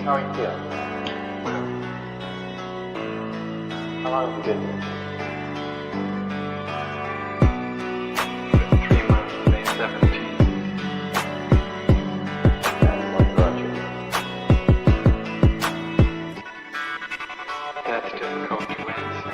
How are you feeling? How long have you been here? 3 months, May 17th. And what brought you? That's difficult to answer.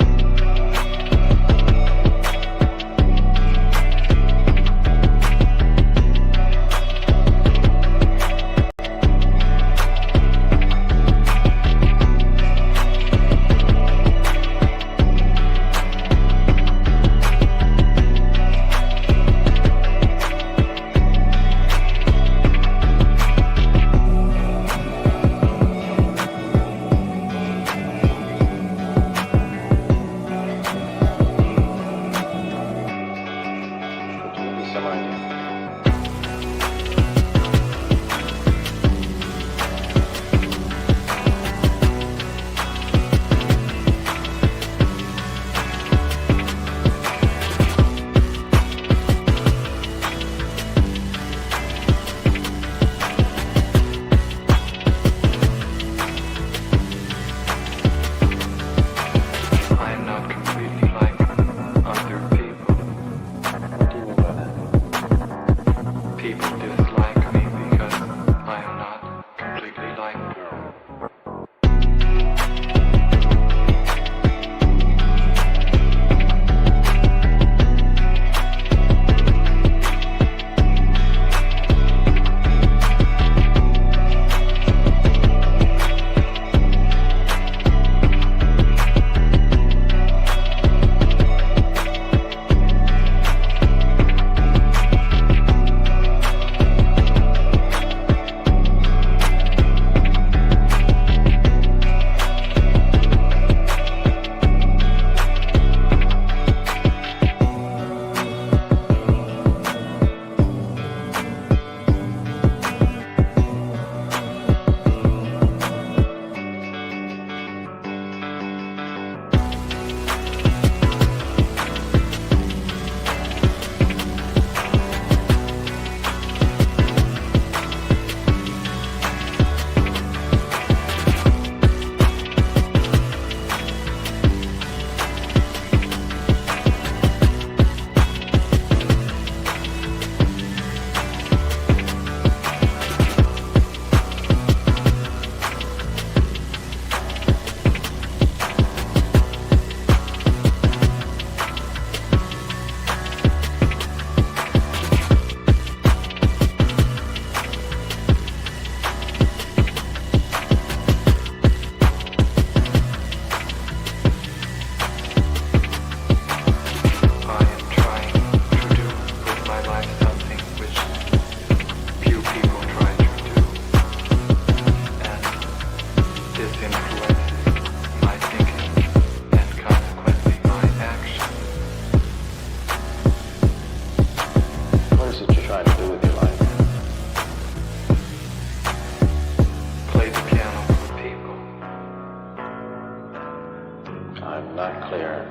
I'm not clear.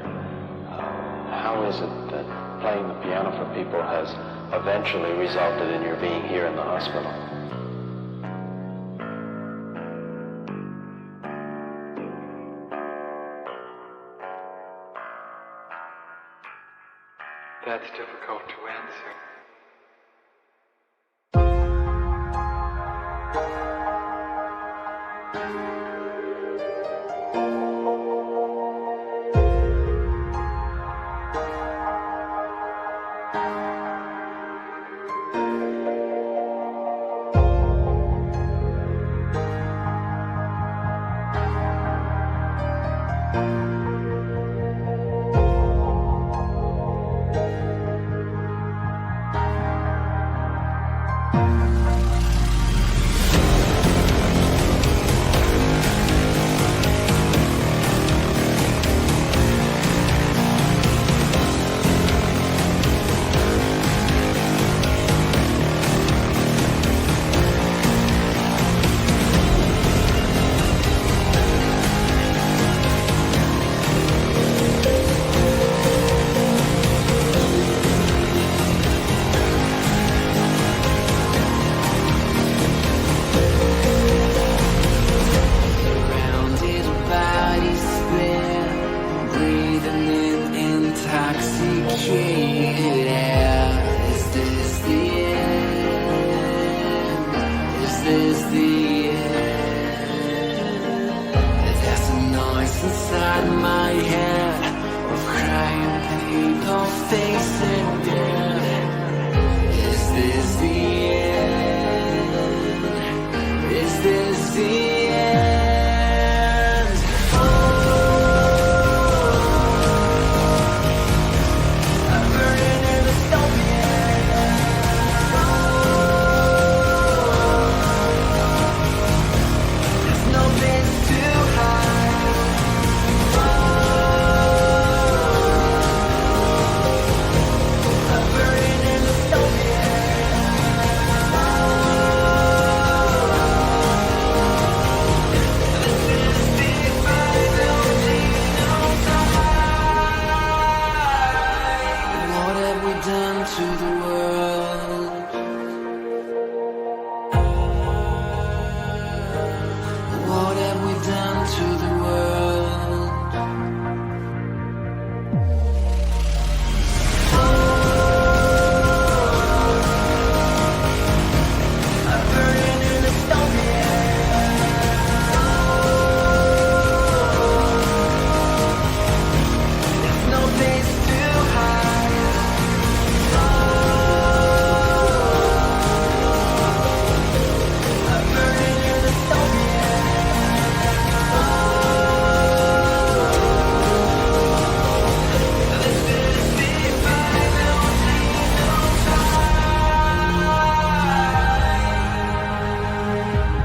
How is it that playing the piano for people has eventually resulted in your being here in the hospital? That's difficult to answer. the end. There's a noise inside my head of crying people facing death. Is this the end? Is this the end? Oh, I'm burning in the dystopia. There's no place to hide. I'm burning in the dystopia. What have we done to the world? What have we done to the world? I'm burning in dystopia. There's no place to hide. I'm burning in dystopia. This is the final scene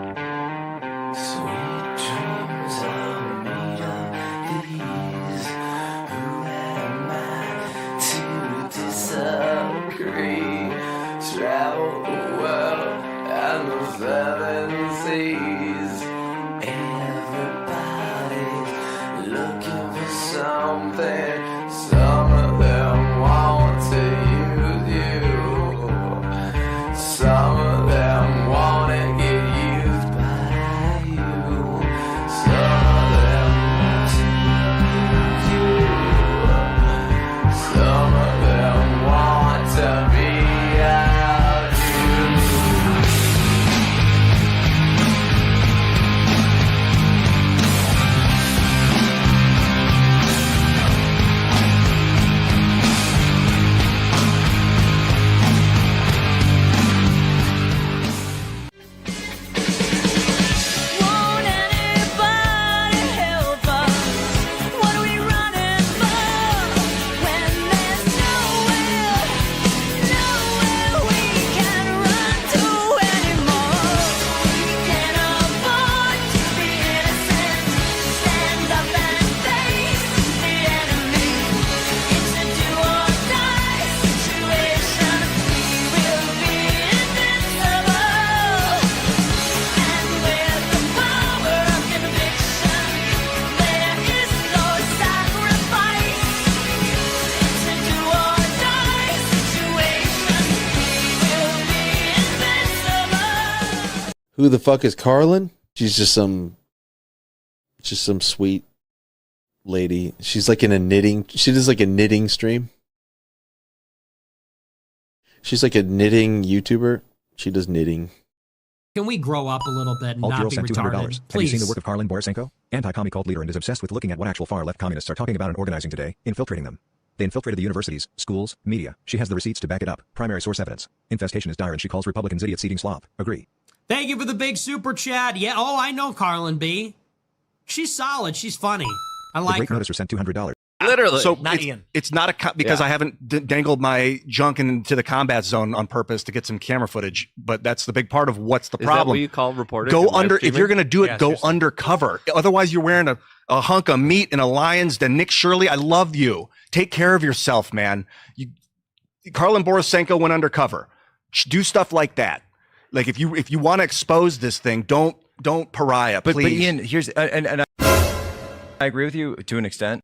of sweet dreams are made of these. Who am I to disagree? Travel the world and the seven seas. Everybody's looking for something. Some of them want to use you. Some of them want to get used by you. Some of them want to use you. Some of them want to be out you. Won't anybody help us? What are we running for? When there's nowhere we can run to anymore. We can't afford to be innocent. Stand up and face the enemy. It's a do or die situation. We will be invincible. And with the power of conviction, there is no sacrifice. It's a do or die situation. We will be invincible. Who the fuck is Karlyn? She's just some sweet lady. She's like in a knitting. She does like a knitting stream. She's like a knitting YouTuber. She does knitting. Can we grow up a little bit and Alt not Girl be sent $200. retarded? Have you Please. seen the work of Karlyn Borysenko? Anti-commie cult leader and is obsessed with looking at what actual far-left communists are talking about and organizing today, infiltrating them. They infiltrated the universities, schools, media. She has the receipts to back it up. Primary source evidence. Infestation is dire and she calls Republicans idiots eating slop. Agree. Thank you for the big super chat. Yeah, oh, I know Karlyn B. She's solid. She's funny. I The like great her. noticer sent $200. Literally. So not it's, Ian. it's not because I haven't dangled my junk into the combat zone on purpose to get some camera footage, but that's the big part of what's the Is problem. that what you call reporting? Go and live under, if streaming? you're going to do it, Yeah, go seriously. undercover. Otherwise you're wearing a hunk of meat in a lion's den. Nick Shirley, I love you. Take care of yourself, man. Karlyn Borysenko went undercover. Do stuff like that. Like if you want to expose this thing, don't pariah, please. But Ian, here's and I agree with you to an extent.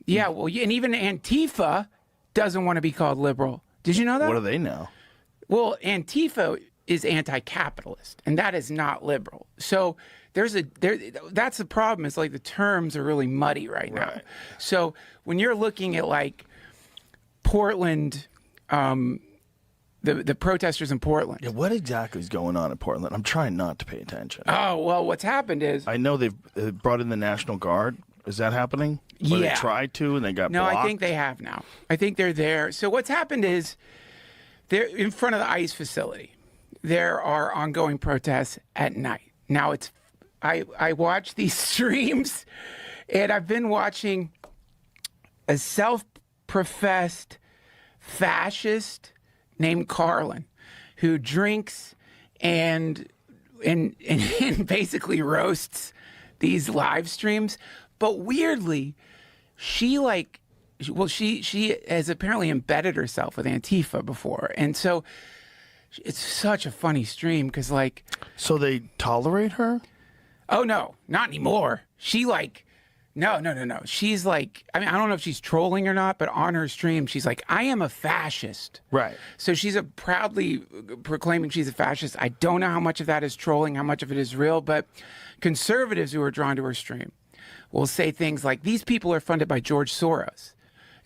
Yeah, well, and even Antifa doesn't want to be called liberal. Did you know that? What do they know? Well, Antifa is anti-capitalist, and that is not liberal. So that's the problem. Is like the terms are really muddy right now. So when you're looking at like Portland, the protesters in Portland. Yeah, what exactly is going on in Portland? I'm trying not to pay attention. Oh, well, what's happened is I know they've brought in the National Guard. Is that happening? Or Yeah. they tried to and they got No, blocked? I think they have now. I think they're there. So what's happened is they're in front of the ICE facility. There are ongoing protests at night. Now I watch these streams, and I've been watching a self-professed fascist named Karlyn who drinks and basically roasts these live streams. But weirdly, she has apparently embedded herself with Antifa before. And so it's such a funny stream because like... So they tolerate her? Oh, no, not anymore. She like... No. She's like... I mean, I don't know if she's trolling or not, but on her stream, she's like, I am a fascist. Right. So she's proudly proclaiming she's a fascist. I don't know how much of that is trolling, how much of it is real, but conservatives who are drawn to her stream will say things like, these people are funded by George Soros.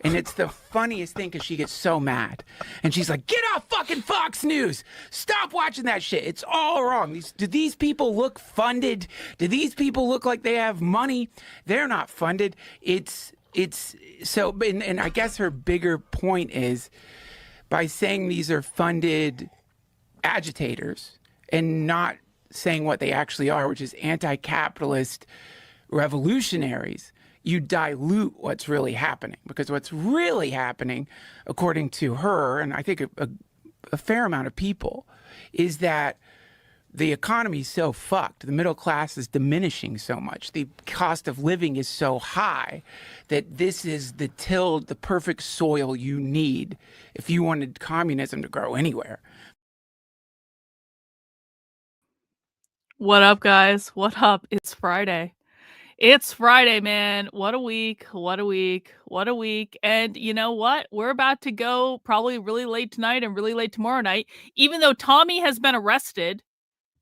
And it's the funniest thing because she gets so mad. And she's like, get off fucking Fox News. Stop watching that shit. It's all wrong. Do these people look funded? Do these people look like they have money? They're not funded. It's so, and I guess her bigger point is by saying these are funded agitators and not saying what they actually are, which is anti-capitalist revolutionaries, you dilute what's really happening. Because what's really happening, according to her, and I think a fair amount of people, is that the economy is so fucked. The middle class is diminishing so much. The cost of living is so high that this is the perfect soil you need if you wanted communism to grow anywhere. What up, guys? What up? It's Friday. It's Friday, man. What a week. What a week. What a week. And you know what? We're about to go probably really late tonight and really late tomorrow night. Even though Tommy has been arrested,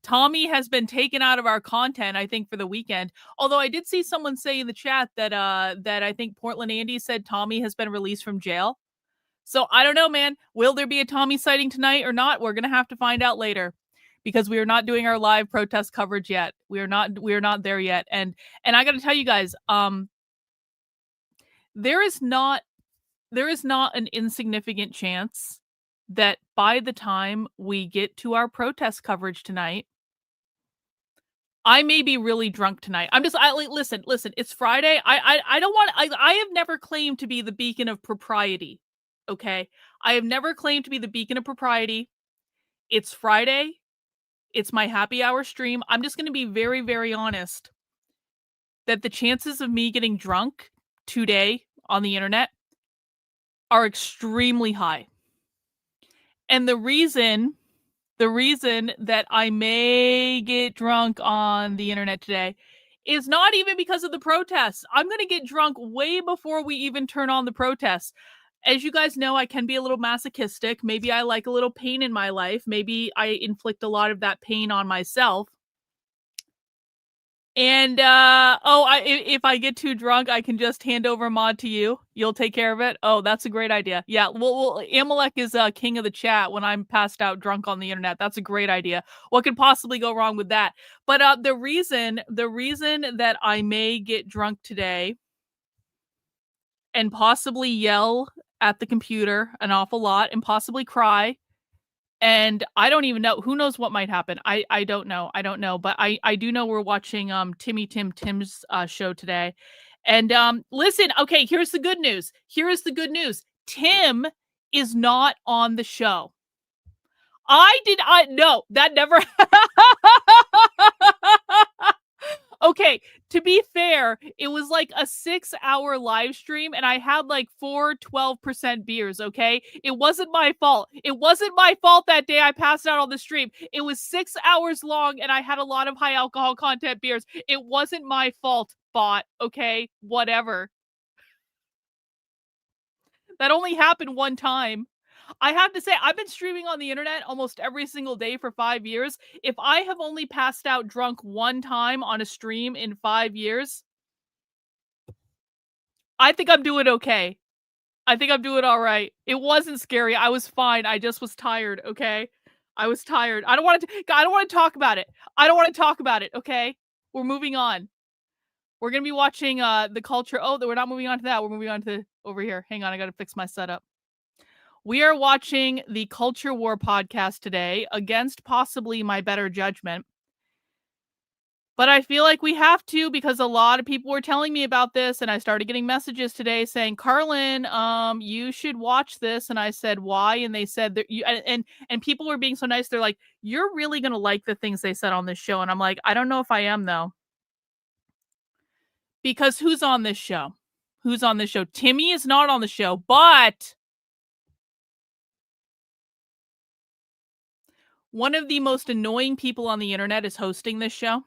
Tommy has been taken out of our content, I think, for the weekend. Although I did see someone say in the chat that I think Portland Andy said Tommy has been released from jail. So I don't know, man. Will there be a Tommy sighting tonight or not? We're going to have to find out later. Because we are not doing our live protest coverage yet. We are not there yet. And I got to tell you guys, there is not an insignificant chance that by the time we get to our protest coverage tonight, I may be really drunk tonight. Listen, it's Friday. I have never claimed to be the beacon of propriety. Okay. I have never claimed to be the beacon of propriety. It's Friday. It's my happy hour stream. I'm just going to be very, very honest that the chances of me getting drunk today on the internet are extremely high. And the reason that I may get drunk on the internet today is not even because of the protests. I'm going to get drunk way before we even turn on the protests. As you guys know, I can be a little masochistic. Maybe I like a little pain in my life. Maybe I inflict a lot of that pain on myself. And, if I get too drunk, I can just hand over mod to you. You'll take care of it. Oh, that's a great idea. Yeah, well Amalek is king of the chat when I'm passed out drunk on the internet. That's a great idea. What could possibly go wrong with that? But the reason that I may get drunk today and possibly yell at the computer an awful lot and possibly cry. And I don't even know. Who knows what might happen? I don't know. But I do know we're watching Tim's show today. And listen, okay, here's the good news. Tim is not on the show. No, that never Okay, to be fair, it was like a 6-hour live stream and I had like 4 12% beers, okay? It wasn't my fault. It wasn't my fault that day I passed out on the stream. It was 6 hours long and I had a lot of high alcohol content beers. It wasn't my fault, bot, okay? Whatever. That only happened one time. I have to say, I've been streaming on the internet almost every single day for 5 years. If I have only passed out drunk one time on a stream in 5 years, I think I'm doing okay. I think I'm doing all right. It wasn't scary. I was fine. I just was tired, okay? I was tired. I don't want to talk about it. I don't want to talk about it, okay? We're moving on. We're going to be watching the culture. Oh, we're not moving on to that. We're moving on to over here. Hang on, I got to fix my setup. We are watching the Culture War podcast today against possibly my better judgment. But I feel like we have to because a lot of people were telling me about this, and I started getting messages today saying, "Karlyn, you should watch this." And I said, "Why?" And they said that and people were being so nice. They're like, "You're really gonna like the things they said on this show." And I'm like, "I don't know if I am though." Because who's on this show? Who's on this show? Timmy is not on the show, but one of the most annoying people on the internet is hosting this show.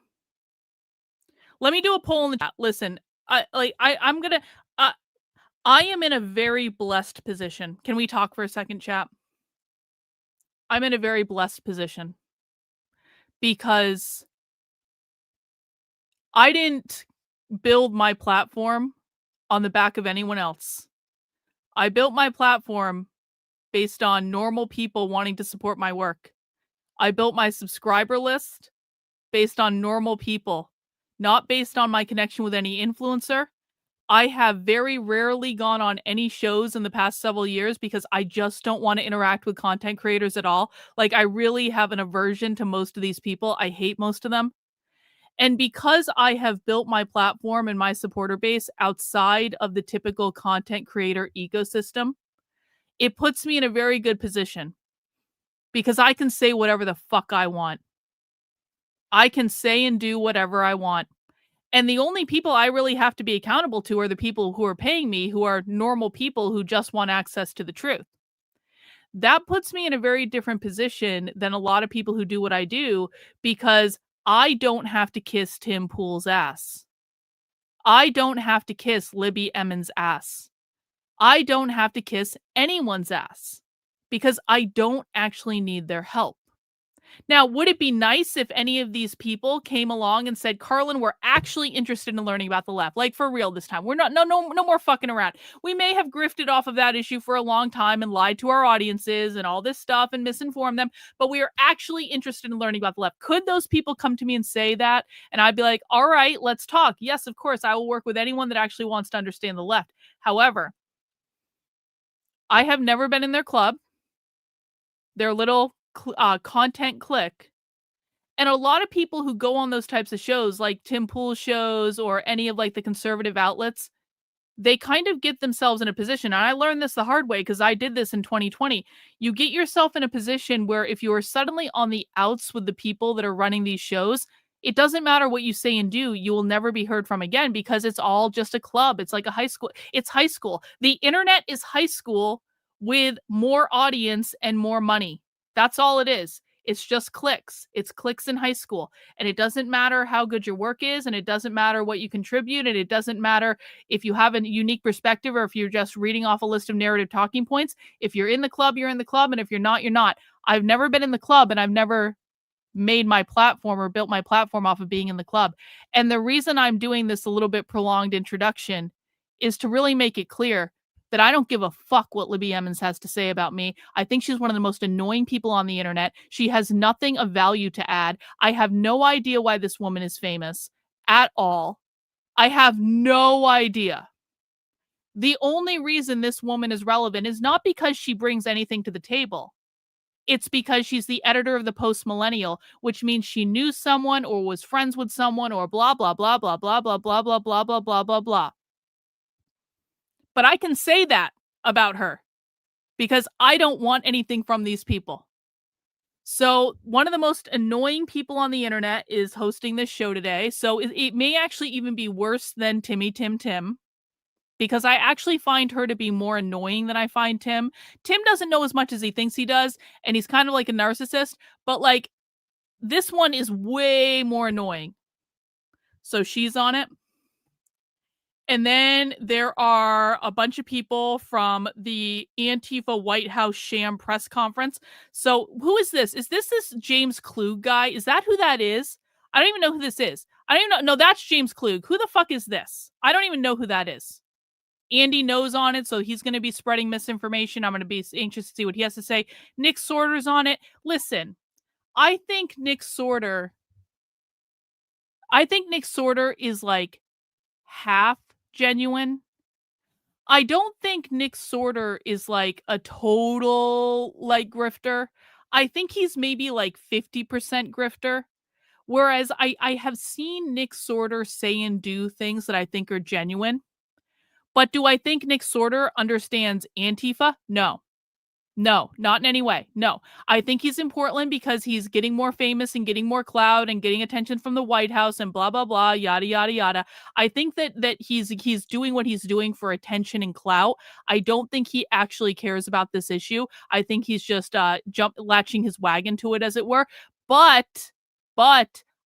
Let me do a poll in the chat. Listen, I am in a very blessed position. Can we talk for a second, chat? I'm in a very blessed position because I didn't build my platform on the back of anyone else. I built my platform based on normal people wanting to support my work. I built my subscriber list based on normal people, not based on my connection with any influencer. I have very rarely gone on any shows in the past several years because I just don't want to interact with content creators at all. Like, I really have an aversion to most of these people. I hate most of them. And because I have built my platform and my supporter base outside of the typical content creator ecosystem, it puts me in a very good position because I can say whatever the fuck I want. I can say and do whatever I want. And the only people I really have to be accountable to are the people who are paying me, who are normal people who just want access to the truth. That puts me in a very different position than a lot of people who do what I do because I don't have to kiss Tim Pool's ass. I don't have to kiss Libby Emmons' ass. I don't have to kiss anyone's ass because I don't actually need their help. Now, would it be nice if any of these people came along and said, "Karlyn, we're actually interested in learning about the left, like for real this time. We're not, no more fucking around. We may have grifted off of that issue for a long time and lied to our audiences and all this stuff and misinformed them, but we are actually interested in learning about the left." Could those people come to me and say that? And I'd be like, "All right, let's talk. Yes, of course, I will work with anyone that actually wants to understand the left." However, I have never been in their club, their little content click. And a lot of people who go on those types of shows, like Tim Pool shows or any of like the conservative outlets, they kind of get themselves in a position. And I learned this the hard way because I did this in 2020. You get yourself in a position where if you are suddenly on the outs with the people that are running these shows, it doesn't matter what you say and do, you will never be heard from again because it's all just a club. It's like a high school. It's high school. The internet is high school with more audience and more money. That's all it is. It's just clicks. It's clicks in high school. And it doesn't matter how good your work is, and it doesn't matter what you contribute, and it doesn't matter if you have a unique perspective or if you're just reading off a list of narrative talking points. If you're in the club, you're in the club, and if you're not, you're not. I've never been in the club, and I've never made my platform or built my platform off of being in the club. And the reason I'm doing this a little bit prolonged introduction is to really make it clear that I don't give a fuck what Libby Emmons has to say about me. I think she's one of the most annoying people on the internet. She has nothing of value to add. I have no idea why this woman is famous at all. I have no idea. The only reason this woman is relevant is not because she brings anything to the table. It's because she's the editor of the Post Millennial, which means she knew someone or was friends with someone or blah, blah, blah, blah, blah, blah, blah, blah, blah, blah, blah, blah, blah. But I can say that about her because I don't want anything from these people. So one of the most annoying people on the internet is hosting this show today. So it may actually even be worse than Timmy Tim because I actually find her to be more annoying than I find Tim. Tim doesn't know as much as he thinks he does, and he's kind of like a narcissist, but like this one is way more annoying. So she's on it. And then there are a bunch of people from the Antifa White House sham press conference. So who is this? Is this James Klug guy? Is that who that is? I don't even know who this is. I don't even know. No, that's James Klug. Who the fuck is this? I don't even know who that is. Andy knows on it, so he's going to be spreading misinformation. I'm going to be anxious to see what he has to say. Nick Sorter's on it. Listen, I think Nick Sorter is like half genuine. I don't think Nick Sorter is like a total like grifter. I think he's maybe like 50% grifter. Whereas I have seen Nick Sorter say and do things that I think are genuine. But do I think Nick Sorter understands Antifa? No. No, not in any way. No. I think he's in Portland because he's getting more famous and getting more clout and getting attention from the White House and blah, blah, blah, yada, yada, yada. I think that he's doing what he's doing for attention and clout. I don't think he actually cares about this issue. I think he's just latching his wagon to it, as it were. But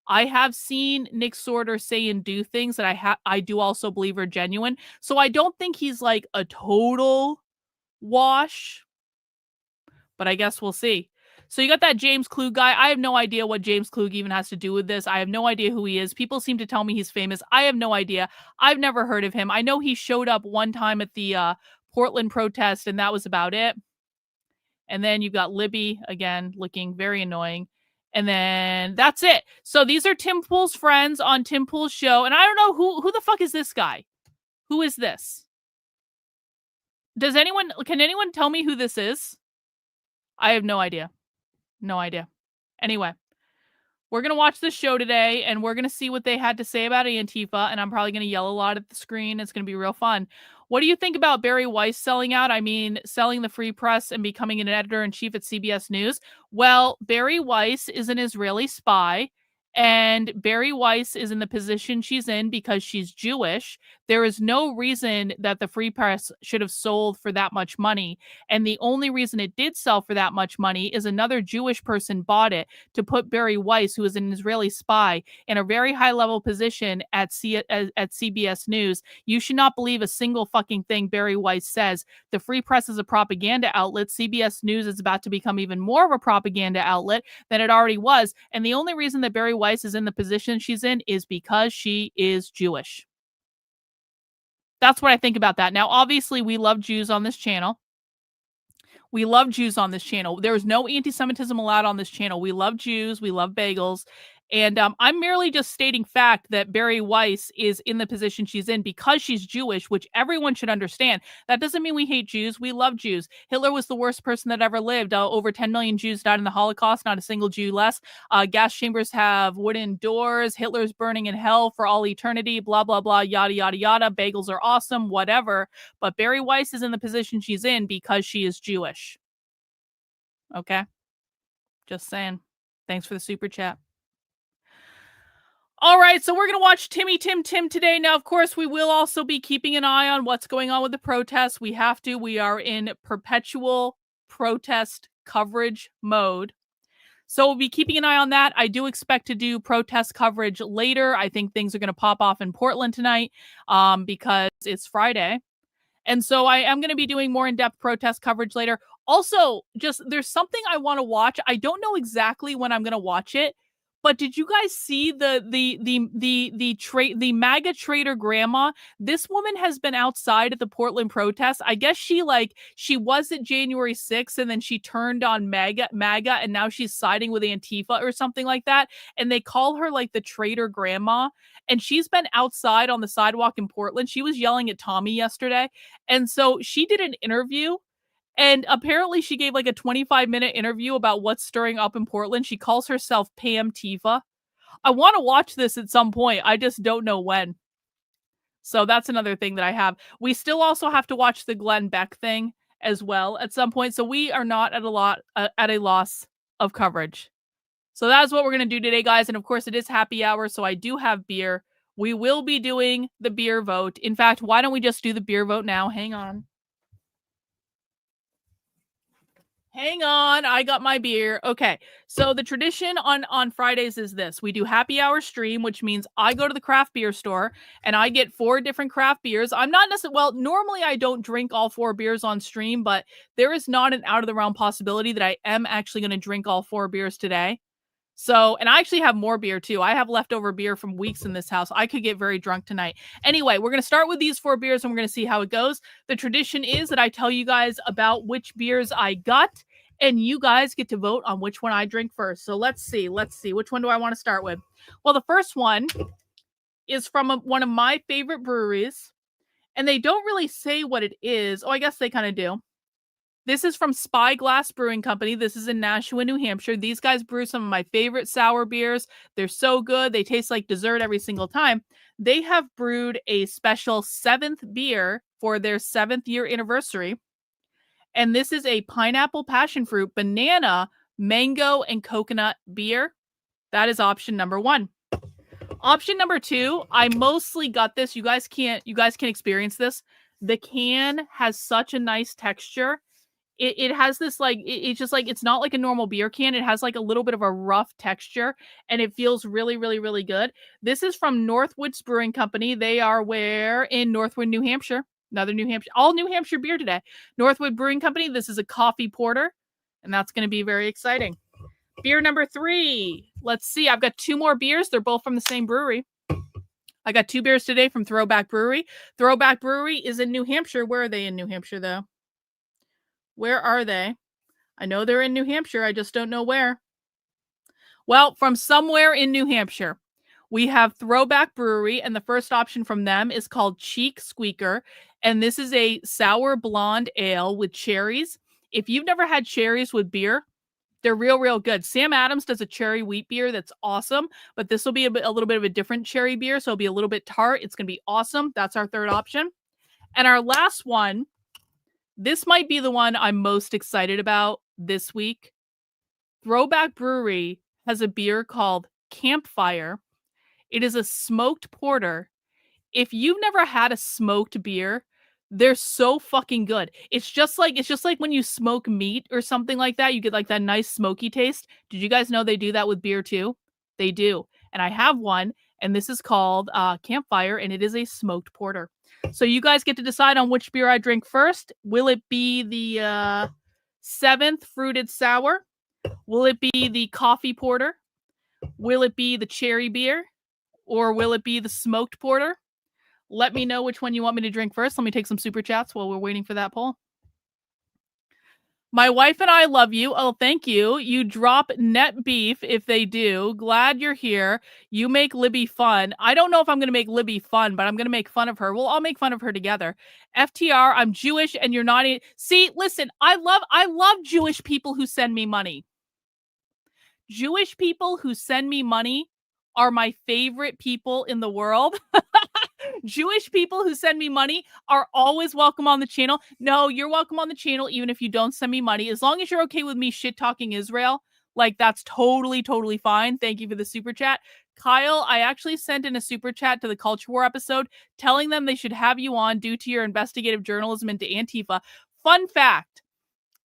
I have seen Nick Sorter say and do things that I do also believe are genuine. So I don't think he's like a total wash. But I guess we'll see. So you got that James Klug guy. I have no idea what James Klug even has to do with this. I have no idea who he is. People seem to tell me he's famous. I have no idea. I've never heard of him. I know he showed up one time at the Portland protest, and that was about it. And then you've got Libby, again, looking very annoying. And then that's it. So these are Tim Pool's friends on Tim Pool's show. And I don't know who the fuck is this guy? Who is this? Can anyone tell me who this is? I have no idea. No idea. Anyway, we're going to watch this show today, and we're going to see what they had to say about Antifa, and I'm probably going to yell a lot at the screen. It's going to be real fun. What do you think about Barry Weiss selling out? I mean, selling the free press and becoming an editor-in-chief at CBS News? Well, Barry Weiss is an Israeli spy, and Barry Weiss is in the position she's in because she's Jewish. There is no reason that the free press should have sold for that much money. And the only reason it did sell for that much money is another Jewish person bought it to put Barry Weiss, who is an Israeli spy, in a very high-level position at CBS News. You should not believe a single fucking thing Barry Weiss says. The free press is a propaganda outlet. CBS News is about to become even more of a propaganda outlet than it already was. And the only reason that Barry Weiss is in the position she's in is because she is Jewish. That's what I think about that. Now, obviously, we love Jews on this channel. We love Jews on this channel. There's no anti-Semitism allowed on this channel. We love Jews. We love bagels. And I'm merely just stating fact that Barry Weiss is in the position she's in because she's Jewish, which everyone should understand. That doesn't mean we hate Jews. We love Jews. Hitler was the worst person that ever lived. Over 10 million Jews died in the Holocaust, not a single Jew less. Gas chambers have wooden doors. Hitler's burning in hell for all eternity, blah, blah, blah, yada, yada, yada. Bagels are awesome, whatever. But Barry Weiss is in the position she's in because she is Jewish. Okay? Just saying. Thanks for the super chat. All right, so we're going to watch Timmy Tim today. Now, of course, we will also be keeping an eye on what's going on with the protests. We have to. We are in perpetual protest coverage mode. So we'll be keeping an eye on that. I do expect to do protest coverage later. I think things are going to pop off in Portland tonight because it's Friday. And so I am going to be doing more in-depth protest coverage later. Also, just there's something I want to watch. I don't know exactly when I'm going to watch it. But did you guys see the MAGA traitor grandma? This woman has been outside at the Portland protests. I guess she was at January 6th and then she turned on MAGA and now she's siding with Antifa or something like that. And they call her like the traitor grandma. And she's been outside on the sidewalk in Portland. She was yelling at Tommy yesterday. And so she did an interview. And apparently she gave like a 25-minute interview about what's stirring up in Portland. She calls herself Pam Tifa. I want to watch this at some point. I just don't know when. So that's another thing that I have. We still also have to watch the Glenn Beck thing as well at some point. So we are not at a loss of coverage. So that's what we're going to do today, guys. And of course, it is happy hour, so I do have beer. We will be doing the beer vote. In fact, why don't we just do the beer vote now? Hang on. Hang on, I got my beer. Okay, so the tradition on Fridays is this. We do happy hour stream, which means I go to the craft beer store and I get 4 different craft beers. I'm not necessarily, well, normally I don't drink all 4 beers on stream, but there is not an out of the realm possibility that I am actually going to drink all 4 beers today. So, and I actually have more beer too. I have leftover beer from weeks in this house. I could get very drunk tonight. Anyway, we're going to start with these 4 beers and we're going to see how it goes. The tradition is that I tell you guys about which beers I got and you guys get to vote on which one I drink first. So let's see. Which one do I want to start with? Well, the first one is from one of my favorite breweries and they don't really say what it is. Oh, I guess they kind of do. This is from Spyglass Brewing Company. This is in Nashua, New Hampshire. These guys brew some of my favorite sour beers. They're so good. They taste like dessert every single time. They have brewed a special 7th beer for their 7th year anniversary. And this is a pineapple, passion fruit, banana, mango, and coconut beer. That is option number 1. Option number 2, I mostly got this. You guys can experience this. The can has such a nice texture. It has this it's just like, it's not like a normal beer can. It has like a little bit of a rough texture and it feels really, really, really good. This is from Northwoods Brewing Company. They are in Northwood, New Hampshire. Another New Hampshire, all New Hampshire beer today. Northwood Brewing Company. This is a coffee porter and that's going to be very exciting. Beer number 3. Let's see. I've got 2 more beers. They're both from the same brewery. I got 2 beers today from Throwback Brewery. Throwback Brewery is in New Hampshire. Where are they in New Hampshire though? Where are they? I know they're in New Hampshire. I just don't know where. Well, from somewhere in New Hampshire, we have Throwback Brewery, and the first option from them is called Cheek Squeaker, and this is a sour blonde ale with cherries. If you've never had cherries with beer, they're real, real good. Sam Adams does a cherry wheat beer that's awesome, but this will be a little bit of a different cherry beer, so it'll be a little bit tart. It's going to be awesome. That's our third option. And our last one, this might be the one I'm most excited about this week. Throwback Brewery has a beer called Campfire. It is a smoked porter. If you've never had a smoked beer, they're so fucking good. It's just like when you smoke meat or something like that, you get like that nice smoky taste. Did you guys know they do that with beer too? They do. And I have one, and this is called Campfire, and it is a smoked porter. So you guys get to decide on which beer I drink first. Will it be the 7th fruited sour? Will it be the coffee porter? Will it be the cherry beer? Or will it be the smoked porter? Let me know which one you want me to drink first. Let me take some super chats while we're waiting for that poll. My wife and I love you. Oh, thank you. You drop net beef if they do. Glad you're here. You make Libby fun. I don't know if I'm going to make Libby fun, but I'm going to make fun of her. We'll all make fun of her together. FTR, I'm Jewish and you're not. See, listen, I love Jewish people who send me money. Jewish people who send me money are my favorite people in the world. Jewish people who send me money are always welcome on the channel. No, you're welcome on the channel even if you don't send me money. As long as you're okay with me shit-talking Israel, like that's totally, totally fine. Thank you for the super chat. Kyle, I actually sent in a super chat to the Culture War episode telling them they should have you on due to your investigative journalism into Antifa. Fun fact.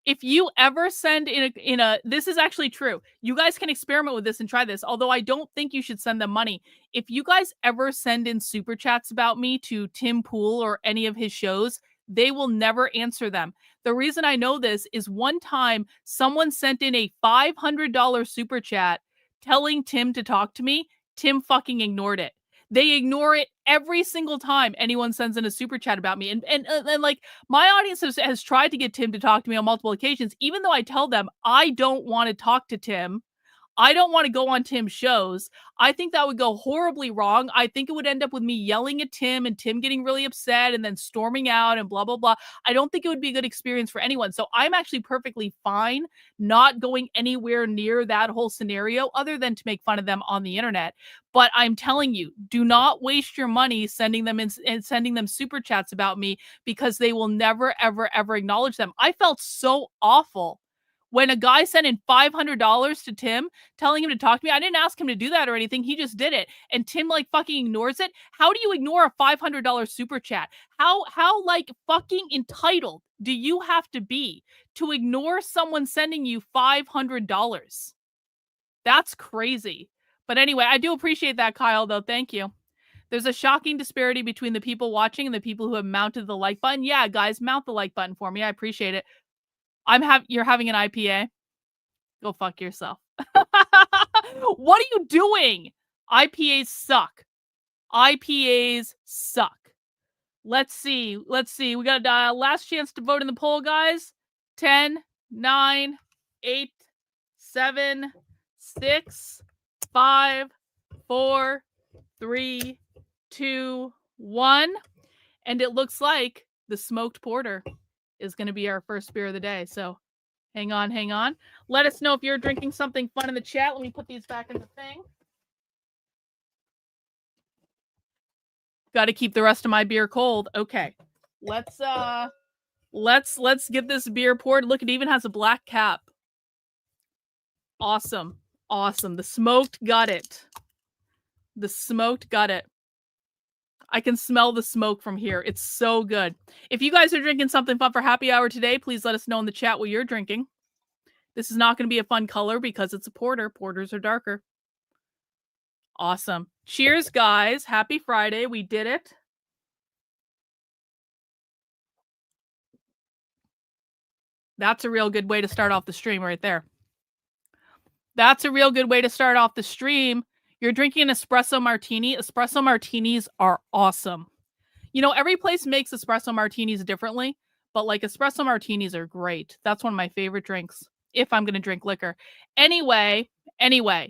If you ever send in a, this is actually true. You guys can experiment with this and try this, although I don't think you should send them money. If you guys ever send in super chats about me to Tim Pool or any of his shows, they will never answer them. The reason I know this is one time someone sent in a $500 super chat telling Tim to talk to me. Tim fucking ignored it. They ignore it every single time anyone sends in a super chat about me. And like my audience has tried to get Tim to talk to me on multiple occasions, even though I tell them I don't want to talk to Tim. I don't want to go on Tim's shows. I think that would go horribly wrong. I think it would end up with me yelling at Tim and Tim getting really upset and then storming out and blah, blah, blah. I don't think it would be a good experience for anyone. So I'm actually perfectly fine not going anywhere near that whole scenario other than to make fun of them on the internet. But I'm telling you, do not waste your money sending them and sending them super chats about me because they will never, ever, ever acknowledge them. I felt so awful When a guy sent in $500 to Tim, telling him to talk to me, I didn't ask him to do that or anything. He just did it. And Tim like fucking ignores it. How do you ignore a $500 super chat? How like fucking entitled do you have to be to ignore someone sending you $500? That's crazy. But anyway, I do appreciate that, Kyle, though. Thank you. There's a shocking disparity between the people watching and the people who have mounted the like button. Yeah, guys, mount the like button for me. I appreciate it. You're having an IPA? Go fuck yourself. What are you doing? IPAs suck. IPAs suck. Let's see. We got a last chance to vote in the poll, guys. 10, 9, 8, 7, 6, 5, 4, 3, 2, 1. And it looks like the smoked porter is going to be our first beer of the day. So hang on. Let us know if you're drinking something fun in the chat. Let me put these back in the thing. Got to keep the rest of my beer cold. Okay. Let's get this beer poured. Look, it even has a black cap. Awesome. The smoked got it. I can smell the smoke from here. It's so good. If you guys are drinking something fun for happy hour today, please let us know in the chat what you're drinking. This is not going to be a fun color because it's a porter. Porters are darker. Awesome. Cheers, guys. Happy Friday. We did it. That's a real good way to start off the stream right there. You're drinking an espresso martini. Espresso martinis are awesome. You know, every place makes espresso martinis differently, but like espresso martinis are great. That's one of my favorite drinks if I'm going to drink liquor. Anyway, guys,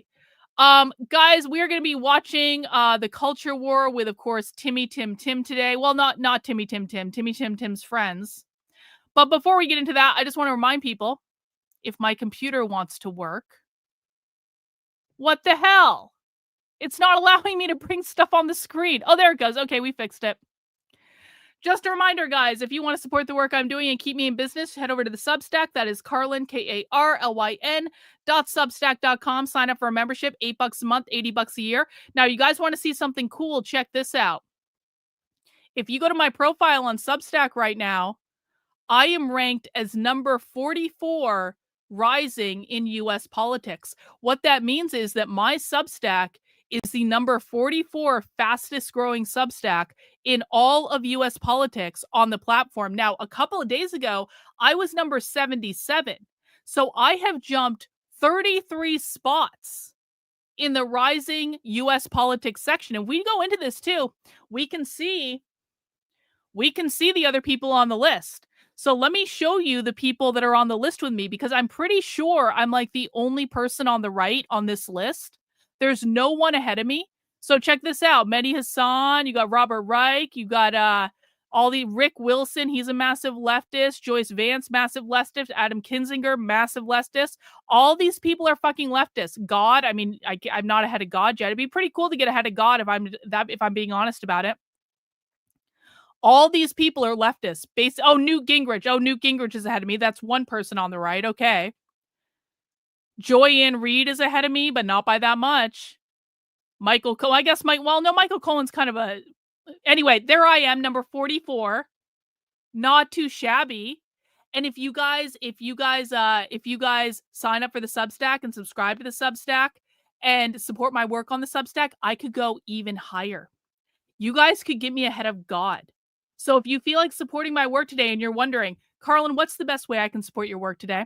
we are going to be watching the Culture War with, of course, Timmy Tim today. Well, not Timmy Tim's friends. But before we get into that, I just want to remind people, if my computer wants to work, what the hell? It's not allowing me to bring stuff on the screen. Oh, there it goes. Okay, we fixed it. Just a reminder, guys, if you want to support the work I'm doing and keep me in business, head over to the Substack. That is Karlyn, KARLYN.substack.com. Sign up for a membership, $8 a month, $80 a year. Now, you guys want to see something cool? Check this out. If you go to my profile on Substack right now, I am ranked as number 44 rising in U.S. politics. What that means is that my Substack is the number 44 fastest growing Substack in all of U.S. politics on the platform. Now, a couple of days ago, I was number 77. So I have jumped 33 spots in the rising U.S. politics section. And we go into this too. We can see the other people on the list. So let me show you the people that are on the list with me, because I'm pretty sure I'm like the only person on the right on this list. There's no one ahead of me. So check this out. Mehdi Hassan, you got Robert Reich, you got Rick Wilson, he's a massive leftist, Joyce Vance, massive leftist, Adam Kinzinger, massive leftist. All these people are fucking leftists. God, I mean, I'm not ahead of God yet. It'd be pretty cool to get ahead of God if I'm being honest about it. All these people are leftists. Newt Gingrich. Oh, Newt Gingrich is ahead of me. That's one person on the right. Okay. Joy-Ann Reid is ahead of me, but not by that much. Michael Cohen. Michael Cohen's kind of a... Anyway, there I am, number 44. Not too shabby. And if you guys sign up for the Substack and subscribe to the Substack and support my work on the Substack, I could go even higher. You guys could get me ahead of God. So if you feel like supporting my work today and you're wondering, Karlyn, what's the best way I can support your work today?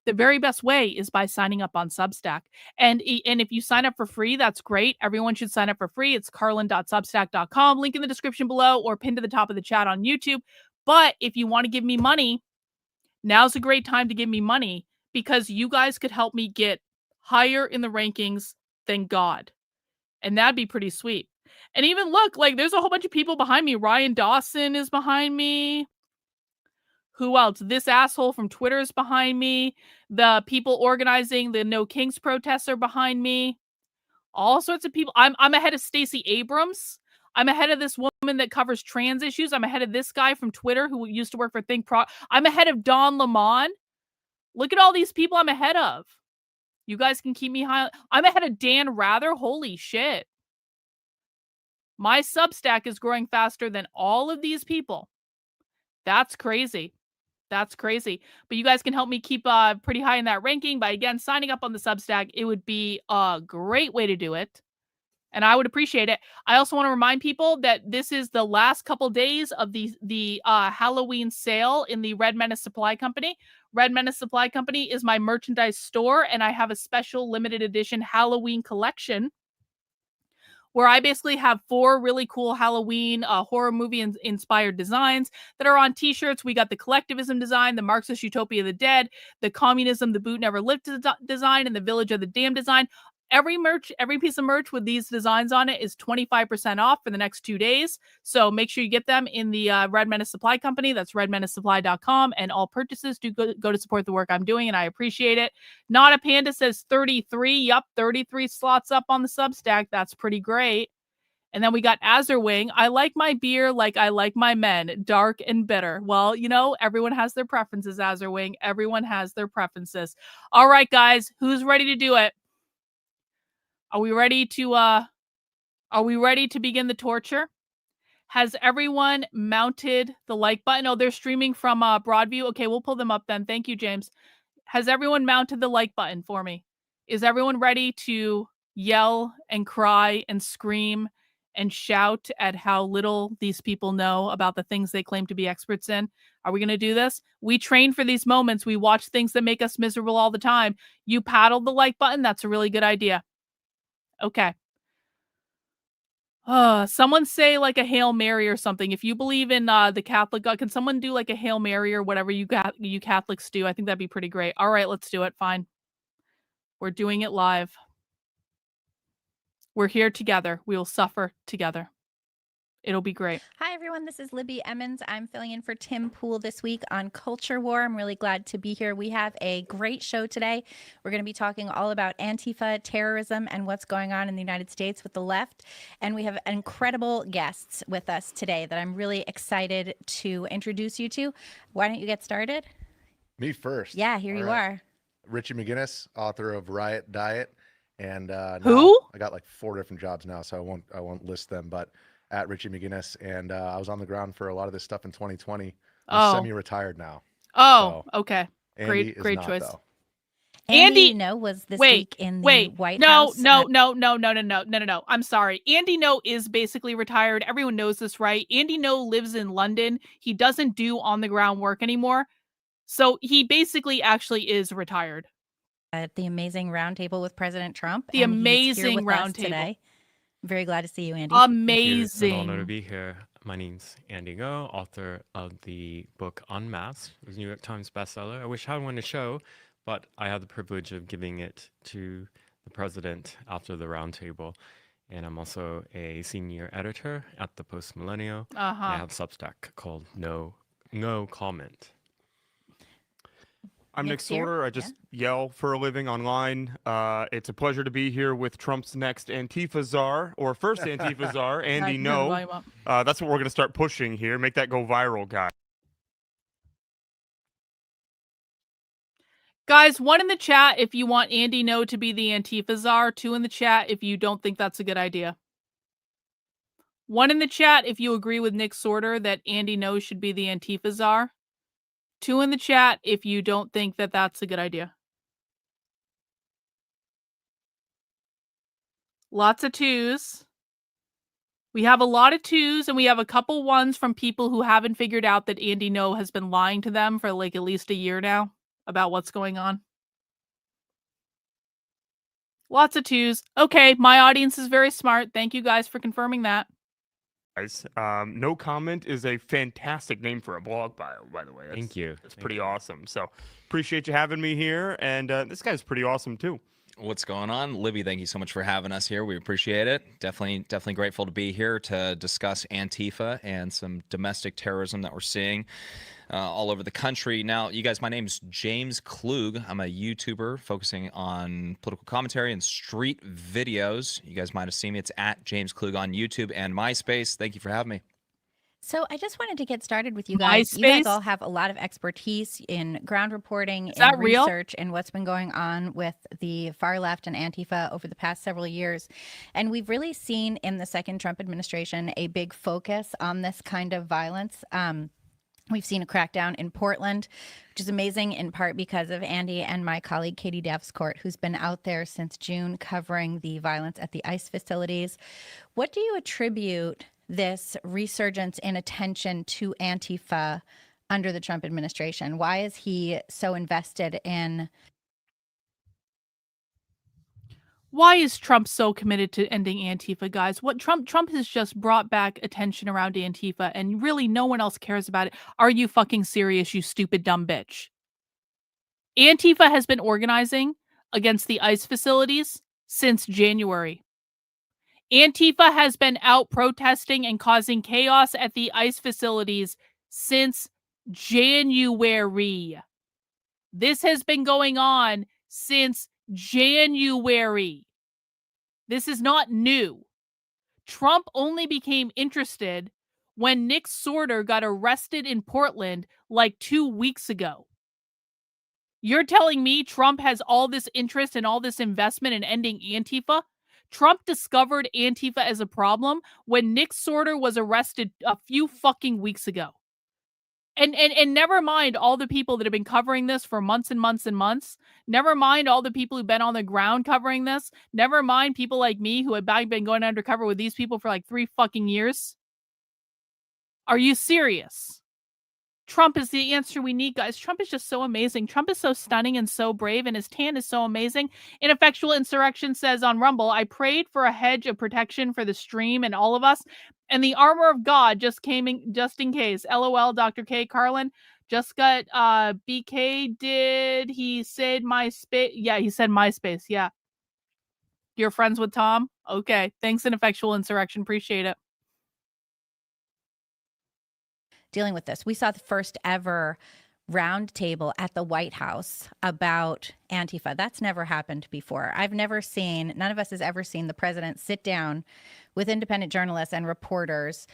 The very best way is by signing up on Substack. And if you sign up for free, that's great. Everyone should sign up for free. It's karlyn.substack.com. Link in the description below or pinned to the top of the chat on YouTube. But if you want to give me money, now's a great time to give me money, because you guys could help me get higher in the rankings than God. And that'd be pretty sweet. And even look, like there's a whole bunch of people behind me. Ryan Dawson is behind me. Who else? This asshole from Twitter is behind me. The people organizing the No Kings protests are behind me. All sorts of people. I'm ahead of Stacey Abrams. I'm ahead of this woman that covers trans issues. I'm ahead of this guy from Twitter who used to work for Think Pro. I'm ahead of Don Lemon. Look at all these people I'm ahead of. You guys can keep me high. I'm ahead of Dan Rather. Holy shit. My Substack is growing faster than all of these people. That's crazy. That's crazy. But you guys can help me keep pretty high in that ranking by, again, signing up on the Substack. It would be a great way to do it. And I would appreciate it. I also want to remind people that this is the last couple days of the Halloween sale in the Red Menace Supply Company. Red Menace Supply Company is my merchandise store, and I have a special limited edition Halloween collection where I basically have 4 really cool Halloween horror movie inspired designs that are on t-shirts. We got the collectivism design, the Marxist Utopia of the Dead, the communism, the boot never lived design, and the village of the damned design. Every piece of merch with these designs on it is 25% off for the next 2 days. So make sure you get them in the Red Menace Supply Company. That's redmenacesupply.com. And all purchases do go to support the work I'm doing, and I appreciate it. Not a Panda says 33. Yup, 33 slots up on the Substack. That's pretty great. And then we got Azurwing. I like my beer like I like my men, dark and bitter. Well, you know, everyone has their preferences, Azurwing. Everyone has their preferences. All right, guys, who's ready to do it? Are we ready to begin the torture? Has everyone mounted the like button? Oh, they're streaming from Broadview. Okay, we'll pull them up then. Thank you, James. Has everyone mounted the like button for me? Is everyone ready to yell and cry and scream and shout at how little these people know about the things they claim to be experts in? Are we going to do this? We train for these moments. We watch things that make us miserable all the time. You paddled the like button. That's a really good idea. Okay. Someone say like a Hail Mary or something. If you believe in the Catholic God, can someone do like a Hail Mary or whatever you Catholics do? I think that'd be pretty great. All right, let's do it. Fine. We're doing it live. We're here together. We will suffer together. It'll be great. Hi, everyone. This is Libby Emmons. I'm filling in for Tim Pool this week on Culture War. I'm really glad to be here. We have a great show today. We're going to be talking all about Antifa, terrorism, and what's going on in the United States with the left. And we have incredible guests with us today that I'm really excited to introduce you to. Why don't you get started? Me first. Yeah, here you are. Richie McGinnis, author of Riot Diet. And who? I got like 4 different jobs now, so I won't list them, but at Richie McGinnis, and I was on the ground for a lot of this stuff in 2020. I'm semi-retired now. Oh, so okay. Great choice. Though. Andy No was this week in the White House. No. I'm sorry. Andy No is basically retired. Everyone knows this, right? Andy No lives in London. He doesn't do on the ground work anymore. So he basically actually is retired. At the amazing roundtable with President Trump. The amazing roundtable today. I'm very glad to see you, Andy. Amazing. It's an honor to be here. My name's Andy Go, author of the book Unmasked. It was a New York Times bestseller. I wish I had won the show, but I had the privilege of giving it to the president after the roundtable. And I'm also a senior editor at the Post Millennial. I have a Substack called No Comment. I'm Nick Sorter. I just yell for a living online. It's a pleasure to be here with Trump's next Antifa czar, or first Antifa czar, Andy No. That's what we're going to start pushing here. Make that go viral, guys. Guys, 1 in the chat if you want Andy No to be the Antifa czar. 2 in the chat if you don't think that's a good idea. 1 in the chat if you agree with Nick Sorter that Andy No should be the Antifa czar. 2 in the chat if you don't think that that's a good idea. Lots of 2s. We have a lot of 2s, and we have a couple 1s from people who haven't figured out that Andy No has been lying to them for like at least a year now about what's going on. Lots of 2s. Okay, my audience is very smart. Thank you guys for confirming that. No Comment is a fantastic name for a blog bio, by the way. Thank you. It's pretty awesome. So appreciate you having me here. And this guy's pretty awesome, too. What's going on? Libby, thank you so much for having us here. We appreciate it. Definitely grateful to be here to discuss Antifa and some domestic terrorism that we're seeing all over the country. Now, you guys, my name is James Klug. I'm a YouTuber focusing on political commentary and street videos. You guys might have seen me. It's at James Klug on YouTube and MySpace. Thank you for having me. So I just wanted to get started with you guys. You guys MySpace? all have a lot of expertise in ground reporting Is and that real? research and what's been going on with the far left and Antifa over the past several years. And we've really seen in the second Trump administration a big focus on this kind of violence. We've seen a crackdown in Portland, which is amazing in part because of Andy and my colleague Katie Davscourt, who's been out there since June covering the violence at the ICE facilities. What do you attribute this resurgence in attention to Antifa under the Trump administration? Why is he so invested in? Why is Trump so committed to ending Antifa, guys? What Trump has just brought back attention around Antifa, and really no one else cares about it. Are you fucking serious, you stupid dumb bitch? Antifa has been organizing against the ICE facilities since January. Antifa has been out protesting and causing chaos at the ICE facilities since January. This has been going on since January. This is not new. Trump only became interested when Nick Sorter got arrested in Portland like 2 weeks ago. You're telling me Trump has all this interest and all this investment in ending Antifa? Trump discovered Antifa as a problem when Nick Sorter was arrested a few fucking weeks ago. And never mind all the people that have been covering this for months and months and months. Never mind all the people who've been on the ground covering this. Never mind people like me who have been going undercover with these people for like 3 fucking years. Are you serious? Trump is the answer we need, guys. Trump is just so amazing. Trump is so stunning and so brave, and his tan is so amazing. Ineffectual Insurrection says on Rumble, I prayed for a hedge of protection for the stream and all of us, and the armor of God just came in just in case. LOL, Dr. K. Karlyn just got BK. Did he said MySpace? Yeah, he said MySpace. Yeah. You're friends with Tom? Okay. Thanks, Ineffectual Insurrection. Appreciate it. Dealing with this. We saw the first ever roundtable at the White House about Antifa. That's never happened before. I've never seen, none of us has ever seen the president sit down with independent journalists and reporters,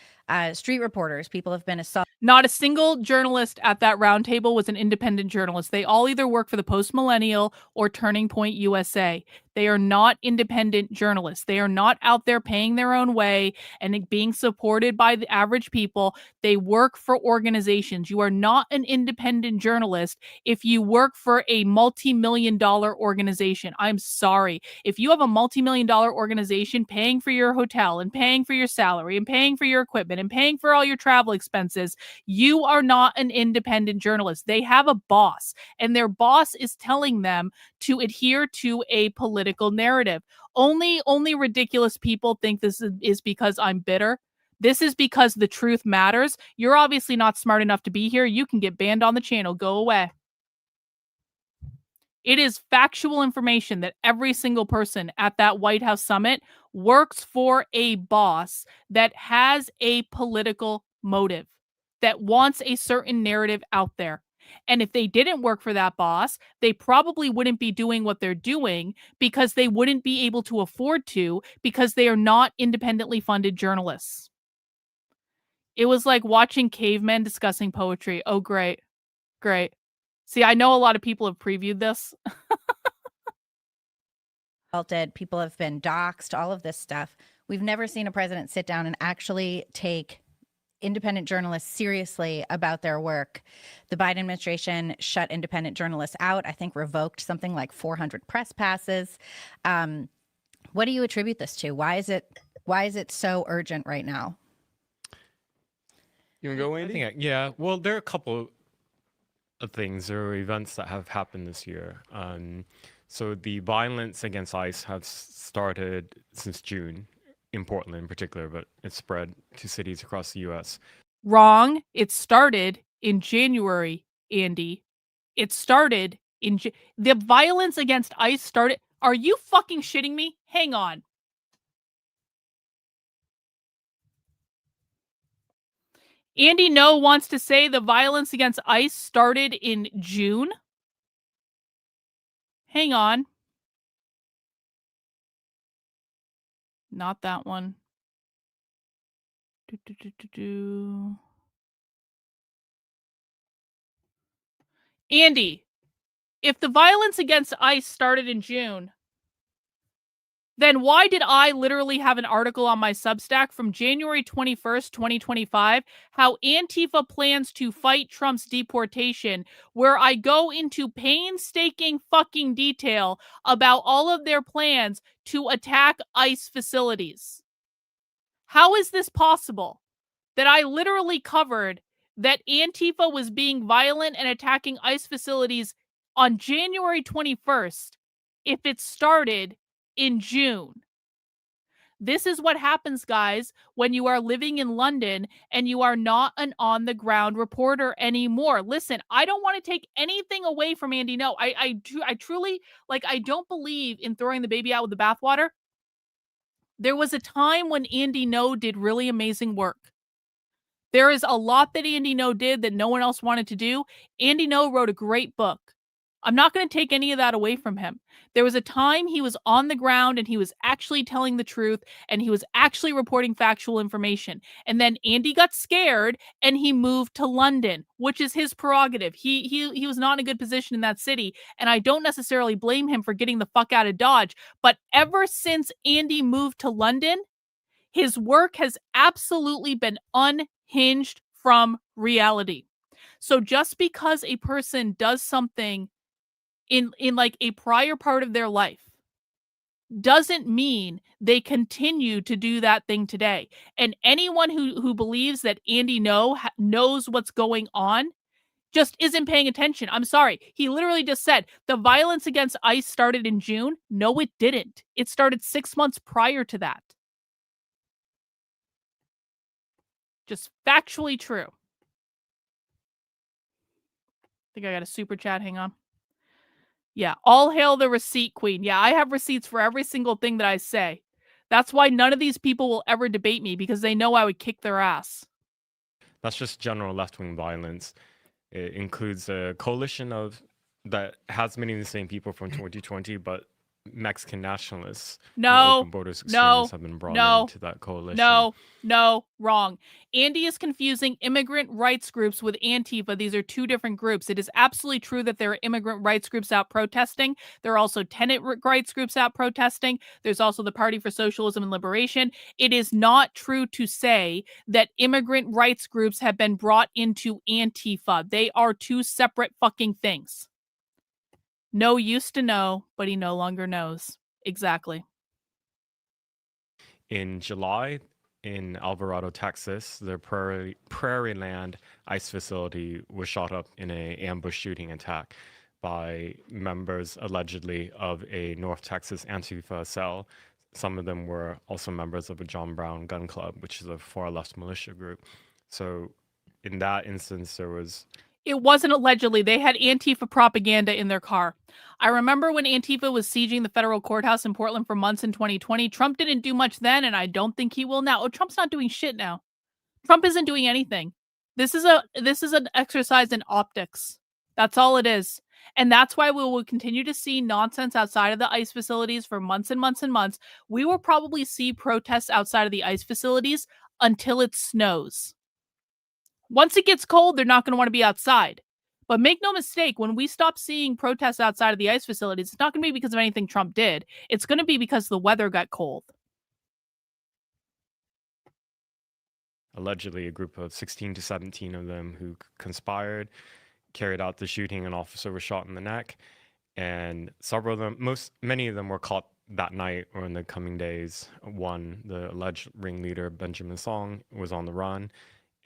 street reporters. People have been assaulted. Not a single journalist at that roundtable was an independent journalist. They all either work for the Post Millennial or Turning Point USA. They are not independent journalists. They are not out there paying their own way and being supported by the average people. They work for organizations. You are not an independent journalist if you work for a multi-million-dollar organization. I'm sorry. If you have a multi-million-dollar organization paying for your hotel and paying for your salary and paying for your equipment and paying for all your travel expenses, you are not an independent journalist. They have a boss, and their boss is telling them to adhere to a political narrative. Only ridiculous people think this is because I'm bitter. This is because the truth matters. You're obviously not smart enough to be here. You can get banned on the channel. Go away. It is factual information that every single person at that White House summit works for a boss that has a political motive, that wants a certain narrative out there. And if they didn't work for that boss, they probably wouldn't be doing what they're doing because they wouldn't be able to afford to, because they are not independently funded journalists. It was like watching cavemen discussing poetry. Oh, great. Great. See, I know a lot of people have previewed this. People have been doxxed, all of this stuff. We've never seen a president sit down and actually take independent journalists seriously about their work. The Biden administration shut independent journalists out, I think revoked something like 400 press passes. What do you attribute this to? Why is it so urgent right now? You want to go, Andy? Yeah, well, there are a couple of things or events that have happened this year. So the violence against ICE has started since June in Portland in particular, but it's spread to cities across the U.S. Wrong. It started in January, Andy. It started in the violence against ICE started. Are you fucking shitting me? Hang on. Andy No wants to say the violence against ICE started in June. Hang on. Not that one. Andy, if the violence against ICE started in June, then why did I literally have an article on my Substack from January 21st, 2025, how Antifa plans to fight Trump's deportation, where I go into painstaking fucking detail about all of their plans to attack ICE facilities? How is this possible that I literally covered that Antifa was being violent and attacking ICE facilities on January 21st if it started in June? This is what happens, guys, when you are living in London and you are not an on-the-ground reporter anymore. Listen, I don't want to take anything away from Andy No. I truly, I don't believe in throwing the baby out with the bathwater. There was a time when Andy No did really amazing work. There is a lot that Andy No did that no one else wanted to do. Andy No wrote a great book. I'm not going to take any of that away from him. There was a time he was on the ground and he was actually telling the truth and he was actually reporting factual information. And then Andy got scared and he moved to London, which is his prerogative. He was not in a good position in that city, and I don't necessarily blame him for getting the fuck out of Dodge. But ever since Andy moved to London, his work has absolutely been unhinged from reality. So just because a person does something in like a prior part of their life doesn't mean they continue to do that thing today. And anyone who believes that Andy No knows what's going on just isn't paying attention. I'm sorry. He literally just said the violence against ICE started in June. No, it didn't. It started 6 months prior to that. Just factually true. I think I got a super chat. Hang on. Yeah, all hail the receipt queen. Yeah, I have receipts for every single thing that I say. That's why none of these people will ever debate me, because they know I would kick their ass. That's just general left-wing violence. It includes a coalition that has many of the same people from 2020, but Mexican nationalists and open borders extremists have been brought into that coalition. Wrong. Andy is confusing immigrant rights groups with Antifa. These are two different groups. It is absolutely true that there are immigrant rights groups out protesting. There are also tenant rights groups out protesting. There's also the Party for Socialism and Liberation. It is not true to say that immigrant rights groups have been brought into Antifa. They are two separate fucking things. No used to know, but he no longer knows. Exactly. In July, in Alvarado, Texas, the Prairie Land ICE facility was shot up in an ambush shooting attack by members, allegedly, of a North Texas Antifa cell. Some of them were also members of a John Brown gun club, which is a far-left militia group. So in that instance, there was... It wasn't allegedly. They had Antifa propaganda in their car. I remember when Antifa was sieging the federal courthouse in Portland for months in 2020. Trump didn't do much then, and I don't think he will now. Oh, Trump's not doing shit now. Trump isn't doing anything. This is an exercise in optics. That's all it is. And that's why we will continue to see nonsense outside of the ICE facilities for months and months and months. We will probably see protests outside of the ICE facilities until it snows. Once it gets cold, they're not going to want to be outside. But make no mistake, when we stop seeing protests outside of the ICE facilities, it's not going to be because of anything Trump did. It's going to be because the weather got cold. Allegedly, a group of 16 to 17 of them who conspired, carried out the shooting. An officer was shot in the neck, and several of them, many of them were caught that night or in the coming days. One, the alleged ringleader, Benjamin Song, was on the run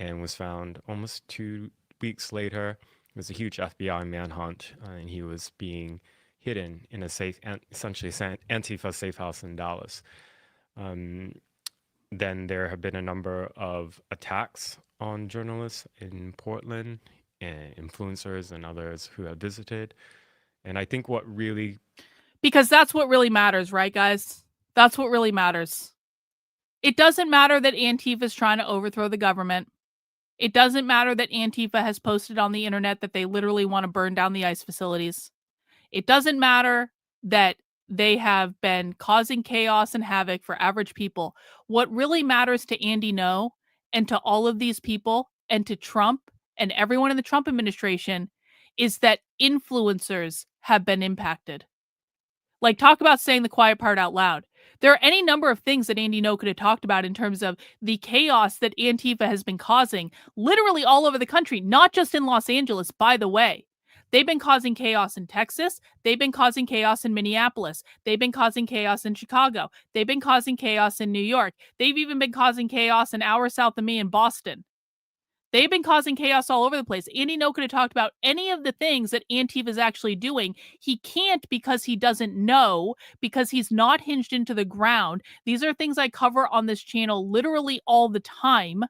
and was found almost 2 weeks later. It was a huge FBI manhunt, and he was being hidden in a essentially Antifa safe house in Dallas. Then there have been a number of attacks on journalists in Portland, and influencers and others who have visited. And I think what really... Because that's what really matters, right, guys? That's what really matters. It doesn't matter that Antifa is trying to overthrow the government. It doesn't matter that Antifa has posted on the internet that they literally want to burn down the ICE facilities. It doesn't matter that they have been causing chaos and havoc for average people. What really matters to Andy No and to all of these people and to Trump and everyone in the Trump administration is that influencers have been impacted. Like, talk about saying the quiet part out loud. There are any number of things that Andy Ngo could have talked about in terms of the chaos that Antifa has been causing literally all over the country, not just in Los Angeles, by the way. They've been causing chaos in Texas. They've been causing chaos in Minneapolis. They've been causing chaos in Chicago. They've been causing chaos in New York. They've even been causing chaos an hour south of me in Boston. They've been causing chaos all over the place. Andy Ngo could have talked about any of the things that Antifa is actually doing. He can't because he doesn't know, because he's not hinged into the ground. These are things I cover on this channel literally all the time.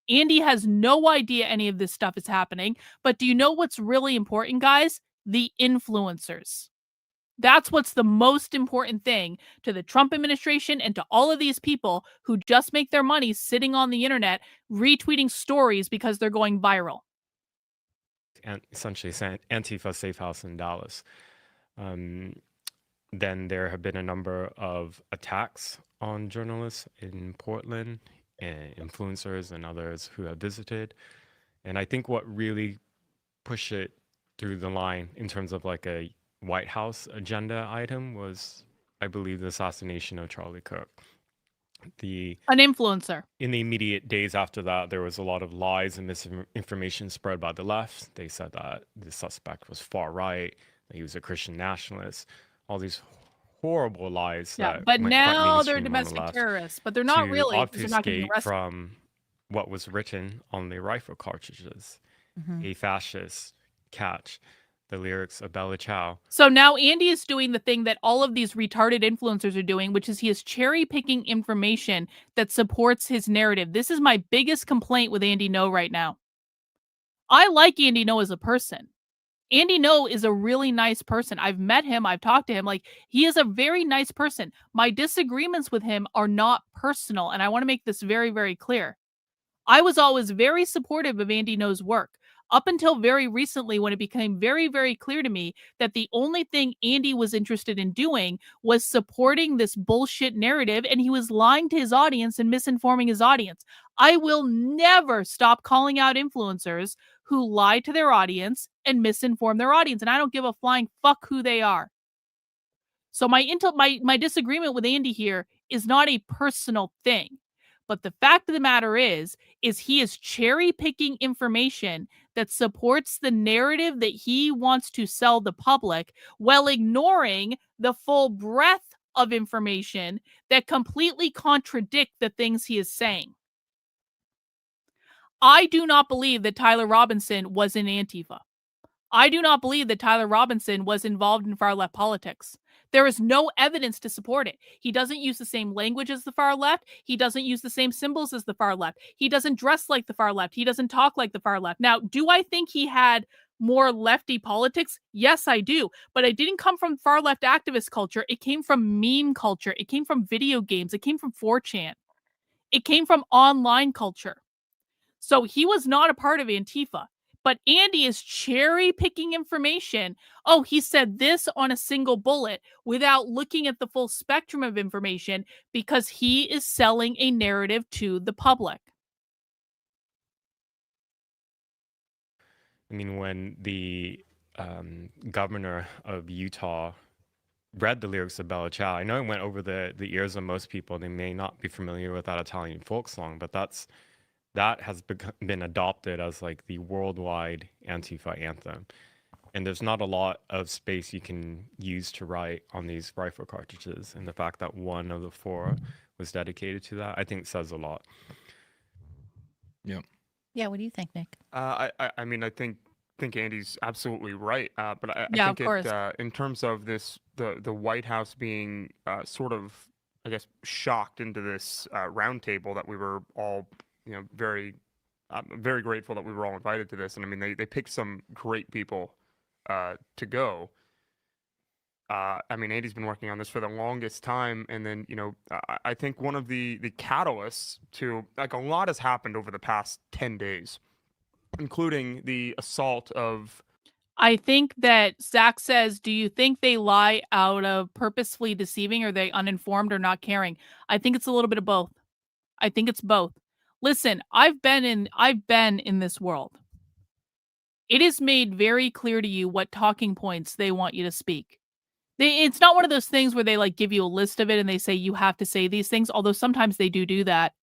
Andy has no idea any of this stuff is happening. But do you know what's really important, guys? The influencers. That's what's the most important thing to the Trump administration and to all of these people who just make their money sitting on the internet retweeting stories because they're going viral. And essentially Antifa safe house in Dallas. Then there have been a number of attacks on journalists in Portland, and influencers and others who have visited. And I think what really pushed it through the line in terms of like a White House agenda item was, I believe, the assassination of Charlie Kirk. An influencer. In the immediate days after that, there was a lot of lies and misinformation spread by the left. They said that the suspect was far right, that he was a Christian nationalist, all these horrible lies. Yeah, that but went quite now they're mainstream on the domestic left terrorists, but they're not to really, because they're not getting obfuscate arrested. from what was written on the rifle cartridges. A fascist catch the lyrics of Bella Ciao. So now Andy is doing the thing that all of these retarded influencers are doing, which is he is cherry picking information that supports his narrative. This is my biggest complaint with Andy Ngo right now. I like Andy Ngo as a person. Andy Ngo is a really nice person. I've met him. I've talked to him. Like, he is a very nice person. My disagreements with him are not personal. And I want to make this very, very clear. I was always very supportive of Andy Ngo's work. Up until very recently, when it became very, very clear to me that the only thing Andy was interested in doing was supporting this bullshit narrative, and he was lying to his audience and misinforming his audience. I will never stop calling out influencers who lie to their audience and misinform their audience, and I don't give a flying fuck who they are. So my disagreement with Andy here is not a personal thing. But the fact of the matter is he is cherry picking information that supports the narrative that he wants to sell the public while ignoring the full breadth of information that completely contradict the things he is saying. I do not believe that Tyler Robinson was in Antifa. I do not believe that Tyler Robinson was involved in far left politics. There is no evidence to support it. He doesn't use the same language as the far left. He doesn't use the same symbols as the far left. He doesn't dress like the far left. He doesn't talk like the far left. Now, do I think he had more lefty politics? Yes, I do. But it didn't come from far left activist culture. It came from meme culture. It came from video games. It came from 4chan. It came from online culture. So he was not a part of Antifa. But Andy is cherry picking information. Oh, he said this on a single bullet without looking at the full spectrum of information because he is selling a narrative to the public. I mean, when the governor of Utah read the lyrics of Bella Ciao, I know it went over the ears of most people. They may not be familiar with that Italian folk song, but that has been adopted as like the worldwide Antifa anthem. And there's not a lot of space you can use to write on these rifle cartridges. And the fact that one of the 4 was dedicated to that, I think says a lot. Yeah. Yeah, what do you think, Nick? I mean, I think Andy's absolutely right. But I Yeah, think of course. in terms of this, the White House being sort of, I guess, shocked into this roundtable that we were all, very grateful that we were all invited to this. And I mean, they picked some great people to go. I mean, Andy's been working on this for the longest time. And then, I think one of the catalysts to, like, a lot has happened over the past 10 days, including the assault of... I think that Zach says, do you think they lie out of purposefully deceiving, or are they uninformed or not caring? I think it's a little bit of both. I think it's both. Listen, I've been in this world. It is made very clear to you what talking points they want you to speak. It's not one of those things where they like give you a list of it and they say you have to say these things, although sometimes they do that.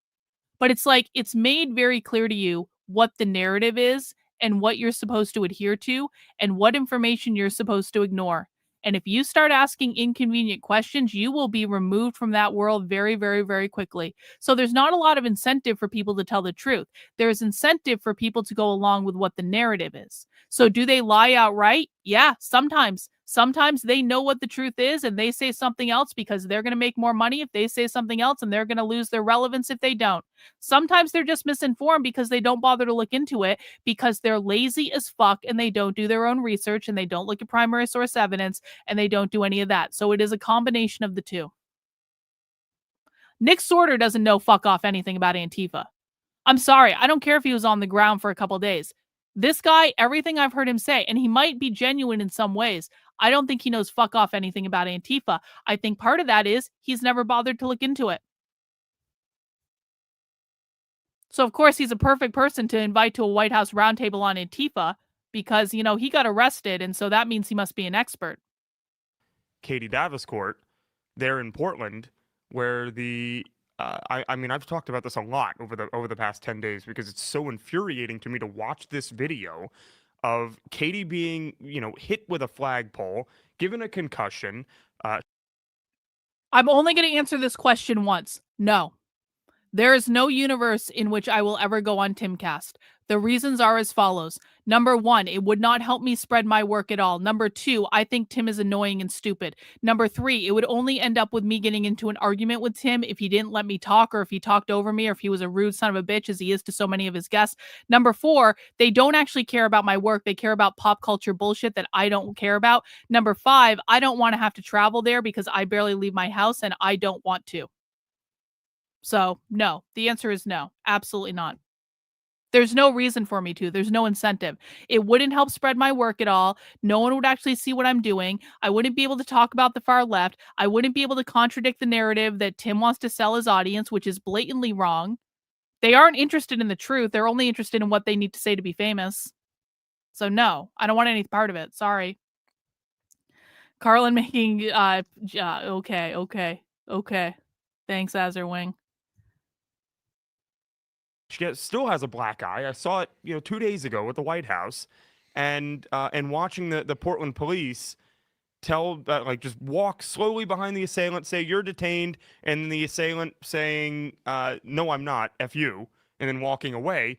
But it's like it's made very clear to you what the narrative is and what you're supposed to adhere to and what information you're supposed to ignore. And if you start asking inconvenient questions, you will be removed from that world very, very, very quickly. So there's not a lot of incentive for people to tell the truth. There's incentive for people to go along with what the narrative is. So do they lie outright? Yeah, sometimes. Sometimes they know what the truth is and they say something else because they're going to make more money if they say something else, and they're going to lose their relevance if they don't. Sometimes they're just misinformed because they don't bother to look into it because they're lazy as fuck and they don't do their own research and they don't look at primary source evidence and they don't do any of that. So it is a combination of the two. Nick Sorter doesn't know fuck off anything about Antifa. I'm sorry. I don't care if he was on the ground for a couple days. This guy, everything I've heard him say, and he might be genuine in some ways, I don't think he knows fuck off anything about Antifa. I think part of that is he's never bothered to look into it. So, of course, he's a perfect person to invite to a White House roundtable on Antifa because, you know, he got arrested, and so that means he must be an expert. Katie Daviscourt, there in Portland, where the I mean, I've talked about this a lot over the past 10 days because it's so infuriating to me to watch this video of Katie being, you know, hit with a flagpole, given a concussion. I'm only going to answer this question once. No. There is no universe in which I will ever go on Timcast. The reasons are as follows. Number one, it would not help me spread my work at all. Number two, I think Tim is annoying and stupid. Number three, it would only end up with me getting into an argument with Tim if he didn't let me talk or if he talked over me or if he was a rude son of a bitch as he is to so many of his guests. Number four, they don't actually care about my work. They care about pop culture bullshit that I don't care about. Number five, I don't want to have to travel there because I barely leave my house and I don't want to. So, no. The answer is no. Absolutely not. There's no reason for me to. There's no incentive. It wouldn't help spread my work at all. No one would actually see what I'm doing. I wouldn't be able to talk about the far left. I wouldn't be able to contradict the narrative that Tim wants to sell his audience, which is blatantly wrong. They aren't interested in the truth. They're only interested in what they need to say to be famous. So, no. I don't want any part of it. Sorry. Karlyn making... Okay. Thanks, Azurwing. She still has a black eye. I saw it, 2 days ago at the White House, and watching the Portland police just walk slowly behind the assailant, say you're detained, and then the assailant saying, "No, I'm not. F you," and then walking away.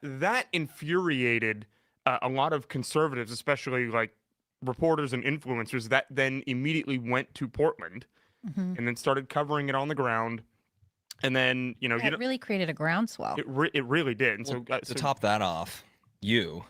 That infuriated a lot of conservatives, especially like reporters and influencers, that then immediately went to Portland and then started covering it on the ground. And then, it really created a groundswell. It really did. And to top that off, you.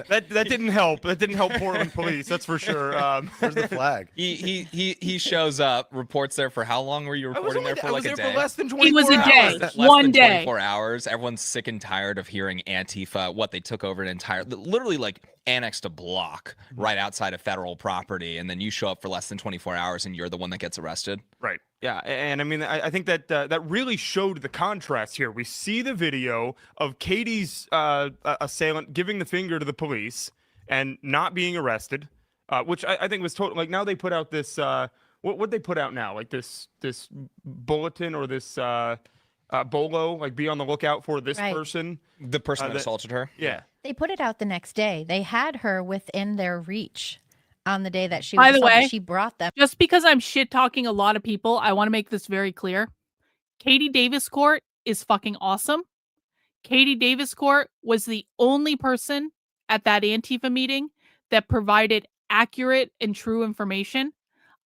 that didn't help. That didn't help Portland police. That's for sure. Where's the flag? He shows up, reports there for how long were you reporting there for? Like a day. For less than 24 It was a day. Less One than day. 24 hours. Everyone's sick and tired of hearing Antifa. What they took over an entire, literally like annexed a block right outside of federal property, and then you show up for less than 24 hours, and you're the one that gets arrested. Right. Yeah, and I mean, I think that that really showed the contrast here. We see the video of Katie's assailant giving the finger to the police and not being arrested, which I think was total. Like now they put out this. What they put out now? Like this bulletin or this bolo. Like be on the lookout for this person. The person that assaulted her. Yeah. They put it out the next day. They had her within their reach on the day that she By was the way, she brought them. Just because I'm shit talking a lot of people, I want to make this very clear. Katie Daviscourt is fucking awesome. Katie Daviscourt was the only person at that Antifa meeting that provided accurate and true information.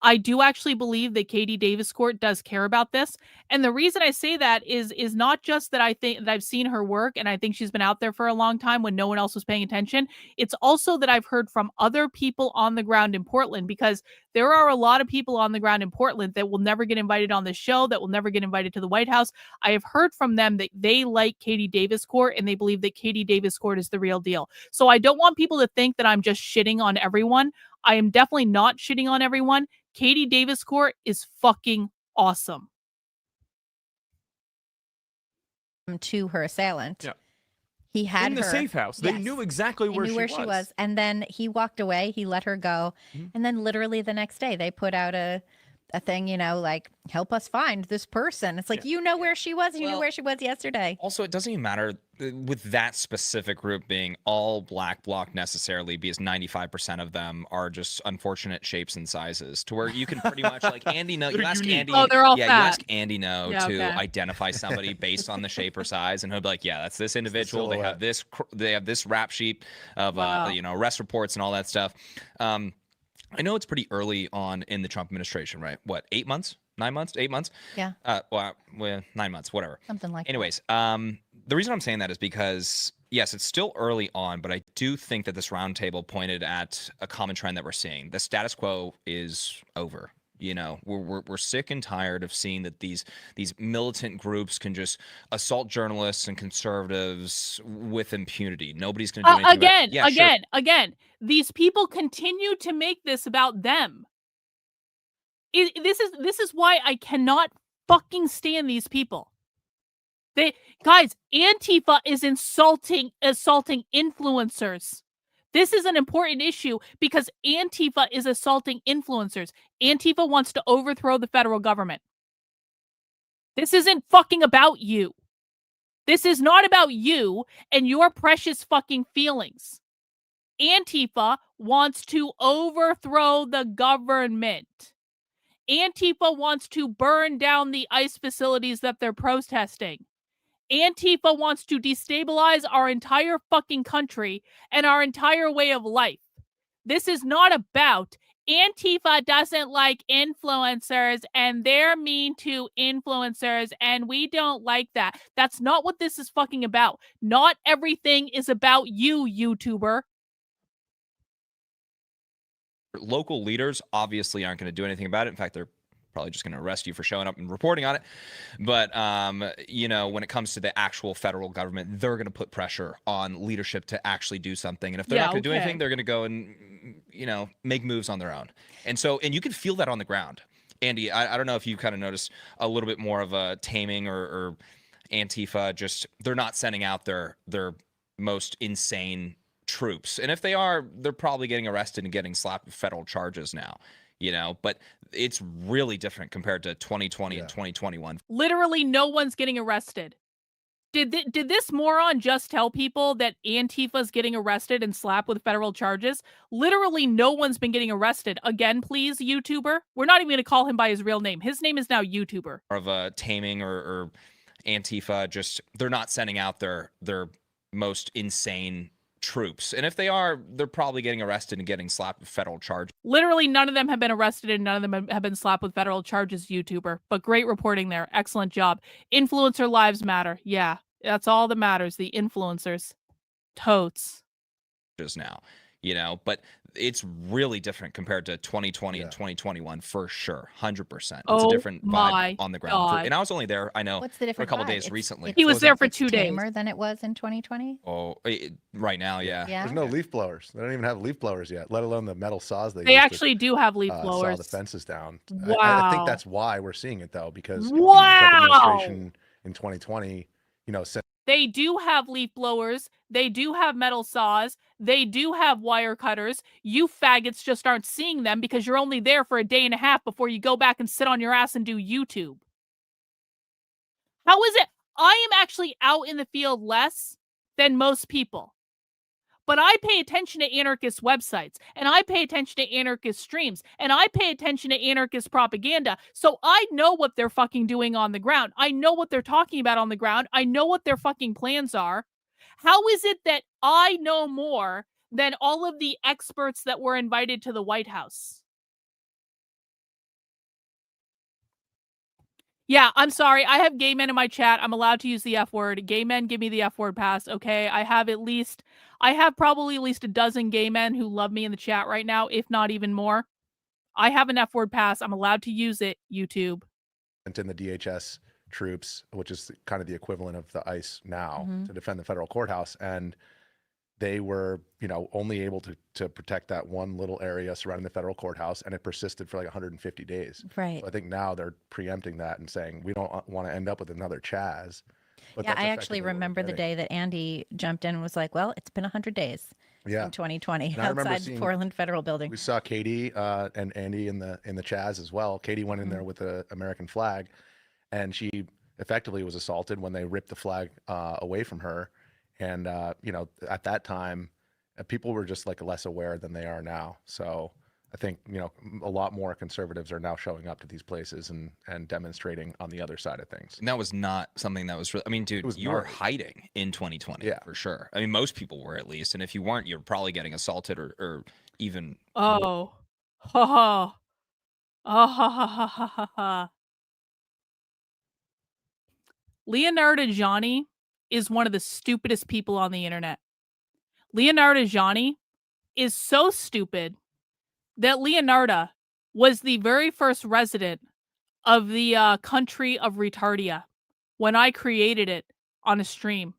I do actually believe that Katie Daviscourt does care about this. And the reason I say that is not just that I think that I've seen her work and I think she's been out there for a long time when no one else was paying attention. It's also that I've heard from other people on the ground in Portland, because there are a lot of people on the ground in Portland that will never get invited on the show, that will never get invited to the White House. I have heard from them that they like Katie Daviscourt and they believe that Katie Daviscourt is the real deal. So I don't want people to think that I'm just shitting on everyone. I am definitely not shitting on everyone. Katie Daviscourt is fucking awesome. to her assailant. Yeah. He had in the her safe house. They Yes. knew exactly They where, knew she, where was. she was. And then he walked away. He let her go. And then literally the next day, they put out a thing, you know, like, help us find this person. It's like, you know where she was. And you knew where she was yesterday. Also, it doesn't even matter with that specific group being all black bloc necessarily, because 95% of them are just unfortunate shapes and sizes, to where you can pretty much like Andy know. You ask Andy, they're all yeah, fat. you ask Andy No Yeah, to okay. identify somebody based on the shape or size, and he'll be like, yeah, that's this individual. They have this. They have this rap sheet of you know, arrest reports and all that stuff. I know it's pretty early on in the Trump administration, right? What, 8 months? 9 months? 8 months? Yeah. Well, 9 months, whatever. Something like Anyways, the reason I'm saying that is because, yes, it's still early on, but I do think that this roundtable pointed at a common trend that we're seeing. The status quo is over. You know, we're sick and tired of seeing that these militant groups can just assault journalists and conservatives with impunity. Nobody's going to do anything about it. Yeah, Again, these people continue to make this about them. This is why I cannot fucking stand these people. Guys, Antifa is assaulting influencers. This is an important issue because Antifa is assaulting influencers. Antifa wants to overthrow the federal government. This isn't fucking about you. This is not about you and your precious fucking feelings. Antifa wants to overthrow the government. Antifa wants to burn down the ICE facilities that they're protesting. Antifa wants to destabilize our entire fucking country and our entire way of life. This is not about Antifa doesn't like influencers and they're mean to influencers and we don't like that. That's not what this is fucking about. Not everything is about you, YouTuber. local leaders obviously aren't going to do anything about it. In fact, they're probably just going to arrest you for showing up and reporting on it. But, you know, when it comes to the actual federal government, they're going to put pressure on leadership to actually do something. And if they're not going to do anything, they're going to go and, you know, make moves on their own. And so, and you can feel that on the ground. Andy, I don't know if you kind of noticed a little bit more of a taming or Antifa, just they're not sending out their most insane troops. And if they are, they're probably getting arrested and getting slapped with federal charges now, you know, but it's really different compared to 2020 and 2021. Literally no one's getting arrested. Did this moron just tell people that Antifa's getting arrested and slapped with federal charges? Literally no one's been getting arrested. Again, please, YouTuber. We're not even going to call him by his real name. His name is now YouTuber. Of a taming or Antifa, just they're not sending out their most insane troops. And if they are, they're probably getting arrested and getting slapped with federal charges. Literally none of them have been arrested and none of them have been slapped with federal charges, YouTuber. But great reporting there. Excellent job. Influencer lives matter. Yeah, that's all that matters. The influencers. Totes. Just now, you know, but it's really different compared to 2020 and 2021 for sure. 100%. It's a different vibe on the ground. And I was only there, I know, What's the for a couple vibe? days recently. He was there for 2 days. Tamer than it was in 2020. Oh, right now, yeah. There's no leaf blowers. They don't even have leaf blowers yet, let alone the metal saws They use actually do have leaf saw blowers. the fences down. Wow. I think that's why we're seeing it though, because the Wow. Trump administration in 2020, you know, said They do have leaf blowers. They do have metal saws. They do have wire cutters. You faggots just aren't seeing them because you're only there for a day and a half before you go back and sit on your ass and do YouTube. How is it? I am actually out in the field less than most people. But I pay attention to anarchist websites, and I pay attention to anarchist streams, and I pay attention to anarchist propaganda. So I know what they're fucking doing on the ground. I know what they're talking about on the ground. I know what their fucking plans are. How is it that I know more than all of the experts that were invited to the White House? Yeah, I'm sorry. I have gay men in my chat. I'm allowed to use the F word. Gay men, give me the F word pass. Okay. I have probably at least a dozen gay men who love me in the chat right now, if not even more. I have an F word pass. I'm allowed to use it, YouTube. in the DHS troops, which is kind of the equivalent of the ICE now, to defend the federal courthouse. And they were, you know, only able to protect that one little area surrounding the federal courthouse, and it persisted for like 150 days. Right. So I think now they're preempting that and saying we don't want to end up with another Chaz, But Yeah, that's I actually effectively what we're remember the getting. day that Andy jumped in and was like, "Well, it's been 100 days Yeah. in 2020 And I remember outside seeing- Portland Federal Building." We saw Katie and Andy in the Chaz as well. Katie went in there with the American flag, and she effectively was assaulted when they ripped the flag away from her. And you know, at that time, people were just like less aware than they are now. So I think, you know, a lot more conservatives are now showing up to these places and demonstrating on the other side of things. And that was not something that was really, I mean, dude, was you were gnarly. hiding in 2020 Yeah. for sure. I mean, most people were at least. And if you weren't, you're probably getting assaulted or even. Oh. Ha ha. Ah ha ha ha ha ha ha. Leonardo Gianni is one of the stupidest people on the internet. Leonardo Gianni is so stupid that Leonardo was the very first resident of the country of Retardia when I created it on a stream.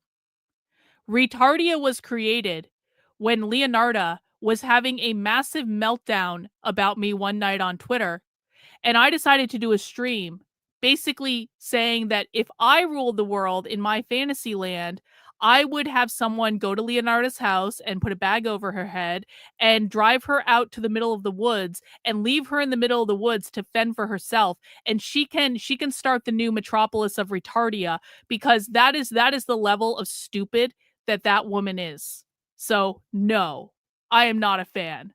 Retardia was created when Leonardo was having a massive meltdown about me one night on Twitter, and I decided to do a stream basically saying that if I ruled the world in my fantasy land, I would have someone go to Leonardo's house and put a bag over her head and drive her out to the middle of the woods and leave her in the middle of the woods to fend for herself. And she can start the new metropolis of Retardia, because that is the level of stupid that woman is. So no, I am not a fan.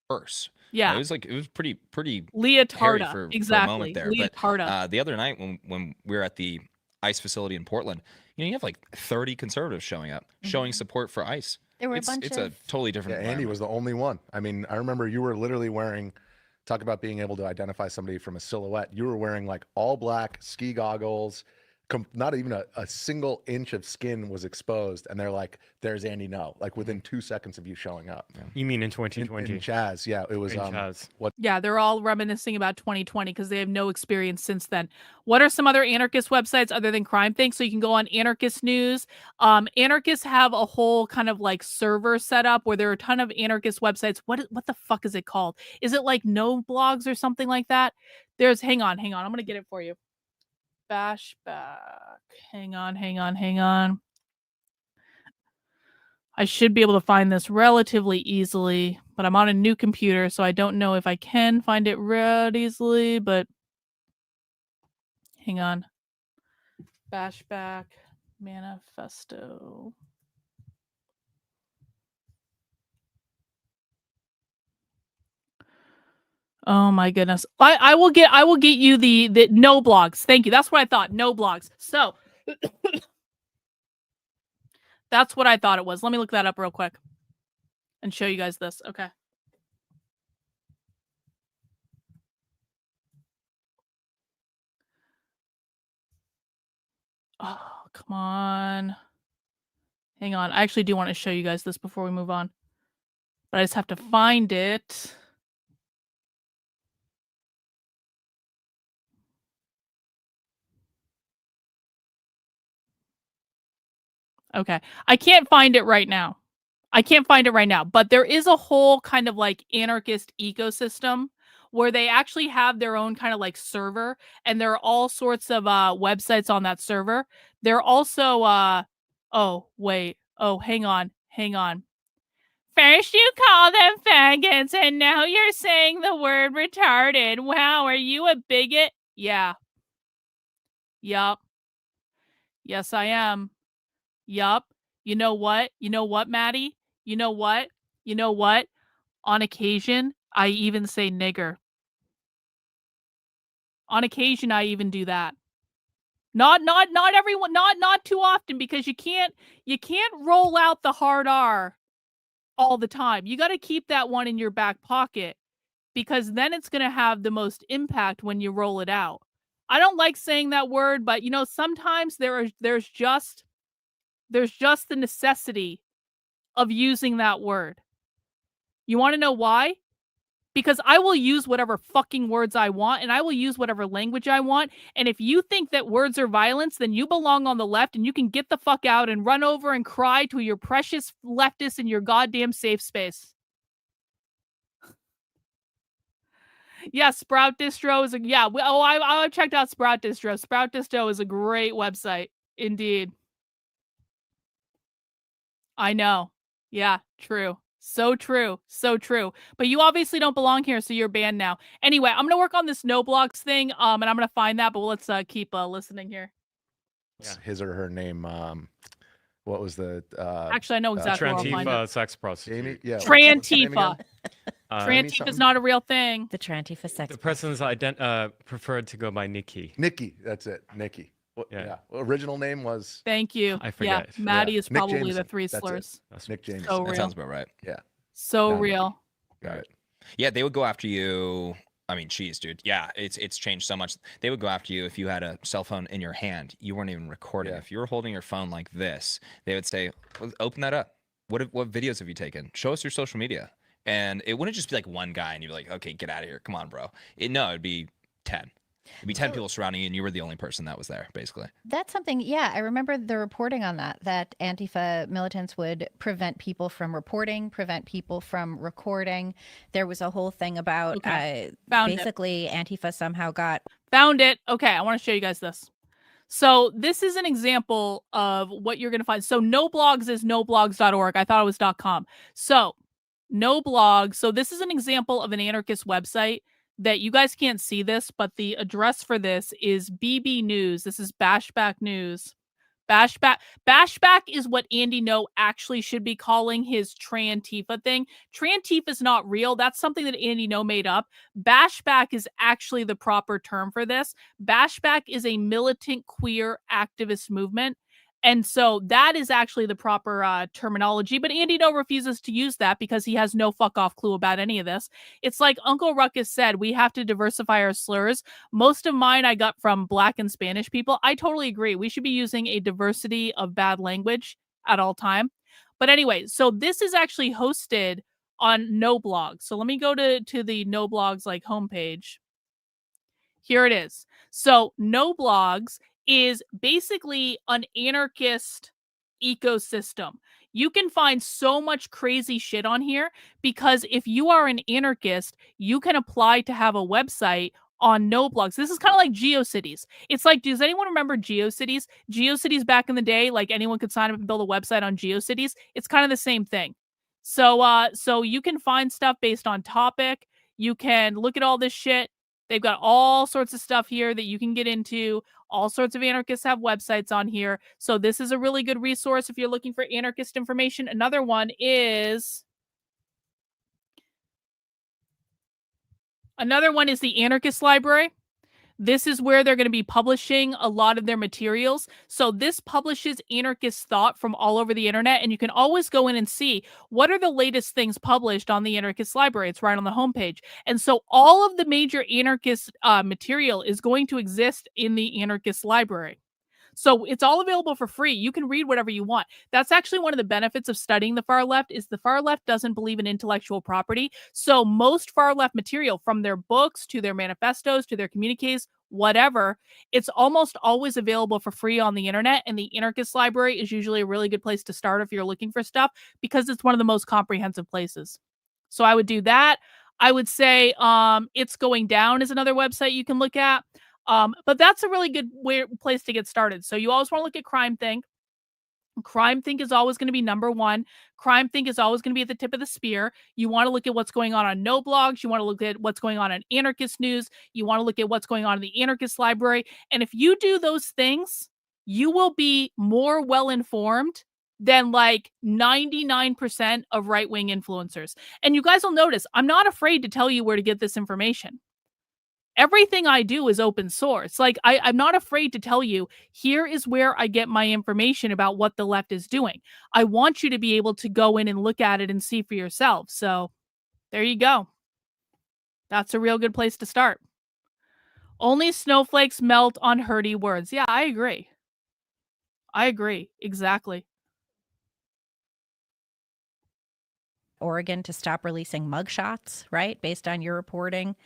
Worse. Yeah. It was pretty hairy Leotarda, for a exactly. moment there. Leotarda. But the other night when we were at the ICE facility in Portland, you know, you have like 30 conservatives showing up, showing support for ICE. There were it's a bunch it's of a totally different. Yeah, Andy was the only one. I mean, I remember you were literally wearing, talk about being able to identify somebody from a silhouette. You were wearing like all black ski goggles, not even a single inch of skin was exposed. And they're like, there's Andy No, like within 2 seconds of you showing up. You mean in 2020? In Chaz, yeah. It was, In Chaz. what? Yeah, they're all reminiscing about 2020 because they have no experience since then. What are some other anarchist websites other than Crime Thing? So you can go on Anarchist News. Anarchists have a whole kind of like server set up where there are a ton of anarchist websites. What the fuck is it called? Is it like No Blogs or something like that? Hang on. I'm gonna get it for you. Bashback. Hang on. I should be able to find this relatively easily, but I'm on a new computer, so I don't know if I can find it real easily, but hang on. Bashback Manifesto. Oh my goodness. I will get you the No Blogs. Thank you. That's what I thought. No Blogs. So that's what I thought it was. Let me look that up real quick and show you guys this. Okay. Oh, come on. Hang on. I actually do want to show you guys this before we move on. But I just have to find it. Okay. I can't find it right now. But there is a whole kind of like anarchist ecosystem where they actually have their own kind of like server, and there are all sorts of websites on that server. They're also hang on. First you call them faggots, and now you're saying the word retarded. Wow, are you a bigot? Yeah. Yup. Yes, I am. Yup. You know what, Maddie? You know what? On occasion, I even say nigger. On occasion, I even do that. Not everyone, not too often, because you can't roll out the hard R all the time. You got to keep that one in your back pocket, because then it's going to have the most impact when you roll it out. I don't like saying that word, but you know, sometimes there's just the necessity of using that word. You want to know why? Because I will use whatever fucking words I want, and I will use whatever language I want. And if you think that words are violence, then you belong on the left, and you can get the fuck out and run over and cry to your precious leftists in your goddamn safe space. Yeah, Sprout Distro is I checked out Sprout Distro. Sprout Distro is a great website, indeed. I know. Yeah, true. So true. So true. But you obviously don't belong here, so you're banned now. Anyway, I'm gonna work on this no blogs thing, and I'm gonna find that. But let's keep listening here. His or her name. What was the? Actually, I know exactly where I'll find Trantifa it. sex prostitute. Yeah. Trantifa. Trantifa something? is not a real thing. The Trantifa sex. The person's preferred to go by Nikki. Nikki, that's it. Nikki. Yeah. Original name was. Thank you. I forget. Yeah, Maddie is Nick probably Jameson. the three That's it. slurs. Nick Jameson. So That real. sounds about right. Yeah. So Got it. real. Got it. Yeah, they would go after you. I mean, geez, dude. Yeah, it's changed so much. They would go after you if you had a cell phone in your hand. You weren't even recording. Yeah. If you were holding your phone like this, they would say, "Open that up. What videos have you taken? Show us your social media." And it wouldn't just be like one guy, and you'd be like, "Okay, get out of here. Come on, bro." It'd be 10. It'd be 10 people surrounding you, and you were the only person that was there, basically. That's something, yeah, I remember the reporting on that Antifa militants would prevent people from reporting, prevent people from recording. There was a whole thing about Found basically Antifa somehow got. Found it. Okay, I want to show you guys this. So this is an example of what you're going to find. So no blogs is noblogs.org. I thought it was .com. So no blogs. So this is an example of an anarchist website that you guys can't see this, but the address for this is BB News. This is Bashback News. Bashback is what Andy No actually should be calling his Trantifa thing. Trantifa is not real. That's something that Andy No made up. Bashback is actually the proper term for this. Bashback is a militant queer activist movement. And so that is actually the proper terminology. But Andy No refuses to use that because he has no fuck off clue about any of this. It's like Uncle Ruckus said, we have to diversify our slurs. Most of mine I got from Black and Spanish people. I totally agree. We should be using a diversity of bad language at all time. But anyway, so this is actually hosted on No Blogs. So let me go to the No Blogs like homepage. Here it is. So No Blogs is basically an anarchist ecosystem. You can find so much crazy shit on here because if you are an anarchist, you can apply to have a website on No Blogs. This is kind of like GeoCities. It's like, does anyone remember GeoCities? GeoCities back in the day, like anyone could sign up and build a website on GeoCities. It's kind of the same thing. So you can find stuff based on topic. You can look at all this shit. They've got all sorts of stuff here that you can get into. All sorts of anarchists have websites on here. So this is a really good resource if you're looking for anarchist information. Another one is the Anarchist Library. This is where they're going to be publishing a lot of their materials. So this publishes anarchist thought from all over the internet, and you can always go in and see what are the latest things published on the Anarchist Library. It's right on the homepage. And so all of the major anarchist material is going to exist in the Anarchist Library. So it's all available for free. You can read whatever you want. That's actually one of the benefits of studying the far left is the far left doesn't believe in intellectual property. So most far left material, from their books to their manifestos to their communiques, whatever, it's almost always available for free on the internet. And the Anarchist Library is usually a really good place to start if you're looking for stuff because it's one of the most comprehensive places. So I would do that. I would say It's Going Down is another website you can look at. But that's a really good place to get started. So you always want to look at Crime Think. Crime Think is always going to be number one. Crime Think is always going to be at the tip of the spear. You want to look at what's going on No Blogs. You want to look at what's going on in Anarchist News. You want to look at what's going on in the Anarchist Library. And if you do those things, you will be more well-informed than like 99% of right-wing influencers. And you guys will notice, I'm not afraid to tell you where to get this information. Everything I do is open source. Like, I'm not afraid to tell you, here is where I get my information about what the left is doing. I want you to be able to go in and look at it and see for yourself. So there you go. That's a real good place to start. Only snowflakes melt on hurdy words. Yeah, I agree. I agree. Exactly. Oregon to stop releasing mugshots, right? Based on your reporting.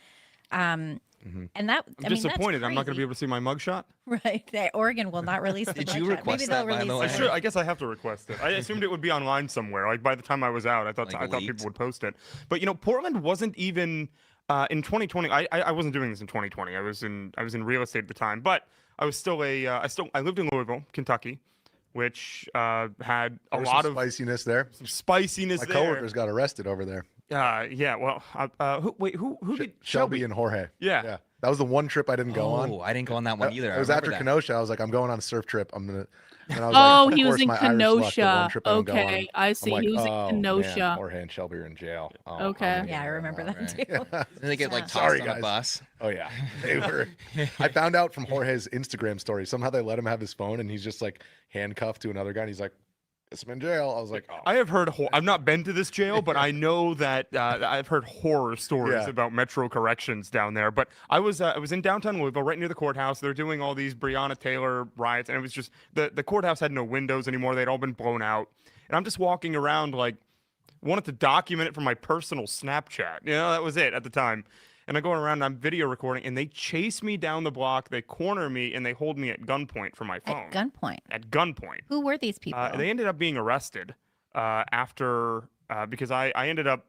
And that I'm disappointed. I'm not going to be able to see my mugshot. Right. Oregon will not release the Did mugshot. you request Maybe they'll that, by the release way? it. I guess I have to request it. I assumed it would be online somewhere. Like by the time I was out, I thought Like people would post it. But you know, Portland wasn't even In 2020, I wasn't doing this in 2020. I was in real estate at the time, but I was still I lived in Louisville, Kentucky, which had a lot of spiciness there. Some spiciness My there. coworkers got arrested over there. Yeah. Well, who did Shelby and Jorge? Yeah. That was the one trip I didn't go on. Oh, I didn't go on that one either. It was after Kenosha. I was like, I'm going on a surf trip. I'm gonna. And I was Oh, like, he of was course, in my Irish luck, the one Kenosha. trip I didn't go on. Okay, I see. I'm like, He was in oh, Kenosha. Man, Jorge and Shelby are in jail. Oh, Okay. Yeah, I remember that too. Did they get like tossed Sorry, on guys. a bus? Oh yeah, they were. I found out from Jorge's Instagram story. Somehow they let him have his phone, and he's just like handcuffed to another guy. And he's like, "It's been in jail." I was like, "Oh." I have heard. I've not been to this jail, but I know that I've heard horror stories about Metro Corrections down there. But I was in downtown Louisville, right near the courthouse. They're doing all these Breonna Taylor riots, and it was just the courthouse had no windows anymore. They'd all been blown out, and I'm just walking around like wanted to document it from my personal Snapchat. You know, that was it at the time. And I'm going around and I'm video recording, and they chase me down the block, they corner me, and they hold me at gunpoint for my phone. At gunpoint? At gunpoint. Who were these people? They ended up being arrested after because I ended up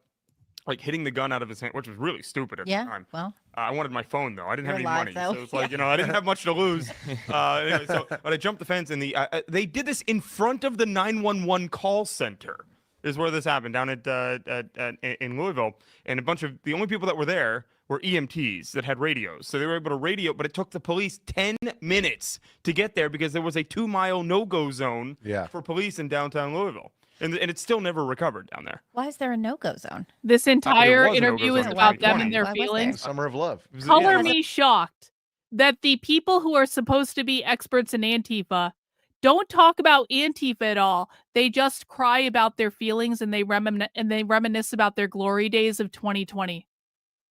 like hitting the gun out of his hand, which was really stupid at the time. Well, I wanted my phone though. I didn't have any You're money, alive, though. so it's like I didn't have much to lose. Anyway, but I jumped the fence, and they did this in front of the 911 call center. Is where this happened down in Louisville, and the only people that were there were EMTs that had radios, so they were able to radio. But it took the police 10 minutes to get there because there was a 2-mile no-go zone for police in downtown Louisville, and it's still never recovered down there. why is there a no-go zone? This entire was a no-go interview is zone in about them 2020. and their Why was there? feelings. Summer of Love. Color me shocked that the people who are supposed to be experts in Antifa don't talk about Antifa at all. They just cry about their feelings and they reminisce about their glory days of 2020.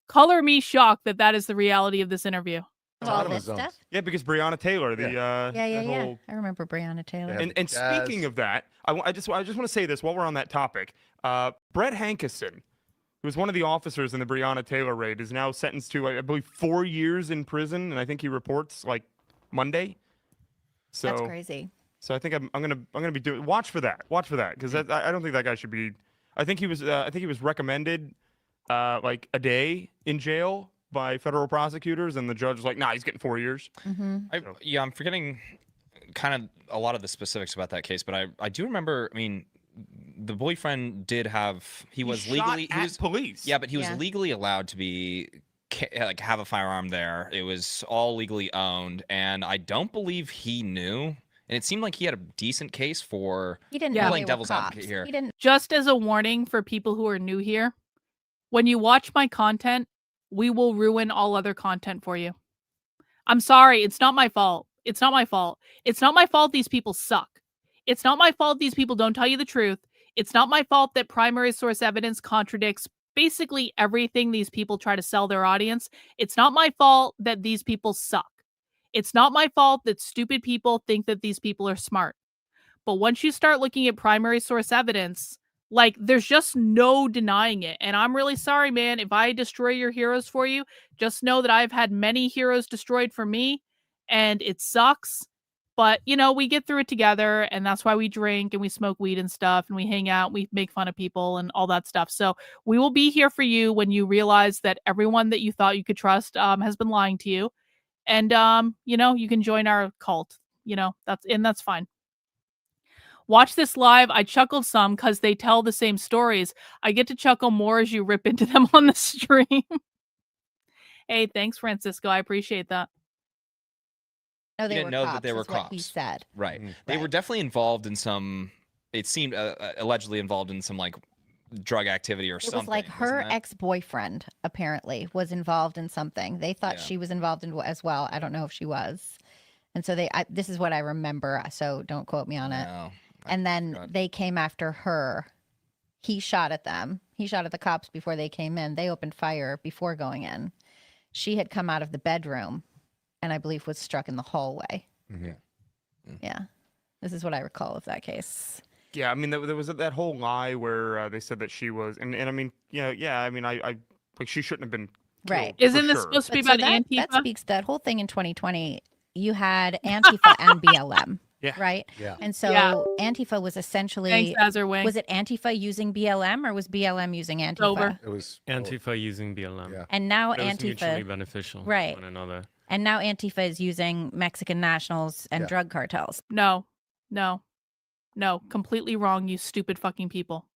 Color me shocked that that is the reality of this interview. All this stuff? Yeah, because Breonna Taylor, Yeah, that whole I remember Breonna Taylor. And speaking of that, I just want to say this while we're on that topic. Brett Hankerson, who was one of the officers in the Breonna Taylor raid, is now sentenced to, I believe, 4 years in prison, and I think he reports like Monday. So That's crazy. So I think I'm gonna be doing watch for that because I don't think that guy should be. I think he was recommended like a day in jail by federal prosecutors, and the judge was like, nah, he's getting 4 years. I'm forgetting kind of a lot of the specifics about that case, but I do remember. I mean, the boyfriend did have he was legally police. Yeah, but he was legally allowed to be like have a firearm there. It was all legally owned, and I don't believe he knew. And it seemed like he had a decent case for playing devil's advocate here. Just as a warning for people who are new here, when you watch my content, we will ruin all other content for you. I'm sorry. It's not my fault. It's not my fault. It's not my fault these people suck. It's not my fault these people don't tell you the truth. It's not my fault that primary source evidence contradicts basically everything these people try to sell their audience. It's not my fault that these people suck. It's not my fault that stupid people think that these people are smart. But once you start looking at primary source evidence, like there's just no denying it. And I'm really sorry, man. If I destroy your heroes for you, just know that I've had many heroes destroyed for me and it sucks. But, you know, we get through it together, and that's why we drink and we smoke weed and stuff, and we hang out, we make fun of people and all that stuff. So we will be here for you when you realize that everyone that you thought you could trust has been lying to you. And, you know, you can join our cult, you know, that's fine. Watch this live. I chuckled some because they tell the same stories. I get to chuckle more as you rip into them on the stream. Hey, thanks, Francisco. I appreciate that. No, they didn't were know cops, that they were is what cops. he said. Right. They were definitely involved in some. It seemed allegedly involved in some like drug activity or It something. was like her ex-boyfriend apparently was involved in something. They thought she was involved in as well. I don't know if she was. And so this is what I remember. So don't quote me on it. No, and then they came after her. He shot at them. He shot at the cops before they came in. They opened fire before going in. She had come out of the bedroom and I believe was struck in the hallway. Yeah. This is what I recall of that case. Yeah, I mean, there was that whole lie where they said that she was, and I mean, I mean, I like she shouldn't have been right. Isn't this supposed to be about Antifa? That speaks that whole thing in 2020. You had Antifa and BLM. Yeah. Right. Yeah. And so Yeah. Antifa was essentially. Thanks, Azerwing. Was it Antifa using BLM or was BLM using Antifa? Over. It was Antifa using BLM. Yeah. And now It was mutually Antifa. beneficial Right. to one another. And now Antifa is using Mexican nationals and Yeah. drug cartels. No, completely wrong, you stupid fucking people.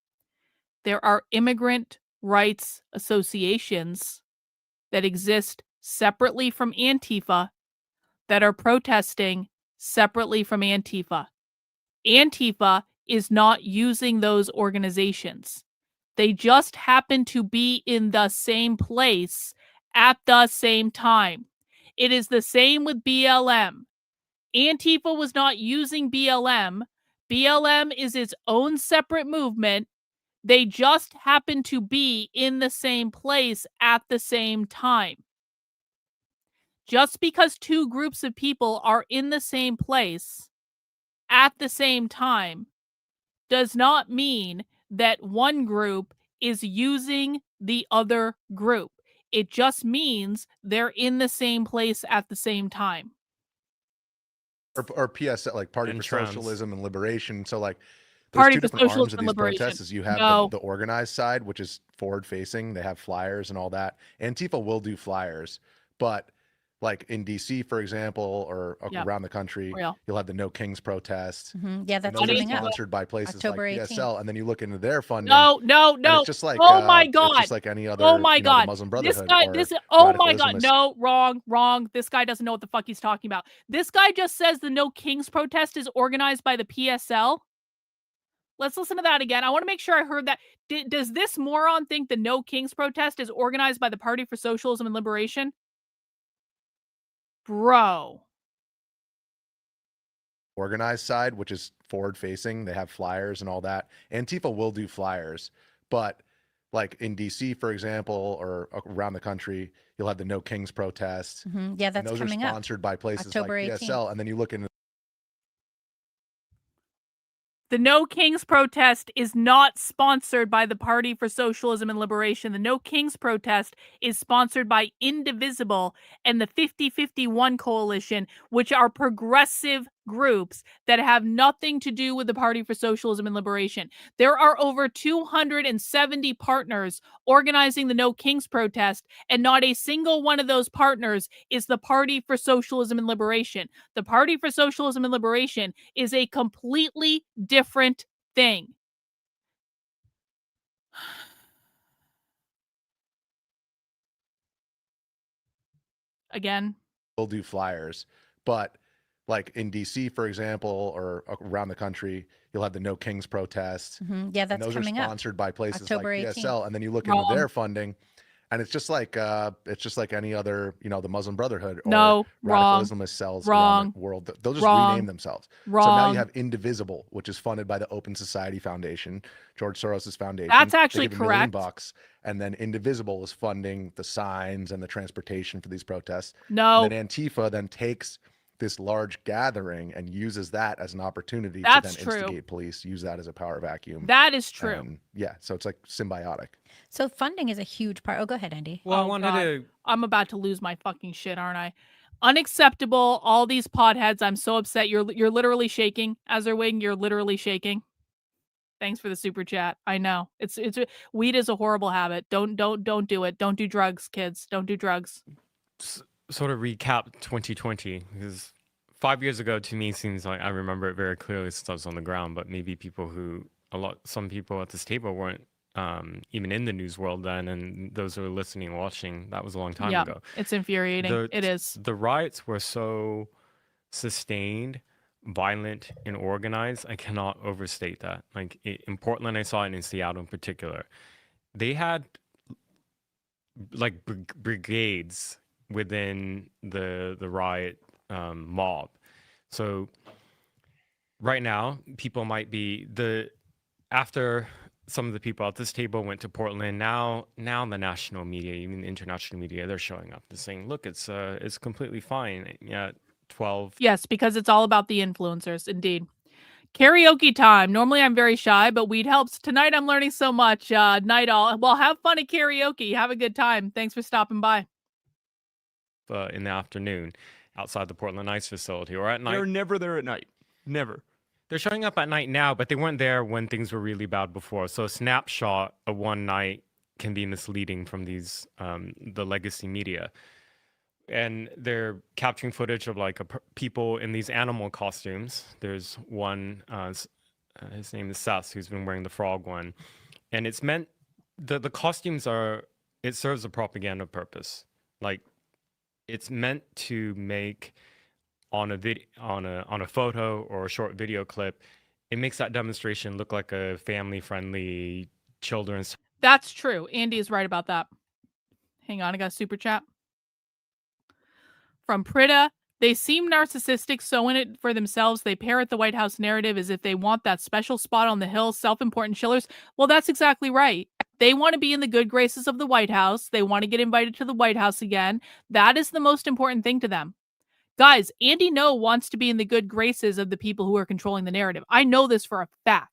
There are immigrant rights associations that exist separately from Antifa that are protesting separately from Antifa. Antifa is not using those organizations. They just happen to be in the same place at the same time. It is the same with BLM. Antifa was not using BLM. BLM is its own separate movement. They just happen to be in the same place at the same time. Just because two groups of people are in the same place at the same time does not mean that one group is using the other group. It just means they're in the same place at the same time. Or PS, like Party And for trans. Socialism and Liberation. So like there's Party two for different arms Socialism of and these Liberation. protests. Is you have No. the organized side, which is forward facing. They have flyers and all that. Antifa will do flyers, but like in DC, for example, or Yeah. around the country, Real. you'll have the No Kings protests. Mhm. Yeah, And that's those are coming up. sponsored by places October like 18th. PSL, and then you look into their funding. No. and it's just like oh my it's god. just like any other Oh my you know, god. the Muslim This Brotherhood. guy. or Oh my radicalism god. is- No, wrong. This guy doesn't know what the fuck he's talking about. This guy just says the No Kings protest is organized by the PSL. Let's listen to that again. I want to make sure I heard that. Does this moron think the No Kings protest is organized by the Party for Socialism and Liberation? Bro. organized side, which is forward facing. They have flyers and all that. Antifa will do flyers, but like in DC, for example, or around the country, you'll have the No Kings protests. Mhm. Yeah, and that's those are coming up. sponsored by places October like 18th. PSL, and then you look into The No Kings protest is not sponsored by the Party for Socialism and Liberation. The No Kings protest is sponsored by Indivisible and the 50-51 Coalition, which are progressive groups that have nothing to do with the Party for Socialism and Liberation. There are over 270 partners organizing the No Kings protest, and not a single one of those partners is the Party for Socialism and Liberation. The Party for Socialism and Liberation is a completely different thing. Again, will do flyers, but like in DC, for example, or around the country, you'll have the No Kings protests. Mhm. Yeah, and that's those coming are up. sponsored by places October like 18th. PSL, and then you look Wrong. into their funding, and it's just like any other, you know, the Muslim Brotherhood or No, wrong. radicalism cells Wrong. around the world. They'll just Wrong. rename themselves. So now Wrong. you have Indivisible, which is funded by the Open Society Foundation, George Soros's foundation. That's They actually give $1 million correct. bucks, and then Indivisible is funding the signs and the transportation for these protests. No. And then Antifa then takes this large gathering and uses that as an opportunity That's to then true. instigate police, use that as a power vacuum. That is true. And yeah, so it's like symbiotic. So funding is a huge part. Oh, go ahead, Andy. Well, I Oh, wanted God. to. I'm about to lose my fucking shit, aren't I? Unacceptable. All these potheads. I'm so upset. You're literally shaking. Azerwing, you're literally shaking. Thanks for the super chat. I know. It's weed is a horrible habit. Don't do it. Don't do drugs, kids. Don't do drugs. Sort of recap 2020, because 5 years ago to me seems like I remember it very clearly since I was on the ground, but maybe some people at this table weren't even in the news world then, and those who are listening and watching, that was a long time Yeah, ago. it's infuriating. It is. The riots were so sustained, violent, and organized. I cannot overstate that. Like in Portland, I saw it in Seattle in particular. They had like brigades within the riot mob. So right now, people might be after some of the people at this table went to Portland. Now the national media, even the international media, they're showing up. They're saying, "Look, it's completely fine." Yeah, 12. Yes, because it's all about the influencers. Indeed. Karaoke time. Normally I'm very shy, but weed helps. Tonight I'm learning so much. Night all. Well, have fun at karaoke. Have a good time. Thanks for stopping by. In the afternoon outside the Portland Ice facility, or at night. They're never there at night. Never. They're showing up at night now, but they weren't there when things were really bad before. So a snapshot of one night can be misleading from these the legacy media. And they're capturing footage of like people in these animal costumes. There's one, his name is Seth, who's been wearing the frog one. And it's meant, the costumes are, it serves a propaganda purpose. Like, it's meant to make on a video, on a photo or a short video clip, it makes that demonstration look like a family-friendly children's. That's true. Andy is right about that. Hang on, I got a super chat from Prita. They seem narcissistic, so in it for themselves. They parrot the White House narrative as if they want that special spot on the Hill, self-important chillers. Well, that's exactly right. They want to be in the good graces of the White House. They want to get invited to the White House again. That is the most important thing to them. Guys, Andy No wants to be in the good graces of the people who are controlling the narrative. I know this for a fact.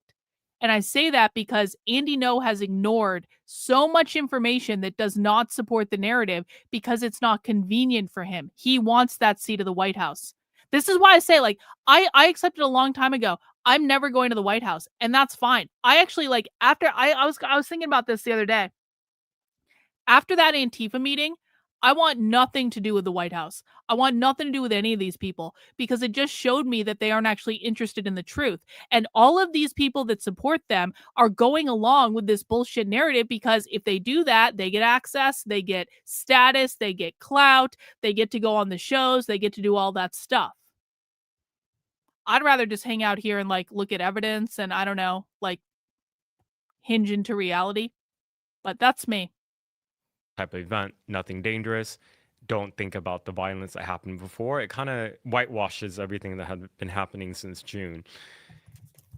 And I say that because Andy No has ignored so much information that does not support the narrative because it's not convenient for him. He wants that seat of the White House. This is why I say, like, I accepted a long time ago, I'm never going to the White House, and that's fine. I actually, like, after I was thinking about this the other day. After that Antifa meeting, I want nothing to do with the White House. I want nothing to do with any of these people because it just showed me that they aren't actually interested in the truth. And all of these people that support them are going along with this bullshit narrative because if they do that, they get access, they get status, they get clout, they get to go on the shows, they get to do all that stuff. I'd rather just hang out here and like look at evidence and I don't know, like hinge into reality. But that's me. Type of event, nothing dangerous. Don't think about the violence that happened before. It kind of whitewashes everything that had been happening since June.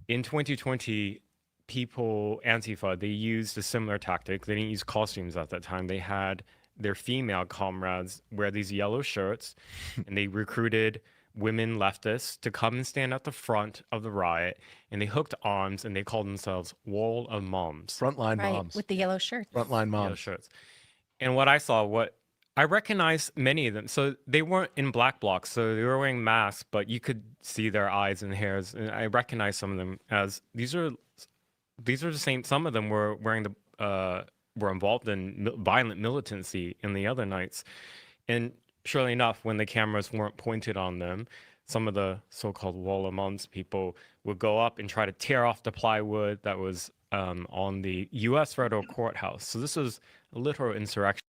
In 2020, people, Antifa, they used a similar tactic. They didn't use costumes at that time. They had their female comrades wear these yellow shirts, and they recruited women leftists to come and stand at the front of the riot, and they hooked arms, and they called themselves Wall of Moms. Frontline Right, moms. with the yellow shirts. Frontline moms. Yellow shirts. And what I saw, what I recognized many of them. So they weren't in black blocs, so they were wearing masks, but you could see their eyes and hairs. And I recognized some of them as these are the same. Some of them were wearing were involved in violent militancy in the other nights. And surely enough, when the cameras weren't pointed on them, some of the so-called Wall of Moms people would go up and try to tear off the plywood that was on the U.S. federal courthouse. So this was a literal insurrection.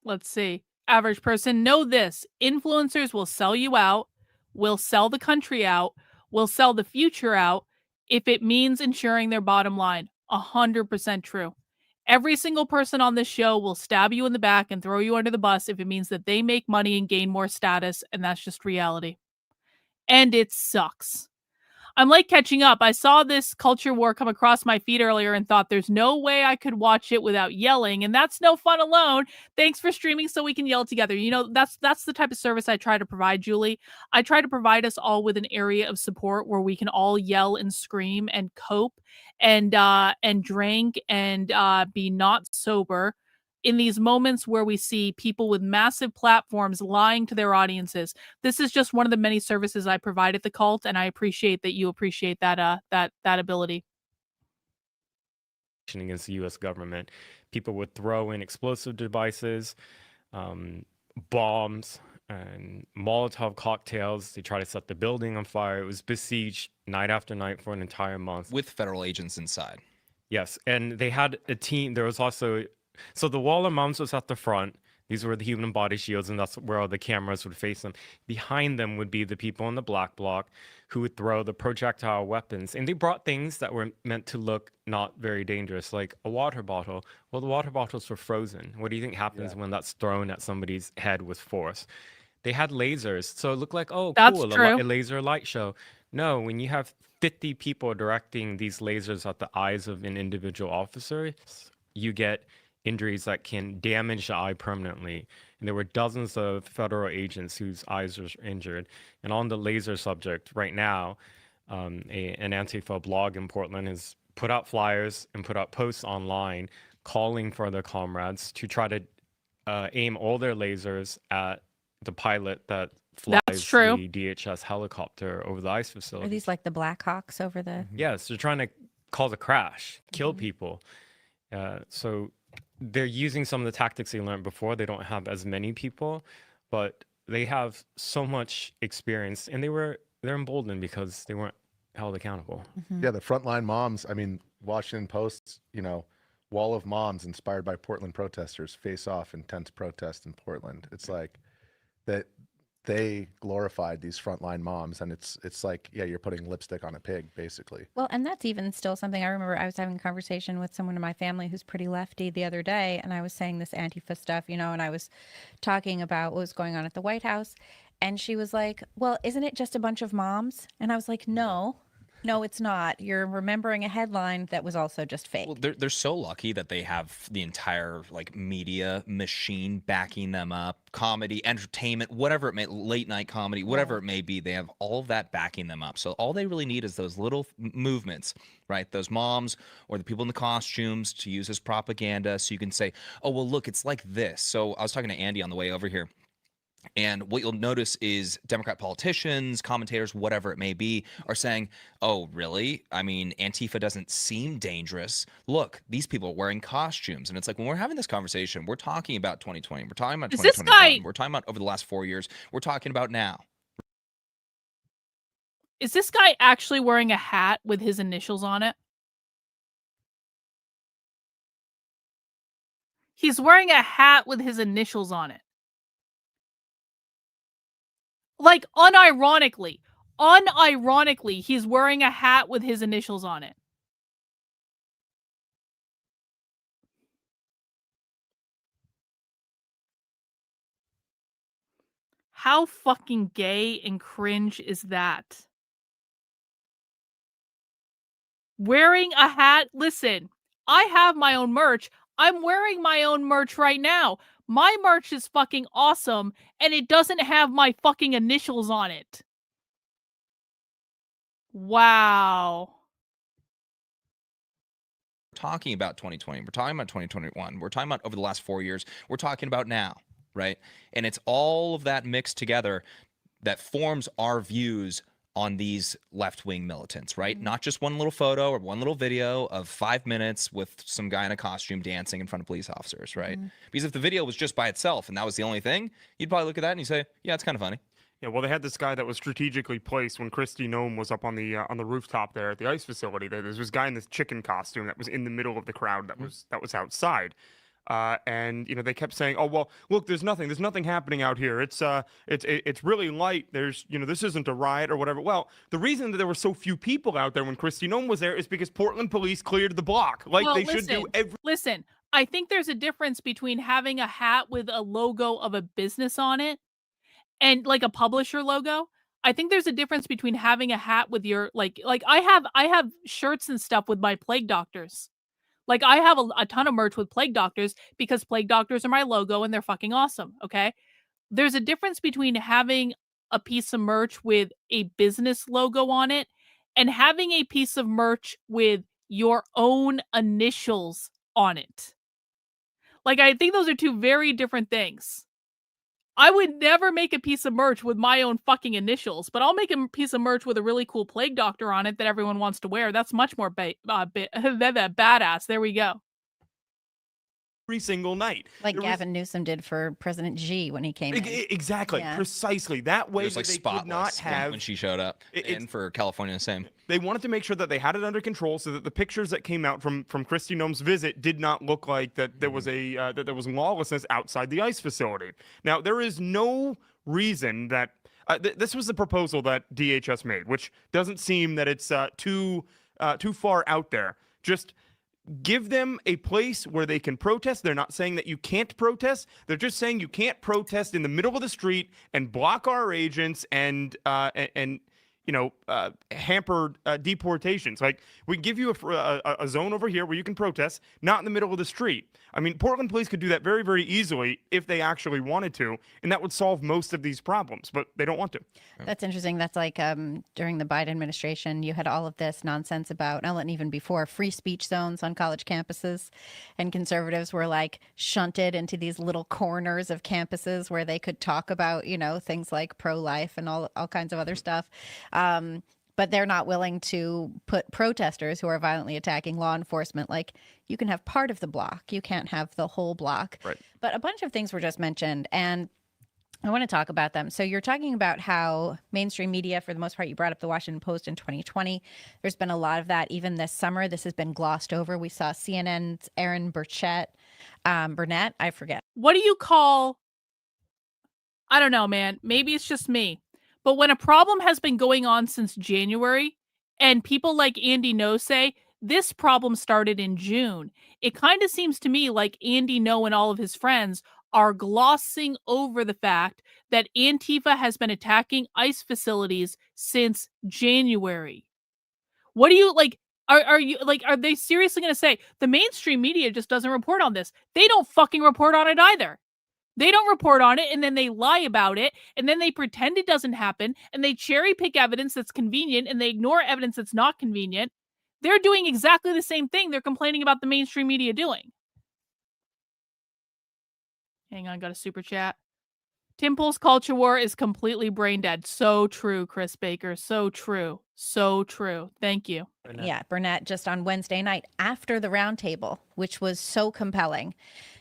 Let's see. Average person, know this. Influencers will sell you out, will sell the country out, will sell the future out if it means ensuring their bottom line. 100% true. Every single person on this show will stab you in the back and throw you under the bus if it means that they make money and gain more status, and that's just reality. And it sucks. I'm like catching up. I saw this culture war come across my feed earlier and thought there's no way I could watch it without yelling, and that's no fun alone. Thanks for streaming so we can yell together. You know, that's the type of service I try to provide, Julie. I try to provide us all with an area of support where we can all yell and scream and cope and drink and be not sober in these moments where we see people with massive platforms lying to their audiences. This is just one of the many services I provide at the cult, and I appreciate that you appreciate that that ability. Against the U.S. government, people would throw in explosive devices, bombs, and Molotov cocktails. They try to set the building on fire. It was besieged night after night for an entire month with federal agents inside. Yes, and they had a team. There was also. So the Wall of Moms was at the front. These were the human body shields, and that's where all the cameras would face them. Behind them would be the people in the black bloc who would throw the projectile weapons. And they brought things that were meant to look not very dangerous, like a water bottle. Well, the water bottles were frozen. What do you think happens when that's thrown at somebody's head with force? They had lasers, so it looked like, oh, that's cool, true. a laser light show. No, when you have 50 people directing these lasers at the eyes of an individual officer, you get injuries that can damage the eye permanently. And there were dozens of federal agents whose eyes were injured. And on the laser subject, right now, an Antifa blog in Portland has put out flyers and put out posts online calling for their comrades to try to aim all their lasers at the pilot that flies true. the DHS helicopter over the ICE Are facility. these like the Blackhawks over the? Yes, they're trying to cause a crash, kill people. So they're using some of the tactics they learned before. They don't have as many people, but they have so much experience, and they're emboldened because they weren't held accountable. Yeah, the frontline moms. I mean, Washington Post's, wall of moms inspired by Portland protesters face off intense protest in Portland. It's like that they glorified these frontline moms, and it's like, yeah, you're putting lipstick on a pig, basically. Well, and that's even still something. I remember I was having a conversation with someone in my family who's pretty lefty the other day, and I was saying this Antifa stuff, and I was talking about what was going on at the White House, and she was like, well, isn't it just a bunch of moms? And I was like, no, it's not. You're remembering a headline that was also just fake. Well, they're so lucky that they have the entire media machine backing them up, comedy, entertainment, whatever it may, late night comedy, whatever it may be. They have all of that backing them up. So all they really need is those little movements, right? Those moms or the people in the costumes to use as propaganda. So you can say, oh, well, look, it's like this. So I was talking to Andy on the way over here. And what you'll notice is Democrat politicians, commentators, whatever it may be, are saying, oh, really? I mean, Antifa doesn't seem dangerous. Look, these people are wearing costumes. And it's like, when we're having this conversation, we're talking about 2020. We're talking about 2021. We're talking about over the last 4 years. We're talking about now. Is this guy actually wearing a hat with his initials on it? He's wearing a hat with his initials on it. Like, unironically, he's wearing a hat with his initials on it. How fucking gay and cringe is that? Wearing a hat? Listen, I have my own merch. I'm wearing my own merch right now. My merch is fucking awesome, and it doesn't have my fucking initials on it. Wow. We're talking about 2020. We're talking about 2021. We're talking about over the last 4 years. We're talking about now, right? And it's all of that mixed together that forms our views on these left-wing militants, right? Not just one little photo or one little video of 5 minutes with some guy in a costume dancing in front of police officers, right? Because if the video was just by itself and that was the only thing, you'd probably look at that and you say, yeah, it's kind of funny. Yeah, well, they had this guy that was strategically placed when Kristi Noem was up on the rooftop there at the ICE facility. There was this guy in this chicken costume that was in the middle of the crowd that was outside. And they kept saying, "Oh well, look, there's nothing happening out here. It's really light. There's this isn't a riot or whatever." Well, the reason that there were so few people out there when Kristi Noem was there is because Portland police cleared the block, should do every. Listen, I think there's a difference between having a hat with a logo of a business on it and like a publisher logo. I think there's a difference between having a hat with your like I have shirts and stuff with my plague doctors. Like, I have a ton of merch with Plague Doctors because Plague Doctors are my logo and they're fucking awesome, okay? There's a difference between having a piece of merch with a business logo on it and having a piece of merch with your own initials on it. Like, I think those are two very different things. I would never make a piece of merch with my own fucking initials, but I'll make a piece of merch with a really cool Plague Doctor on it that everyone wants to wear. That's much more badass. There we go. Every single night. Like Gavin Newsom did for President Xi when he came in. Exactly. Yeah. Precisely. That way There's that they could not have... when she showed up. And for California, the same. They wanted to make sure that they had it under control so that the pictures that came out from Kristi Noem's visit did not look like that there was that there was lawlessness outside the ICE facility. Now, there is no reason that... this was the proposal that DHS made, which doesn't seem that it's too far out there. Just... give them a place where they can protest. They're not saying that you can't protest. They're just saying you can't protest in the middle of the street and block our agents and hampered deportations. Like, we can give you a zone over here where you can protest, not in the middle of the street. I mean, Portland police could do that very, very easily if they actually wanted to, and that would solve most of these problems, but they don't want to. That's interesting. That's like during the Biden administration, you had all of this nonsense about, and even before, free speech zones on college campuses. And conservatives were like shunted into these little corners of campuses where they could talk about, things like pro-life and all kinds of other stuff. But they're not willing to put protesters who are violently attacking law enforcement. Like, you can have part of the block. You can't have the whole block. Right. But a bunch of things were just mentioned, and I want to talk about them. So you're talking about how mainstream media, for the most part, you brought up the Washington Post in 2020. There's been a lot of that even this summer. This has been glossed over. We saw CNN's Aaron Burnett, I forget. What do you call, I don't know, man. Maybe it's just me. But when a problem has been going on since January, and people like Andy No say, this problem started in June, it kind of seems to me like Andy No and all of his friends are glossing over the fact that Antifa has been attacking ICE facilities since January. What do you like? Are they seriously going to say the mainstream media just doesn't report on this? They don't fucking report on it either. They don't report on it, and then they lie about it, and then they pretend it doesn't happen, and they cherry pick evidence that's convenient, and they ignore evidence that's not convenient. They're doing exactly the same thing they're complaining about the mainstream media doing. Hang on, got a super chat. Tim Pool's culture war is completely brain dead. So true, Chris Baker. So true. So true. Thank you. Yeah, Burnett, just on Wednesday night after the roundtable, which was so compelling,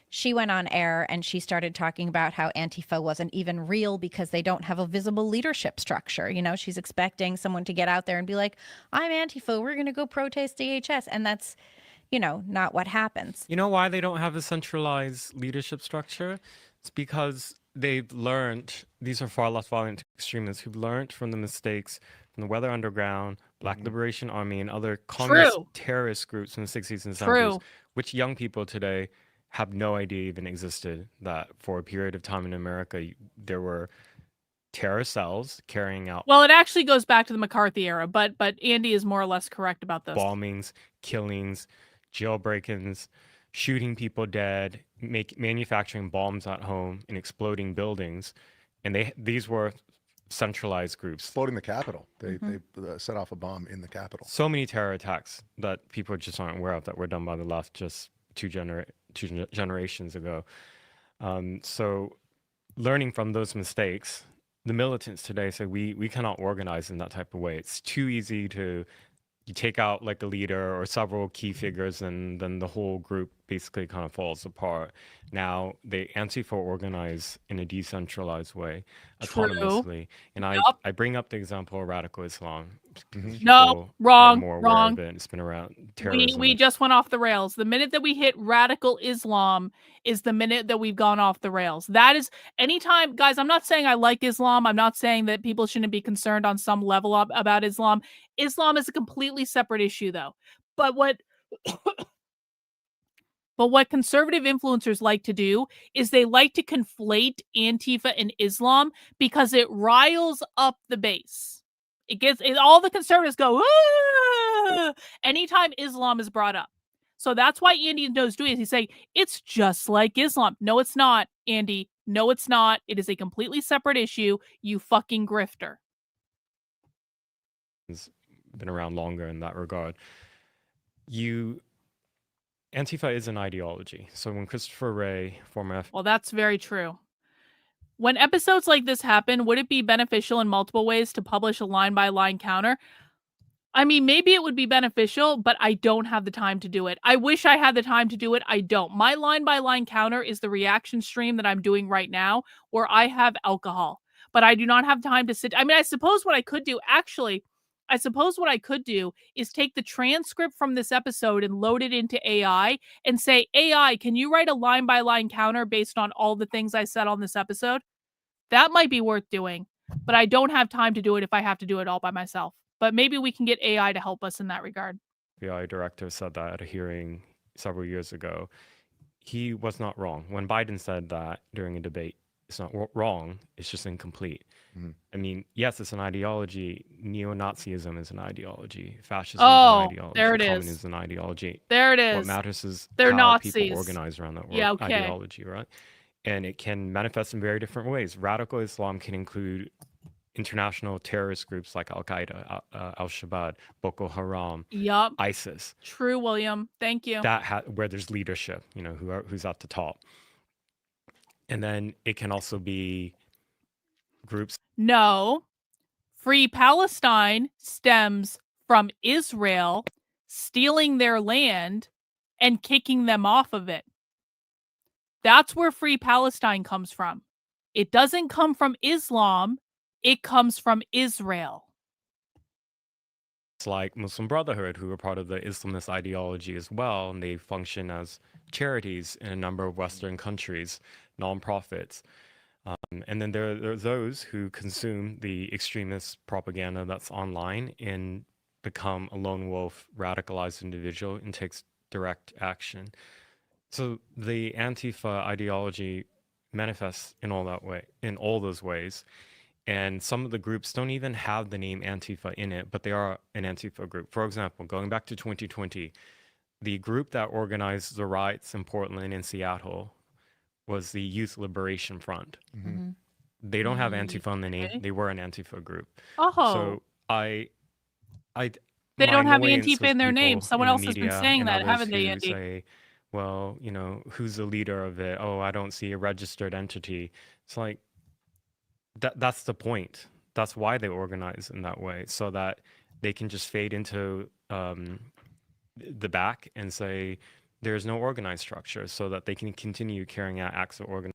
she went on air and she started talking about how Antifa wasn't even real because they don't have a visible leadership structure. She's expecting someone to get out there and be like, I'm Antifa, we're going to go protest DHS. And that's, not what happens. You know why they don't have a centralized leadership structure? It's because they've learned, these are far less violent extremists who've learned from the mistakes from the Weather Underground, Black Liberation Army, and other communist terrorist groups in the 60s and 70s, which young people today have no idea even existed, that for a period of time in America, there were terror cells carrying out Well, it actually goes back to the McCarthy era, but Andy is more or less correct about this. bombings, killings, jailbreak-ins, shooting people dead, manufacturing bombs at home and exploding buildings. And these were centralized groups. Exploding the Capitol. They set off a bomb in the Capitol. So many terror attacks that people just aren't aware of that were done by the left just two generations ago. So learning from those mistakes, the militants today say we cannot organize in that type of way. It's too easy to you take out like a leader or several key figures, and then the whole group basically kind of falls apart. Now they Antifa organize in a decentralized way, autonomously. And I bring up the example of radical Islam. No, wrong, more wrong. aware of it. It's been around terrorism. We just went off the rails. The minute that we hit radical Islam is the minute that we've gone off the rails. That is anytime, guys, I'm not saying I like Islam. I'm not saying that people shouldn't be concerned on some level about Islam. Islam is a completely separate issue, though. But what conservative influencers like to do is they like to conflate Antifa and Islam because it riles up the base. All the conservatives go, ah! Anytime Islam is brought up. So that's why Andy knows doing it. He's saying, it's just like Islam. No, it's not, Andy. No, it's not. It is a completely separate issue, you fucking grifter. It's been around longer in that regard. Antifa is an ideology. So when Christopher Wray, former Well, that's very true. When episodes like this happen, would it be beneficial in multiple ways to publish a line-by-line counter? I mean, maybe it would be beneficial, but I don't have the time to do it. I wish I had the time to do it. I don't. My line-by-line counter is the reaction stream that I'm doing right now, where I have alcohol. But I do not have time to sit. I mean, I suppose what I could do is take the transcript from this episode and load it into AI and say, AI, can you write a line-by-line counter based on all the things I said on this episode? That might be worth doing, but I don't have time to do it if I have to do it all by myself. But maybe we can get AI to help us in that regard. The FBI director said that at a hearing several years ago. He was not wrong. When Biden said that during a debate it's not wrong. It's just incomplete. I mean, yes, it's an ideology. Neo-Nazism is an ideology. Fascism is an ideology. There it is. Communism is an ideology. There it What is. matters is They're how Nazis. people organize around that Yeah, okay. ideology, right? And it can manifest in very different ways. Radical Islam can include international terrorist groups like Al-Qaeda, Al-Shabaab, Boko Haram, Yup. ISIS. True, William. Thank you. Where there's leadership, who's at the top. And then it can also be groups. No. Free Palestine stems from Israel stealing their land and kicking them off of it. That's where Free Palestine comes from. It doesn't come from Islam. It comes from Israel. It's like Muslim Brotherhood, who are part of the Islamist ideology as well, and they function as charities in a number of Western countries, nonprofits. And then there are those who consume the extremist propaganda that's online and become a lone wolf, radicalized individual and takes direct action. So the Antifa ideology manifests in all those ways. And some of the groups don't even have the name Antifa in it, but they are an Antifa group. For example, going back to 2020, the group that organized the riots in Portland and Seattle was the Youth Liberation Front. They don't have Antifa in the name. They were an Antifa group. So They don't have Antifa in their name. Someone else has been saying that, haven't they, Andy? Say, well, who's the leader of it? Oh, I don't see a registered entity. It's like, that's the point. That's why they organize in that way, so that they can just fade into the back and say there's no organized structure, so that they can continue carrying out acts of organization.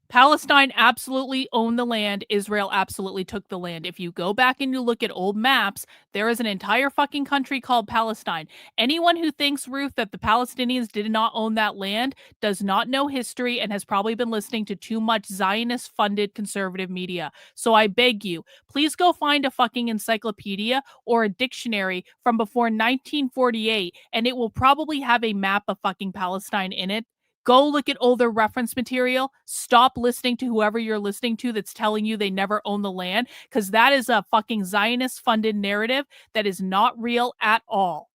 Palestine absolutely owned the land. Israel absolutely took the land. If you go back and you look at old maps, there is an entire fucking country called Palestine. Anyone who thinks, Ruth, that the Palestinians did not own that land does not know history and has probably been listening to too much Zionist-funded conservative media. So I beg you, please go find a fucking encyclopedia or a dictionary from before 1948, and it will probably have a map of fucking Palestine in it. Go look at older reference material. Stop listening to whoever you're listening to that's telling you they never own the land, because that is a fucking Zionist-funded narrative that is not real at all.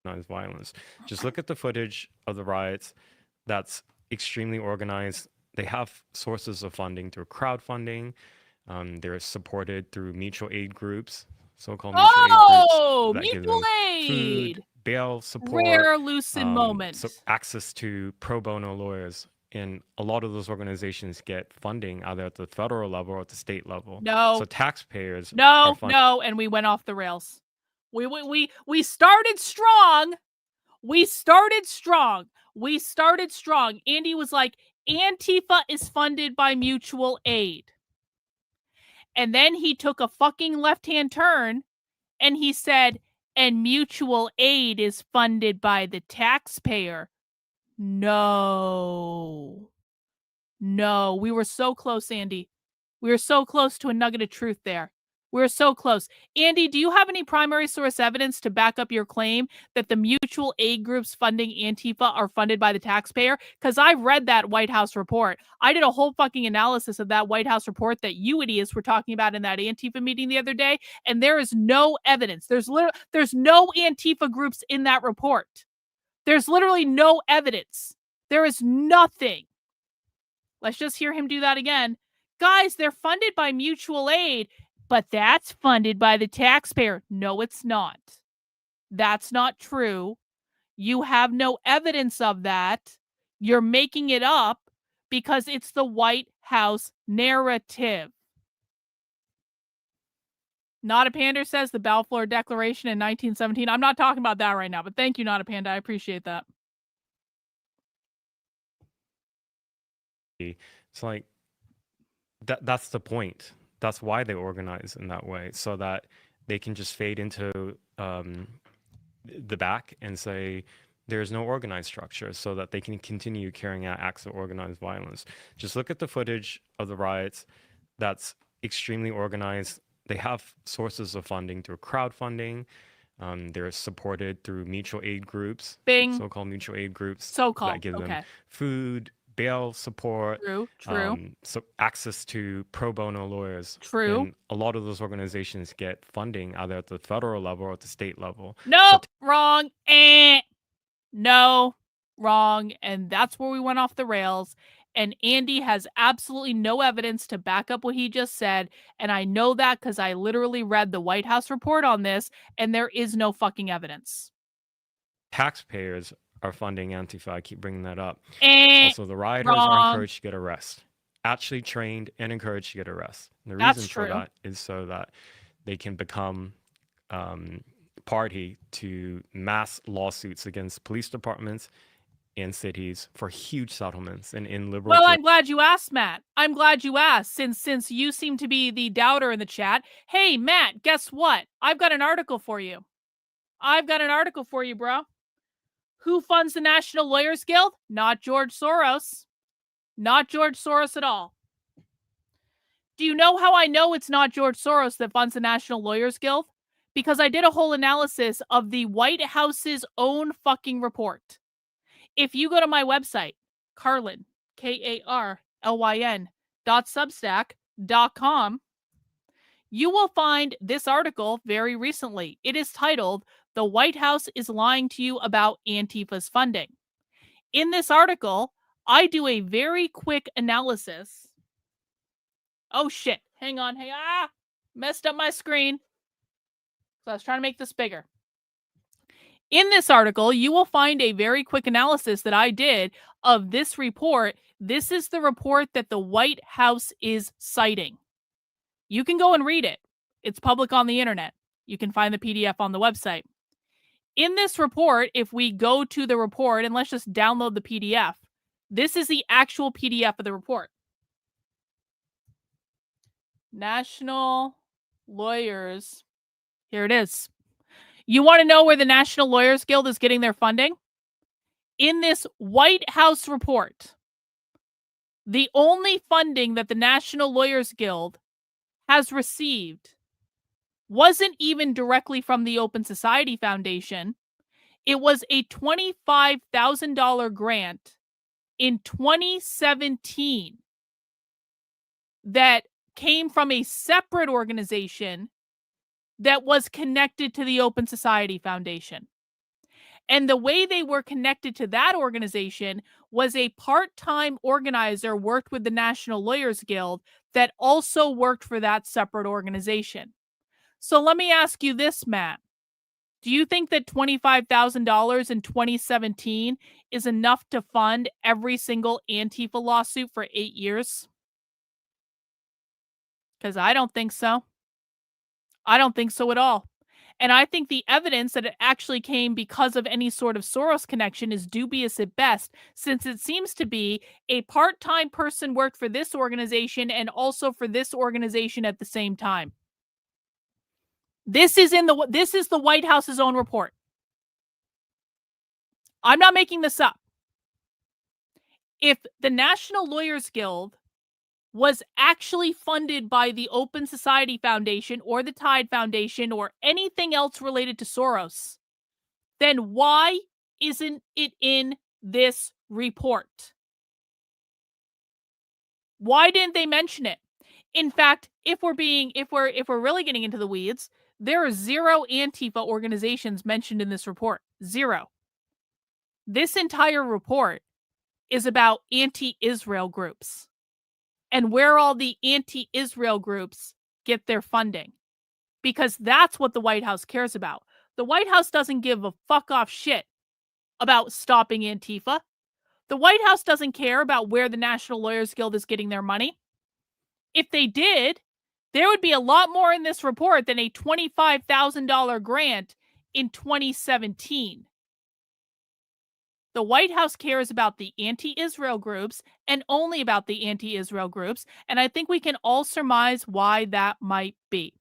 Violence. Just look at the footage of the riots. That's extremely organized. They have sources of funding through crowdfunding. They're supported through mutual aid groups, so-called mutual aid groups. That give them Mutual aid! Food, bail support, Rare lucid moment. So access to pro bono lawyers, and a lot of those organizations get funding either at the federal level or at the state level. No. So taxpayers. No, and we went off the rails. We started strong. We started strong. Andy was like, Antifa is funded by mutual aid. And then he took a fucking left-hand turn and he said, and mutual aid is funded by the taxpayer. No, we were so close, Andy. We were so close to a nugget of truth there. We were so close. Andy, do you have any primary source evidence to back up your claim that the mutual aid groups funding Antifa are funded by the taxpayer? Because I've read that White House report. I did a whole fucking analysis of that White House report that you idiots were talking about in that Antifa meeting the other day, and there is no evidence. There's no Antifa groups in that report. There's literally no evidence. There is nothing. Let's just hear him do that again. Guys, they're funded by mutual aid, but that's funded by the taxpayer. No, it's not. That's not true. You have no evidence of that. You're making it up because it's the White House narrative. Not a Panda says the Balfour Declaration in 1917. I'm not talking about that right now, but thank you, Not a Panda. I appreciate that. It's like, that's the point. That's why they organize in that way, so that they can just fade into the back and say there's no organized structure, so that they can continue carrying out acts of organized violence. Just look at the footage of the riots. That's extremely organized. They have sources of funding through crowdfunding. They're supported through mutual aid groups, Bing. so-called mutual aid groups So-called, that give them okay. food, bail support, True. so access to pro bono lawyers. True. And a lot of those organizations get funding either at the federal level or at the state level. Nope, wrong. No, wrong. And that's where we went off the rails. And Andy has absolutely no evidence to back up what he just said. And I know that because I literally read the White House report on this, and there is no fucking evidence. Taxpayers are funding Antifa. I keep bringing that up. Also, the rioters wrong. are encouraged to get arrested, actually trained and encouraged to get arrested. And the That's reason true. for that is so that they can become party to mass lawsuits against police departments in cities for huge settlements and in liberal. Well, I'm glad you asked, Matt. I'm glad you asked, since you seem to be the doubter in the chat. Hey, Matt, guess what? I've got an article for you. Bro. Who funds the National Lawyers Guild? Not George Soros. Not George Soros at all. Do you know how I know it's not George Soros that funds the National Lawyers Guild? Because I did a whole analysis of the White House's own fucking report. If you go to my website, Karlyn, KARLYN.substack.com, you will find this article very recently. It is titled, "The White House is Lying to You About Antifa's Funding." In this article, I do a very quick analysis. Oh shit, hang on, messed up my screen. So I was trying to make this bigger. In this article, you will find a very quick analysis that I did of this report. This is the report that the White House is citing. You can go and read it. It's public on the internet. You can find the PDF on the website. In this report, if we go to the report and let's just download the PDF, this is the actual PDF of the report. National Lawyers. Here it is. You want to know where the National Lawyers Guild is getting their funding? In this White House report, the only funding that the National Lawyers Guild has received wasn't even directly from the Open Society Foundation. It was a $25,000 grant in 2017 that came from a separate organization that was connected to the Open Society Foundation. And the way they were connected to that organization was a part-time organizer worked with the National Lawyers Guild that also worked for that separate organization. So let me ask you this, Matt. Do you think that $25,000 in 2017 is enough to fund every single Antifa lawsuit for 8 years? Because I don't think so. I don't think so at all. And I think the evidence that it actually came because of any sort of Soros connection is dubious at best, since it seems to be a part-time person worked for this organization and also for this organization at the same time. This is the White House's own report. I'm not making this up. If the National Lawyers Guild was actually funded by the Open Society Foundation or the Tide Foundation or anything else related to Soros, then why isn't it in this report? Why didn't they mention it? In fact, if we're really getting into the weeds, there are 0 Antifa organizations mentioned in this report. 0. This entire report is about anti-Israel groups and where all the anti-Israel groups get their funding. Because that's what the White House cares about. The White House doesn't give a fuck off shit about stopping Antifa. The White House doesn't care about where the National Lawyers Guild is getting their money. If they did, there would be a lot more in this report than a $25,000 grant in 2017. The White House cares about the anti-Israel groups and only about the anti-Israel groups, and I think we can all surmise why that might be.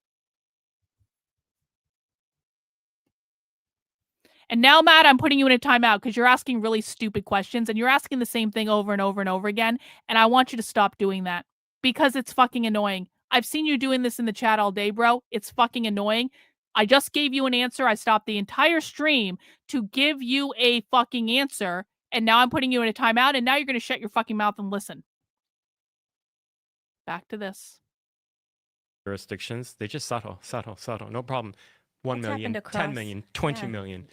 And now, Matt, I'm putting you in a timeout because you're asking really stupid questions and you're asking the same thing over and over and over again, and I want you to stop doing that because it's fucking annoying. I've seen you doing this in the chat all day, bro. It's fucking annoying. I just gave you an answer. I stopped the entire stream to give you a fucking answer, and now I'm putting you in a timeout, and now you're going to shut your fucking mouth and listen. Back to this. Jurisdictions, they just settle, no problem. 1 That's million, happened 10 across- million, 20 million.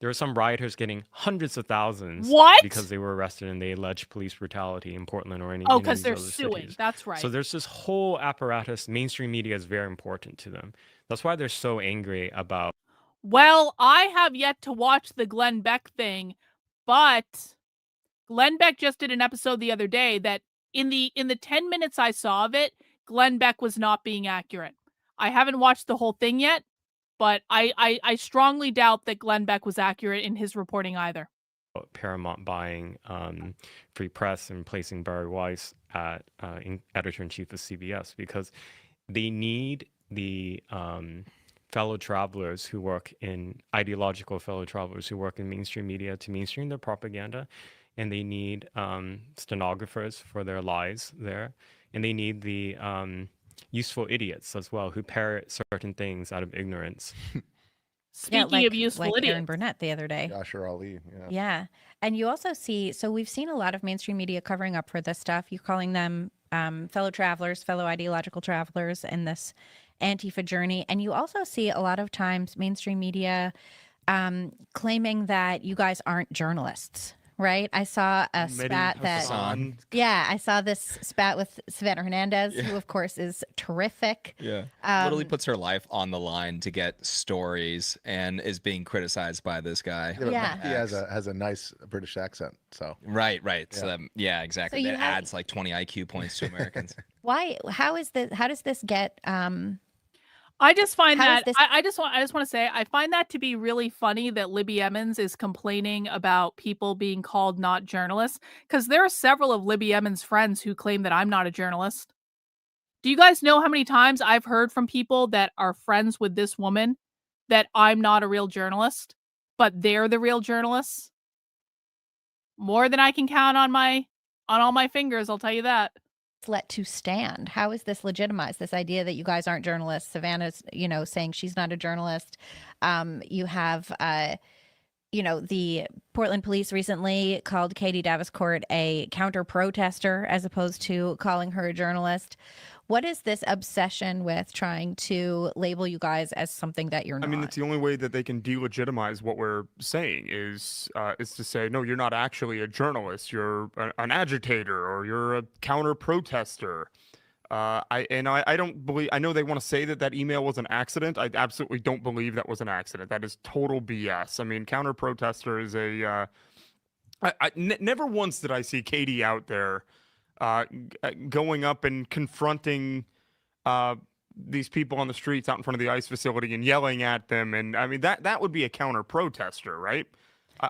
There were some rioters getting hundreds of thousands What? because they were arrested and they alleged police brutality in Portland or any Oh, any of because these they're other suing. cities. That's right. So there's this whole apparatus. Mainstream media is very important to them. That's why they're so angry about. Well, I have yet to watch the Glenn Beck thing, but Glenn Beck just did an episode the other day that in the 10 minutes I saw of it, Glenn Beck was not being accurate. I haven't watched the whole thing yet, but I strongly doubt that Glenn Beck was accurate in his reporting either. Paramount buying Free Press and placing Barry Weiss at editor-in-chief of CBS because they need the fellow travelers who work in ideological fellow travelers who work in mainstream media to mainstream their propaganda, and they need stenographers for their lies there, and they need the useful idiots as well who parrot certain things out of ignorance. Speaking of useful like idiots. Aaron Burnett the other day. Yashar Ali. Yeah. And you also see, so we've seen a lot of mainstream media covering up for this stuff. You're calling them fellow travelers, fellow ideological travelers in this Antifa journey. And you also see a lot of times mainstream media claiming that you guys aren't journalists. Right. I saw a spat that, I saw this spat with Savannah Hernandez, who of course is terrific. Yeah. Literally puts her life on the line to get stories and is being criticized by this guy. He has a nice British accent. So Right. So that, exactly. So that you have- adds like 20 IQ points to Americans. Why? How does this get? I just find How that is this- I just want to say I find that to be really funny that Libby Emmons is complaining about people being called not journalists, because there are several of Libby Emmons' friends who claim that I'm not a journalist. Do you guys know how many times I've heard from people that are friends with this woman that I'm not a real journalist, but they're the real journalists? More than I can count on all my fingers, I'll tell you that. Let to stand. How is this legitimized? This idea that you guys aren't journalists. Savannah's, saying she's not a journalist. You have, the Portland police recently called Katie Davenport a counter protester as opposed to calling her a journalist. What is this obsession with trying to label you guys as something that you're not? I mean, it's the only way that they can delegitimize what we're saying is to say, no, you're not actually a journalist. You're an agitator or you're a counter protester. I don't believe. I know they want to say that email was an accident. I absolutely don't believe that was an accident. That is total BS. I mean, counter protester is a. Never once did I see Katie out there going up and confronting these people on the streets out in front of the ICE facility and yelling at them. And I mean, that would be a counter protester, right?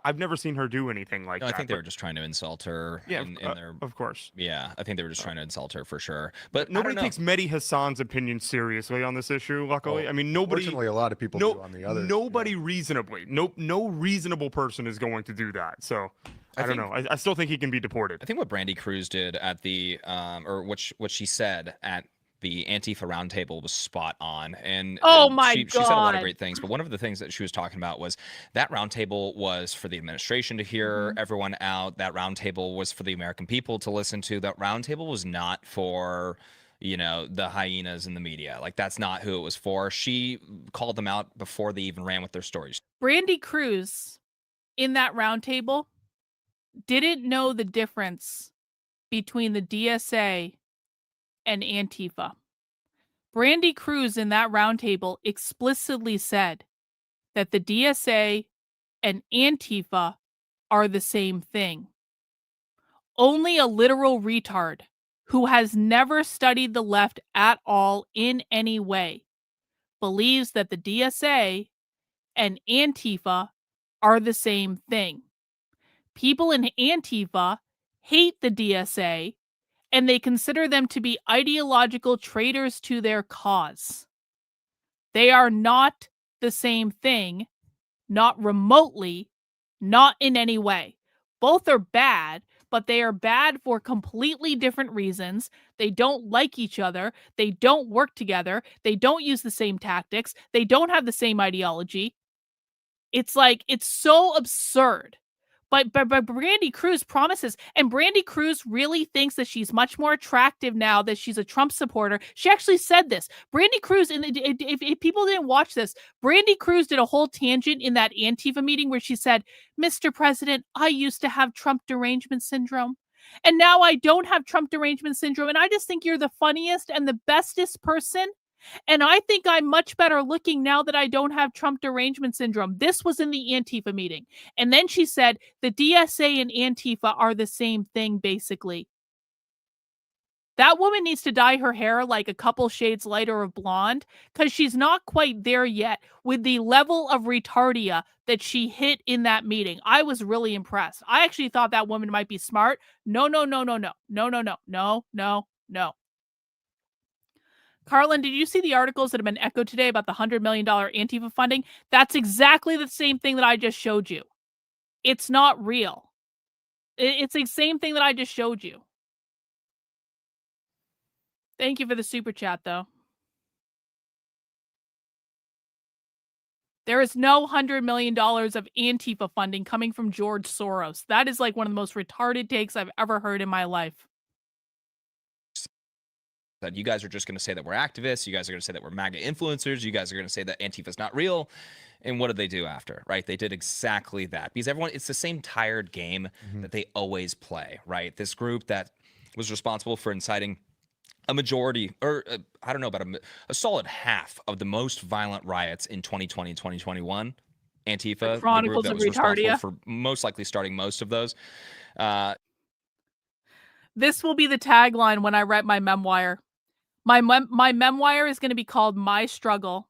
I've never seen her do anything like No, that. I think they were just trying to insult her. Yeah, in their, of course. Yeah, I think they were just trying to insult her for sure. But nobody takes Mehdi Hassan's opinion seriously on this issue. Luckily, I mean, nobody. Fortunately, a lot of people do on the other. Nobody reasonably, no reasonable person is going to do that. So I don't know. I still think he can be deported. I think what Brandy Cruz did at the or what she said at the Antifa roundtable was spot on. And she said a lot of great things, but one of the things that she was talking about was that roundtable was for the administration to hear everyone out. That roundtable was for the American people to listen to. That roundtable was not for the hyenas in the media. Like, that's not who it was for. She called them out before they even ran with their stories. Brandy Cruz in that roundtable didn't know the difference between the DSA and Antifa. Brandy Cruz in that roundtable explicitly said that the DSA and Antifa are the same thing. Only a literal retard who has never studied the left at all in any way believes that the DSA and Antifa are the same thing. People in Antifa hate the DSA and they consider them to be ideological traitors to their cause. They are not the same thing, not remotely, not in any way. Both are bad, but they are bad for completely different reasons. They don't like each other. They don't work together. They don't use the same tactics. They don't have the same ideology. It's like, it's so absurd. But Brandy Cruz promises, and Brandy Cruz really thinks that she's much more attractive now that she's a Trump supporter. She actually said this. Brandy Cruz, if people didn't watch this, Brandy Cruz did a whole tangent in that Antifa meeting where she said, "Mr. President, I used to have Trump derangement syndrome. And now I don't have Trump derangement syndrome. And I just think you're the funniest and the bestest person. And I think I'm much better looking now that I don't have Trump derangement syndrome." This was in the Antifa meeting. And then she said the DSA and Antifa are the same thing, basically. That woman needs to dye her hair like a couple shades lighter of blonde, because she's not quite there yet with the level of retardia that she hit in that meeting. I was really impressed. I actually thought that woman might be smart. No. Karlyn, did you see the articles that have been echoed today about the $100 million Antifa funding? That's exactly the same thing that I just showed you. It's not real. It's the same thing that I just showed you. Thank you for the super chat, though. There is no $100 million of Antifa funding coming from George Soros. That is like one of the most retarded takes I've ever heard in my life. That you guys are just going to say that we're activists. You guys are going to say that we're MAGA influencers. You guys are going to say that Antifa's not real. And what did they do after, right? They did exactly that, because everyone, it's the same tired game that they always play, right? This group that was responsible for inciting a majority, or I don't know, about a solid half of the most violent riots in 2020 and 2021. Antifa, the group that was responsible for most likely starting most of those. This will be the tagline when I write my memoir. My memoir is going to be called My Struggle.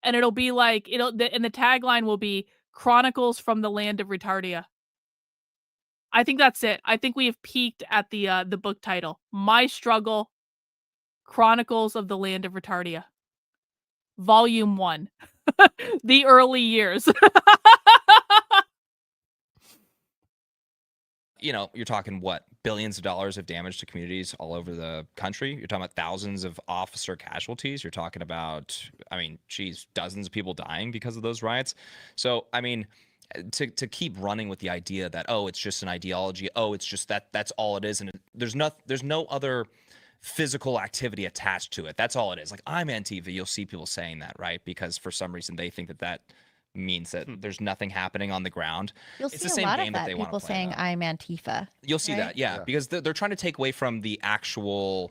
And it'll be like, and the tagline will be Chronicles from the Land of Retardia. I think that's it. I think we have peaked at the book title. My Struggle, Chronicles of the Land of Retardia. Volume 1. The early years. You know, you're talking what, billions of dollars of damage to communities all over the country. You're talking about thousands of officer casualties. You're talking about, I mean, geez, dozens of people dying because of those riots. So, I mean, to keep running with the idea that, oh, it's just an ideology. Oh, it's just that's all it is. And there's no other physical activity attached to it. That's all it is. Like, I'm Antifa. You'll see people saying that, right? Because for some reason they think that means that there's nothing happening on the ground. You'll It's see the same a lot game of that that, they want people to play. saying I'm Antifa. You'll see right? that, yeah, because they're trying to take away from the actual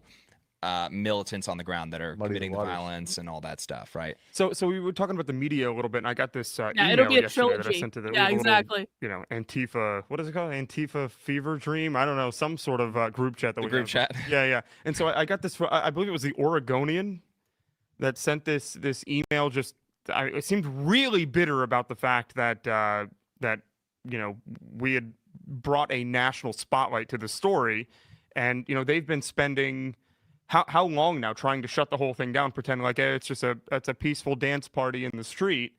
militants on the ground that are committing the violence and all that stuff, right? So we were talking about the media a little bit, and I got this email it'll be a yesterday that I trilogy. sent to the Yeah, little, exactly. Antifa. What is it called? Antifa fever dream? I don't know, some sort of group chat that we group have. chat. Yeah. And so I got this. I believe it was the Oregonian that sent this email. Just it seemed really bitter about the fact that we had brought a national spotlight to the story, and they've been spending how long now trying to shut the whole thing down, pretending like, hey, it's a peaceful dance party in the street.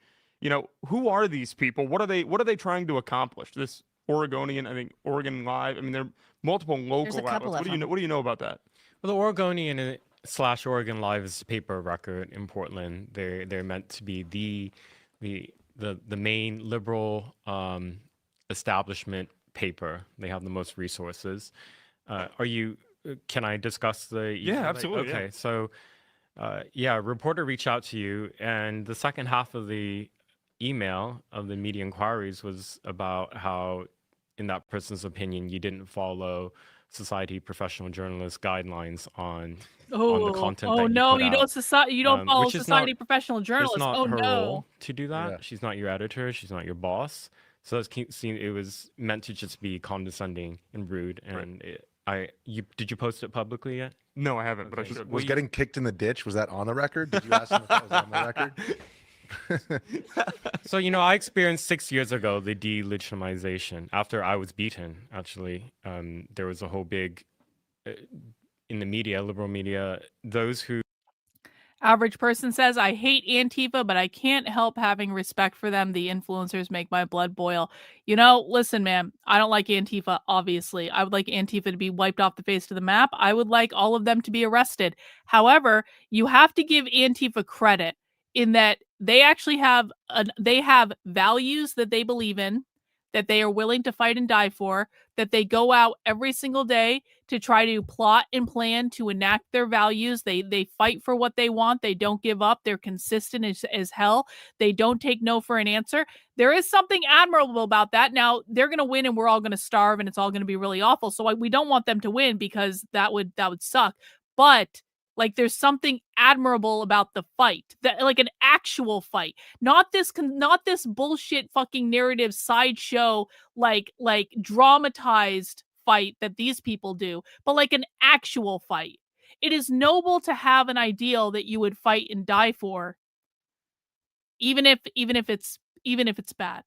Who are these people? What are they trying to accomplish? This Oregonian, I think Oregon Live. I mean, there are multiple local outlets. What do you know about that? Well, the Oregonian / Oregon Live is a paper of record in Portland. They're meant to be the main liberal establishment paper. They have the most resources. Can I discuss the? Yeah, absolutely. Okay, so a reporter reached out to you, and the second half of the email of the media inquiries was about how, in that person's opinion, you didn't follow Society Professional Journalist guidelines on the content. Oh that no, you put out. you don't follow Which is Society not- Professional Journalists. It's not Oh her no. role to do that. Yeah. She's not your editor. She's not your boss. So it was meant to just be condescending and rude. And did you post it publicly yet? No, I haven't, but I should. Was getting kicked in the ditch, was that on the record? Did you ask him if that was on the record? So, I experienced 6 years ago the delegitimization after I was beaten. Actually, there was a whole big in the media, liberal media, those who. Average person says, I hate Antifa, but I can't help having respect for them. The influencers make my blood boil. You know, listen, man, I don't like Antifa, obviously. I would like Antifa to be wiped off the face of the map. I would like all of them to be arrested. However, you have to give Antifa credit in that they actually have values that they believe in, that they are willing to fight and die for, that they go out every single day to try to plot and plan to enact their values. They fight for what they want. They don't give up. They're consistent as hell. They don't take no for an answer. There is something admirable about that. Now, they're going to win and we're all going to starve and it's all going to be really awful. So we don't want them to win because that would suck. But like, there's something admirable about the fight, that like an actual fight, not this bullshit fucking narrative sideshow, like dramatized fight that these people do, but like an actual fight. It is noble to have an ideal that you would fight and die for, even if it's bad.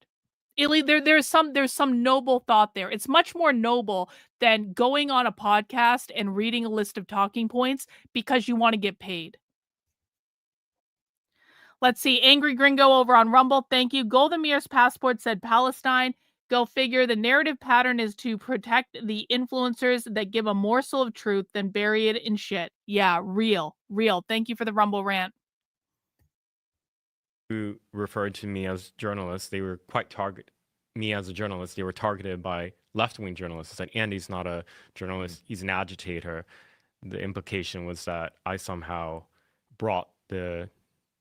There's some noble thought there. It's much more noble than going on a podcast and reading a list of talking points because you want to get paid. Let's see. Angry Gringo over on Rumble. Thank you. Golden Mirror's passport said Palestine. Go figure. The narrative pattern is to protect the influencers that give a morsel of truth, then bury it in shit. Yeah, real. Thank you for the Rumble rant. Who referred to me as journalist, they were me as a journalist, they were targeted by left-wing journalists. Said Andy's not a journalist, he's an agitator. The implication was that I somehow brought the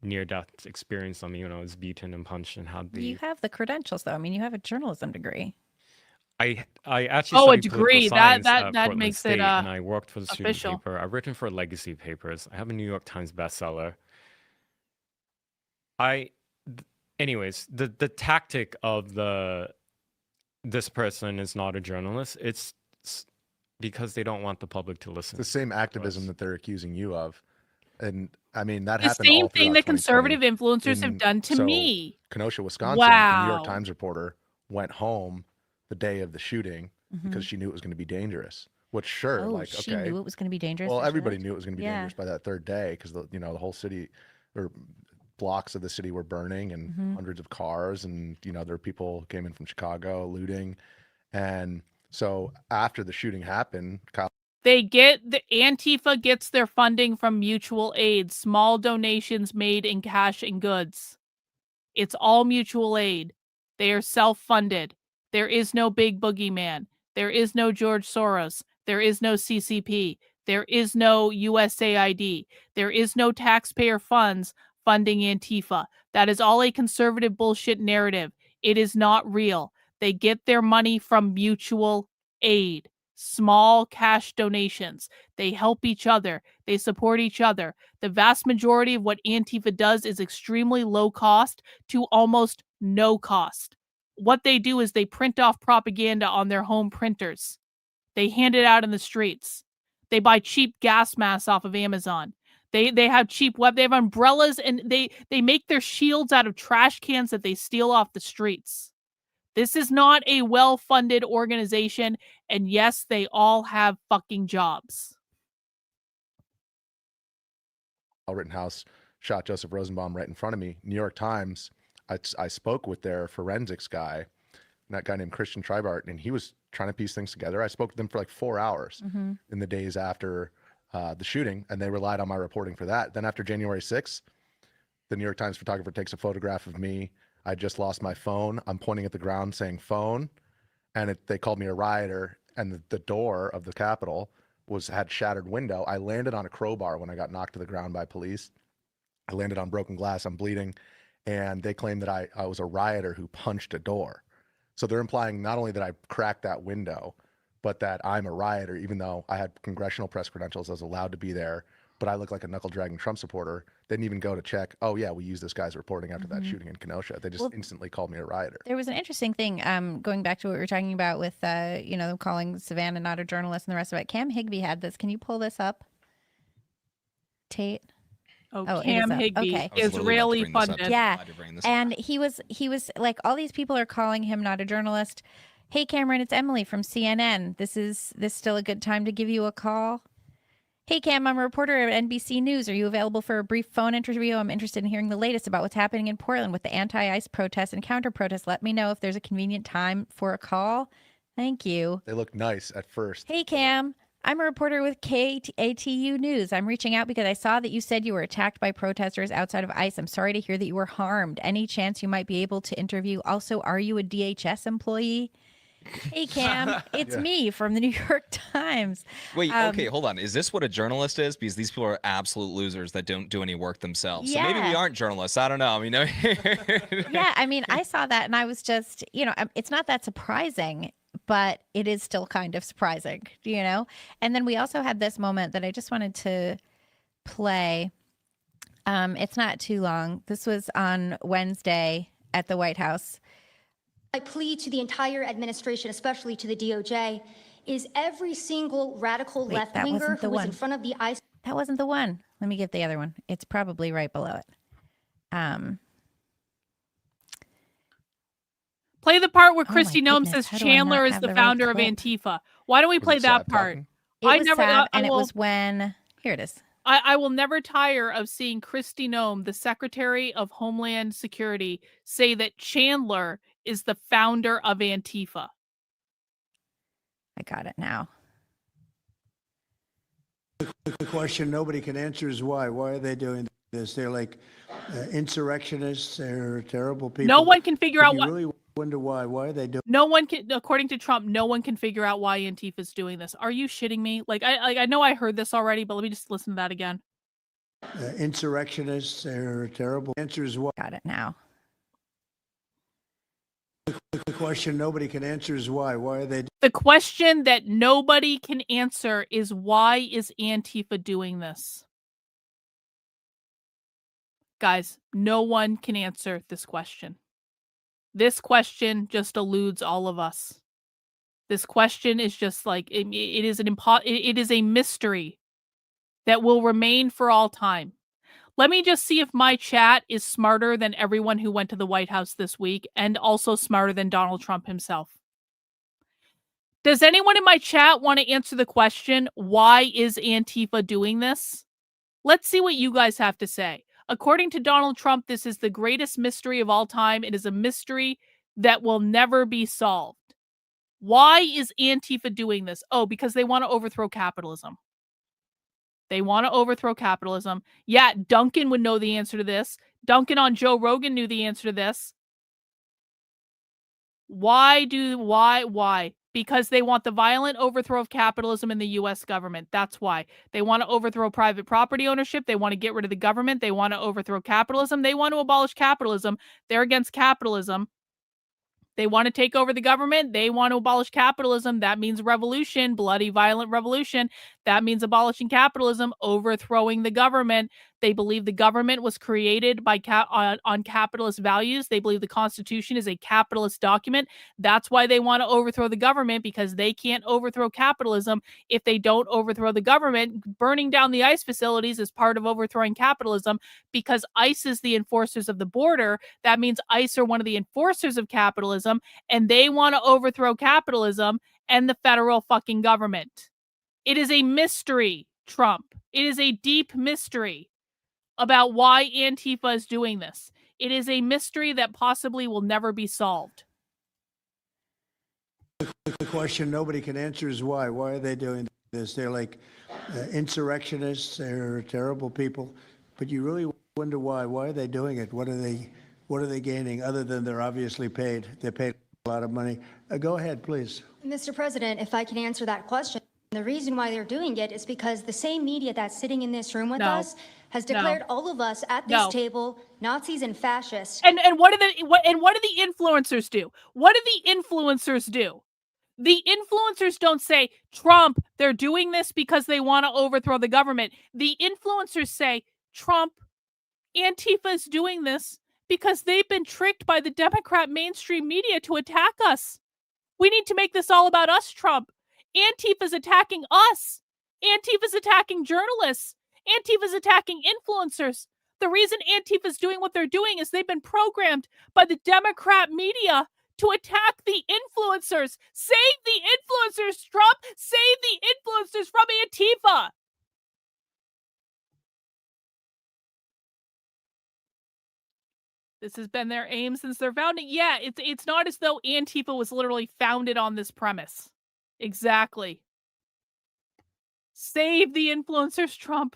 near-death experience on me when I was beaten and punched and had the... You have the credentials, though. I mean, you have a journalism degree. I actually studied a degree. political science at That Portland makes State, it and I worked for the student official. paper. I've written for legacy papers. I have a New York Times bestseller. Anyways, the tactic of this person is not a journalist. It's because they don't want the public to listen. It's the same activism that they're accusing you of. And I mean, that The happened same all thing throughout that conservative 2020. influencers have done to So, me. Kenosha, Wisconsin, the New York Wow. Times reporter went home the day of the shooting because she knew it was going to be dangerous. Which sure, Oh, like she okay, knew it was going to be dangerous. well, and she everybody left? knew it was going to be Yeah. dangerous by that third day because the whole city or blocks of the city were burning and hundreds of cars, and there were people came in from Chicago looting, and so after the shooting happened, The Antifa gets their funding from mutual aid, small donations made in cash and goods. It's all mutual aid. They are self-funded. There is no big boogeyman. There is no George Soros. There is no CCP. There is no USAID. There is no taxpayer funds funding Antifa. That is all a conservative bullshit narrative. It is not real. They get their money from mutual aid. Small cash donations. They help each other. They support each other. The vast majority of what Antifa does is extremely low cost to almost no cost. What they do is they print off propaganda on their home printers. They hand it out in the streets. They buy cheap gas masks off of Amazon. They have cheap they have umbrellas, and they make their shields out of trash cans that they steal off the streets. This is not a well-funded organization, and yes, they all have fucking jobs. Rittenhouse shot Joseph Rosenbaum right in front of me. New York Times, I spoke with their forensics guy, that guy named Christian Tribart, and he was trying to piece things together. I spoke to them for like 4 hours in the days after the shooting, and they relied on my reporting for that. Then after January 6th, the New York Times photographer takes a photograph of me. I just lost my phone. I'm pointing at the ground saying phone, and they called me a rioter, and the door of the Capitol had shattered window. I landed on a crowbar when I got knocked to the ground by police. I landed on broken glass. I'm bleeding, and they claimed that I was a rioter who punched a door. So they're implying not only that I cracked that window, but that I'm a rioter, even though I had congressional press credentials. I was allowed to be there, but I look like a knuckle-dragging Trump supporter. They didn't even go to check, oh, yeah, we used this guy's reporting after that shooting in Kenosha. They just instantly called me a rioter. There was an interesting thing, going back to what we were talking about with, them calling Savannah not a journalist and the rest of it. Cam Higbee had this. Can you pull this up, Tate? Oh, Cam Higbee, okay. Israeli funded. Yeah, and he was like, all these people are calling him not a journalist. Hey, Cameron, it's Emily from CNN. This still a good time to give you a call? Hey, Cam, I'm a reporter at NBC News. Are you available for a brief phone interview? I'm interested in hearing the latest about what's happening in Portland with the anti-ICE protests and counter-protests. Let me know if there's a convenient time for a call. Thank you. They look nice at first. Hey, Cam. I'm a reporter with KATU News. I'm reaching out because I saw that you said you were attacked by protesters outside of ICE. I'm sorry to hear that you were harmed. Any chance you might be able to interview? Also, are you a DHS employee? Hey, Cam, it's me from the New York Times. Wait, okay, hold on. Is this what a journalist is? Because these people are absolute losers that don't do any work themselves. So maybe we Yeah. aren't journalists. I don't know. I mean, Yeah, I mean, I saw that and I was just, it's not that surprising, but it is still kind of surprising, And then we also had this moment that I just wanted to play. It's not too long. This was on Wednesday at the White House. My plea to the entire administration, especially to the DOJ, is every single radical Wait, that left-winger wasn't the who was one. in front of the ICE. That wasn't the one. Let me get the other one. It's probably right below it. Play the part where Oh my Kristi Noem goodness, says how do I not Chandler is have the the right founder of clip? Antifa. Why don't we play that part? It I was never. sad, I and it will- was when. Here it is. I will never tire of seeing Kristi Noem, the Secretary of Homeland Security, say that Chandler is the founder of Antifa. I got it now. The question nobody can answer is why. Why are they doing this? They're like insurrectionists. They're terrible people. No one can figure But out you what. really wonder why. Why are they doing? No one can, according to Trump, no one can figure out why Antifa's doing this. Are you shitting me? I know I heard this already, but let me just listen to that again. Insurrectionists. They're terrible. Answer is why. Got it now. The question nobody can answer is why. Why are they? The question that nobody can answer is why is Antifa doing this? Guys, no one can answer this question. This question just eludes all of us. This question is just like it is it is a mystery that will remain for all time. Let me just see if my chat is smarter than everyone who went to the White House this week and also smarter than Donald Trump himself. Does anyone in my chat want to answer the question, why is Antifa doing this? Let's see what you guys have to say. According to Donald Trump, this is the greatest mystery of all time. It is a mystery that will never be solved. Why is Antifa doing this? Oh, because they want to overthrow capitalism. They want to overthrow capitalism. Yeah, Duncan would know the answer to this. Duncan on Joe Rogan knew the answer to this. Why? Because they want the violent overthrow of capitalism in the U.S. government. That's why. They want to overthrow private property ownership. They want to get rid of the government. They want to overthrow capitalism. They want to abolish capitalism. They're against capitalism. They want to take over the government. They want to abolish capitalism. That means revolution, bloody, violent revolution. That means abolishing capitalism, overthrowing the government. They believe the government was created by on capitalist values. They believe the Constitution is a capitalist document. That's why they want to overthrow the government, because they can't overthrow capitalism if they don't overthrow the government. Burning down the ICE facilities is part of overthrowing capitalism, because ICE is the enforcers of the border. That means ICE are one of the enforcers of capitalism, and they want to overthrow capitalism and the federal fucking government. It is a mystery, Trump. It is a deep mystery about why Antifa is doing this. It is a mystery that possibly will never be solved. The question nobody can answer is why. Why are they doing this? They're like insurrectionists. They're terrible people. But you really wonder why. Why are they doing it? What are they gaining other than they're obviously paid? They're paid a lot of money. Go ahead, please. Mr. President, if I can answer that question. The reason why they're doing it is because the same media that's sitting in this room with us has declared all of us at this table Nazis and fascists. And what do the influencers do? What do the influencers do? The influencers don't say, Trump, they're doing this because they want to overthrow the government. The influencers say, Trump, Antifa is doing this because they've been tricked by the Democrat mainstream media to attack us. We need to make this all about us, Trump. Antifa's attacking us. Antifa's attacking journalists. Antifa's attacking influencers. The reason Antifa's doing what they're doing is they've been programmed by the Democrat media to attack the influencers. Save the influencers, Trump. Save the influencers from Antifa. This has been their aim since their founding. Yeah, it's not as though Antifa was literally founded on this premise. Exactly. Save the influencers, Trump.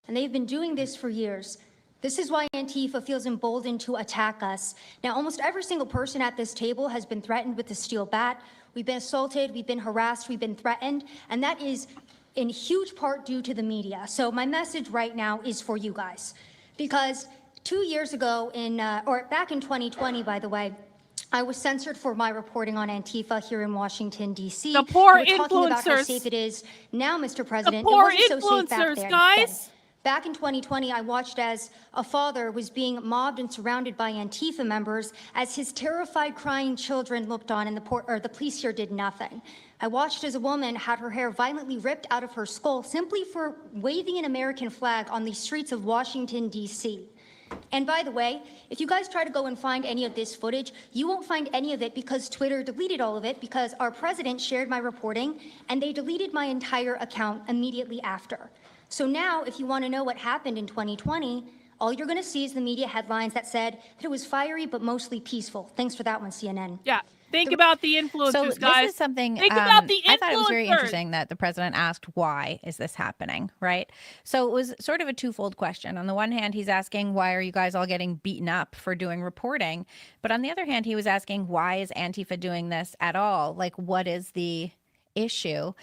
And they've been doing this for years. This is why Antifa feels emboldened to attack us. Now, almost every single person at this table has been threatened with a steel bat. We've been assaulted, we've been harassed, we've been threatened, and that is in huge part due to the media. So my message right now is for you guys. Because 2 years ago, or back in 2020, by the way, I was censored for my reporting on Antifa here in Washington, D.C. The poor We were talking about how influencers. safe it is now, Mr. President. The poor it wasn't so safe back influencers, there guys. then. Back in 2020, I watched as a father was being mobbed and surrounded by Antifa members as his terrified, crying children looked on and the police here did nothing. I watched as a woman had her hair violently ripped out of her skull simply for waving an American flag on the streets of Washington, D.C. And by the way, if you guys try to go and find any of this footage, you won't find any of it because Twitter deleted all of it because our president shared my reporting and they deleted my entire account immediately after. So now, if you want to know what happened in 2020, all you're going to see is the media headlines that said that it was fiery but mostly peaceful. Thanks for that one, CNN. Yeah. Think about the influencers, So guys. this is something Think about the influencers. I thought it was very interesting that the president asked, why is this happening, right? So it was sort of a twofold question. On the one hand, he's asking, why are you guys all getting beaten up for doing reporting? But on the other hand, he was asking, why is Antifa doing this at all? Like, what is the issue?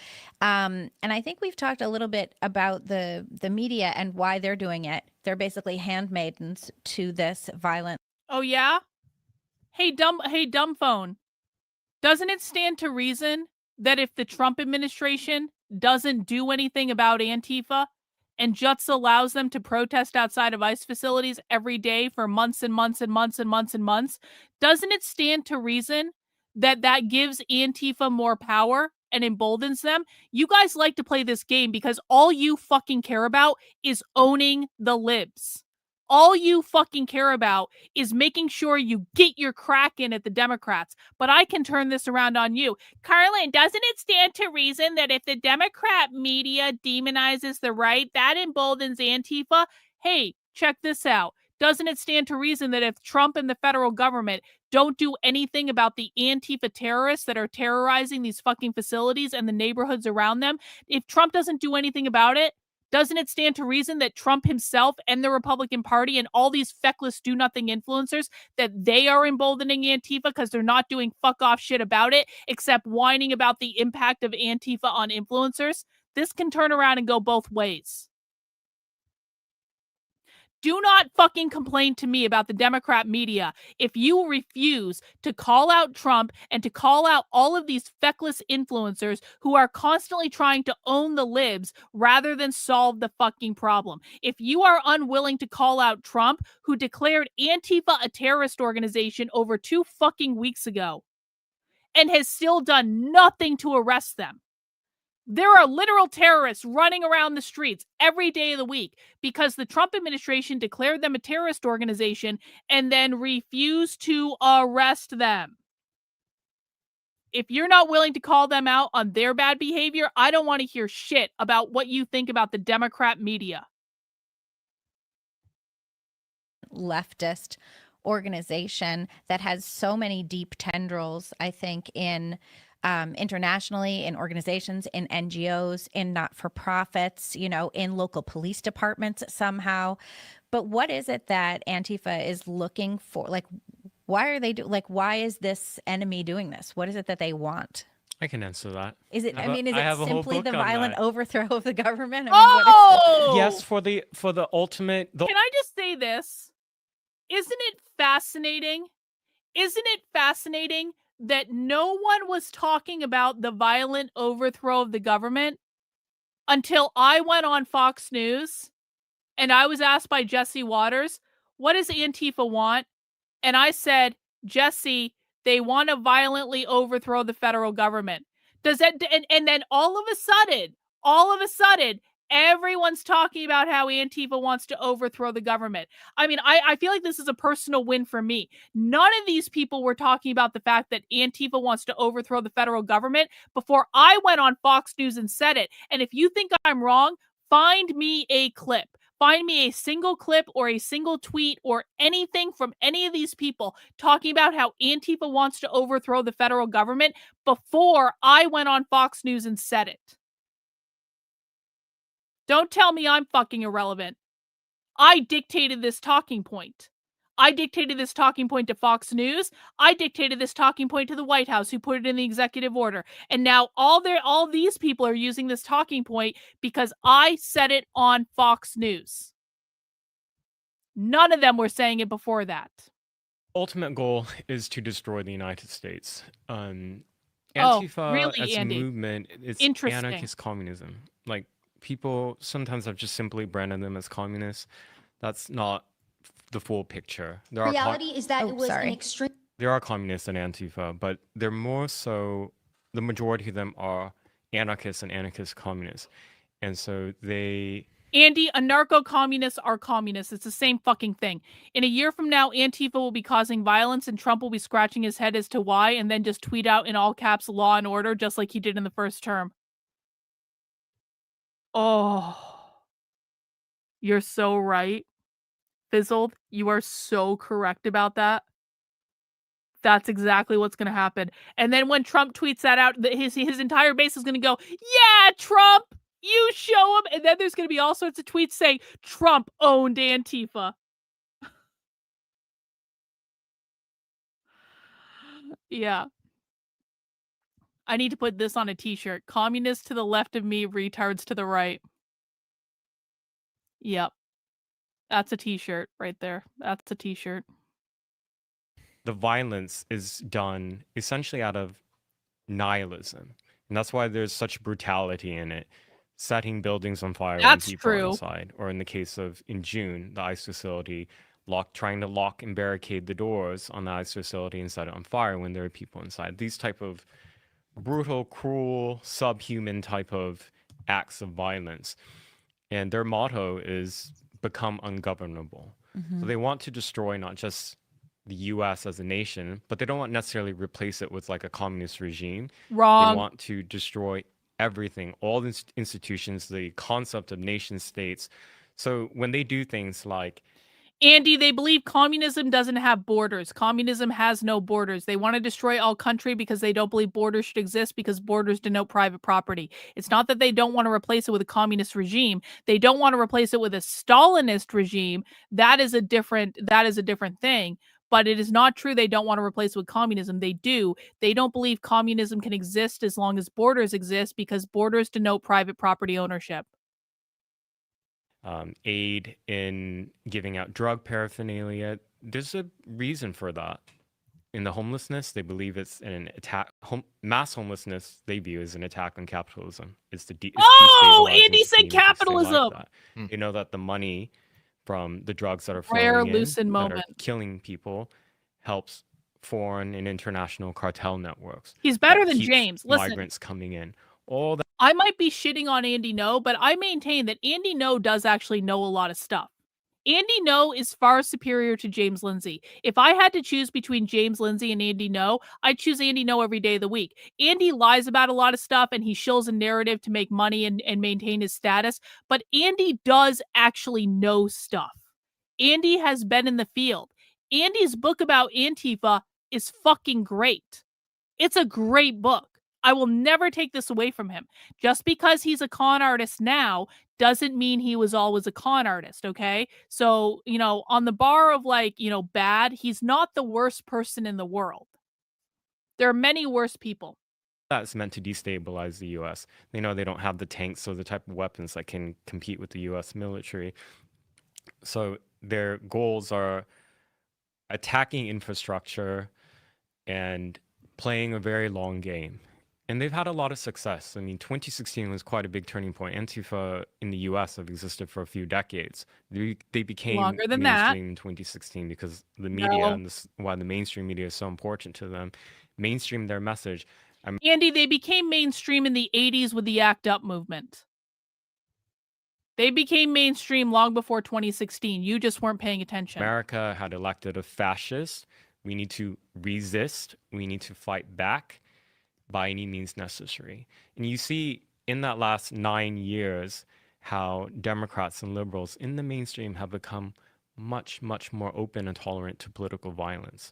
And I think we've talked a little bit about the media and why they're doing it. They're basically handmaidens to this violent. Oh, yeah? Hey, dumb phone. Doesn't it stand to reason that if the Trump administration doesn't do anything about Antifa and just allows them to protest outside of ICE facilities every day for months and months and months and months and months, doesn't it stand to reason that that gives Antifa more power and emboldens them? You guys like to play this game because all you fucking care about is owning the libs. All you fucking care about is making sure you get your crack in at the Democrats. But I can turn this around on you. Karlyn, doesn't it stand to reason that if the Democrat media demonizes the right, that emboldens Antifa? Hey, check this out. Doesn't it stand to reason that if Trump and the federal government don't do anything about the Antifa terrorists that are terrorizing these fucking facilities and the neighborhoods around them, if Trump doesn't do anything about it, doesn't it stand to reason that Trump himself and the Republican Party and all these feckless do-nothing influencers, that they are emboldening Antifa because they're not doing fuck-off shit about it, except whining about the impact of Antifa on influencers? This can turn around and go both ways. Do not fucking complain to me about the Democrat media if you refuse to call out Trump and to call out all of these feckless influencers who are constantly trying to own the libs rather than solve the fucking problem. If you are unwilling to call out Trump, who declared Antifa a terrorist organization over 2 fucking weeks ago and has still done nothing to arrest them. There are literal terrorists running around the streets every day of the week because the Trump administration declared them a terrorist organization and then refused to arrest them. If you're not willing to call them out on their bad behavior, I don't want to hear shit about what you think about the Democrat media. Leftist organization that has so many deep tendrils, I think, in internationally, in organizations, in NGOs, in not-for-profits, in local police departments somehow. But what is it that Antifa is looking for? Like, why are they why is this enemy doing this? What is it that they want? I can answer that. Is it? Is it simply the violent overthrow of the government? Yes, for the ultimate. Can I just say this? Isn't it fascinating? Isn't it fascinating that no one was talking about the violent overthrow of the government until I went on Fox News and I was asked by Jesse Waters, what does Antifa want? And I said, Jesse, they want to violently overthrow the federal government. Does that, and then all of a sudden, everyone's talking about how Antifa wants to overthrow the government. I mean, I feel like this is a personal win for me. None of these people were talking about the fact that Antifa wants to overthrow the federal government before I went on Fox News and said it. And if you think I'm wrong, find me a clip. Find me a single clip or a single tweet or anything from any of these people talking about how Antifa wants to overthrow the federal government before I went on Fox News and said it. Don't tell me I'm fucking irrelevant. I dictated this talking point. I dictated this talking point to Fox News. I dictated this talking point to the White House, who put it in the executive order. And now all these people are using this talking point because I said it on Fox News. None of them were saying it before that. Ultimate goal is to destroy the United States. Antifa really, as a Andy? movement is Interesting. anarchist communism. Like, people sometimes have just simply branded them as communists. That's not the full picture. Reality is that it was an extreme. There are communists in Antifa, but they're more so, the majority of them are anarchists and anarchist communists. And so they... Andy, anarcho-communists are communists. It's the same fucking thing. In a year from now, Antifa will be causing violence and Trump will be scratching his head as to why and then just tweet out in all caps law and order just like he did in the first term. Oh. You're so right. Fizzled, you are so correct about that. That's exactly what's going to happen. And then when Trump tweets that out, his entire base is going to go, yeah, Trump, you show him. And then there's going to be all sorts of tweets saying Trump owned Antifa. Yeah. I need to put this on a t-shirt. Communists to the left of me, retards to the right. Yep. That's a t-shirt right there. That's a t-shirt. The violence is done essentially out of nihilism. And that's why there's such brutality in it. Setting buildings on fire when people are inside. Or in the case of, in June, the ICE facility, trying to lock and barricade the doors on the ICE facility and set it on fire when there are people inside. These type of brutal, cruel, subhuman type of acts of violence. And their motto is become ungovernable. So they want to destroy not just the US as a nation, but they don't want necessarily replace it with like a communist regime. Wrong. They want to destroy everything, all the institutions, the concept of nation states. So when they do things like... Andy, they believe communism doesn't have borders. Communism has no borders. They want to destroy all country because they don't believe borders should exist because borders denote private property. It's not that they don't want to replace it with a communist regime. They don't want to replace it with a Stalinist regime. That is a different thing. But it is not true they don't want to replace it with communism. They do. They don't believe communism can exist as long as borders exist because borders denote private property ownership. Aid in giving out drug paraphernalia. There's a reason for that. In the homelessness, they believe it's an attack. Mass homelessness they view as an attack on capitalism. It's to Andy said capitalism. You know that the money from the drugs that are Rare, flowing in, lucid that moment. are killing people, helps foreign and international cartel networks. He's better that than keeps James. Listen. Migrants coming in. All that. I might be shitting on Andy No, but I maintain that Andy No does actually know a lot of stuff. Andy No is far superior to James Lindsay. If I had to choose between James Lindsay and Andy No, I'd choose Andy No every day of the week. Andy lies about a lot of stuff and he shills a narrative to make money and maintain his status, but Andy does actually know stuff. Andy has been in the field. Andy's book about Antifa is fucking great. It's a great book. I will never take this away from him. Just because he's a con artist now doesn't mean he was always a con artist, okay? So, on the bar of bad, he's not the worst person in the world. There are many worse people. That's meant to destabilize the US. They know they don't have the tanks or the type of weapons that can compete with the US military. So their goals are attacking infrastructure and playing a very long game. And they've had a lot of success. I mean, 2016 was quite a big turning point. Antifa in the US have existed for a few decades. They became Longer than mainstream that. in 2016 because the media and why the mainstream media is so important to them. Mainstream their message. Andy, they became mainstream in the 80s with the ACT UP movement. They became mainstream long before 2016. You just weren't paying attention. America had elected a fascist. We need to resist. We need to fight back by any means necessary. And you see in that last 9 years how Democrats and liberals in the mainstream have become much, much more open and tolerant to political violence.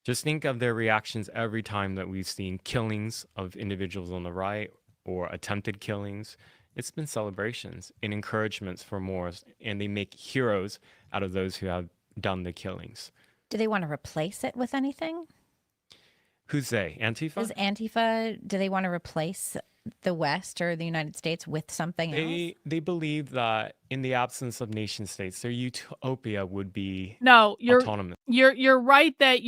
Just think of their reactions every time that we've seen killings of individuals on the right or attempted killings. It's been celebrations and encouragements for more, and they make heroes out of those who have done the killings. Do they want to replace it with anything? Who's they? Antifa? Does Antifa, do they want to replace the West or the United States with something else? They believe that in the absence of nation states, their utopia would be No, autonomous. you're right that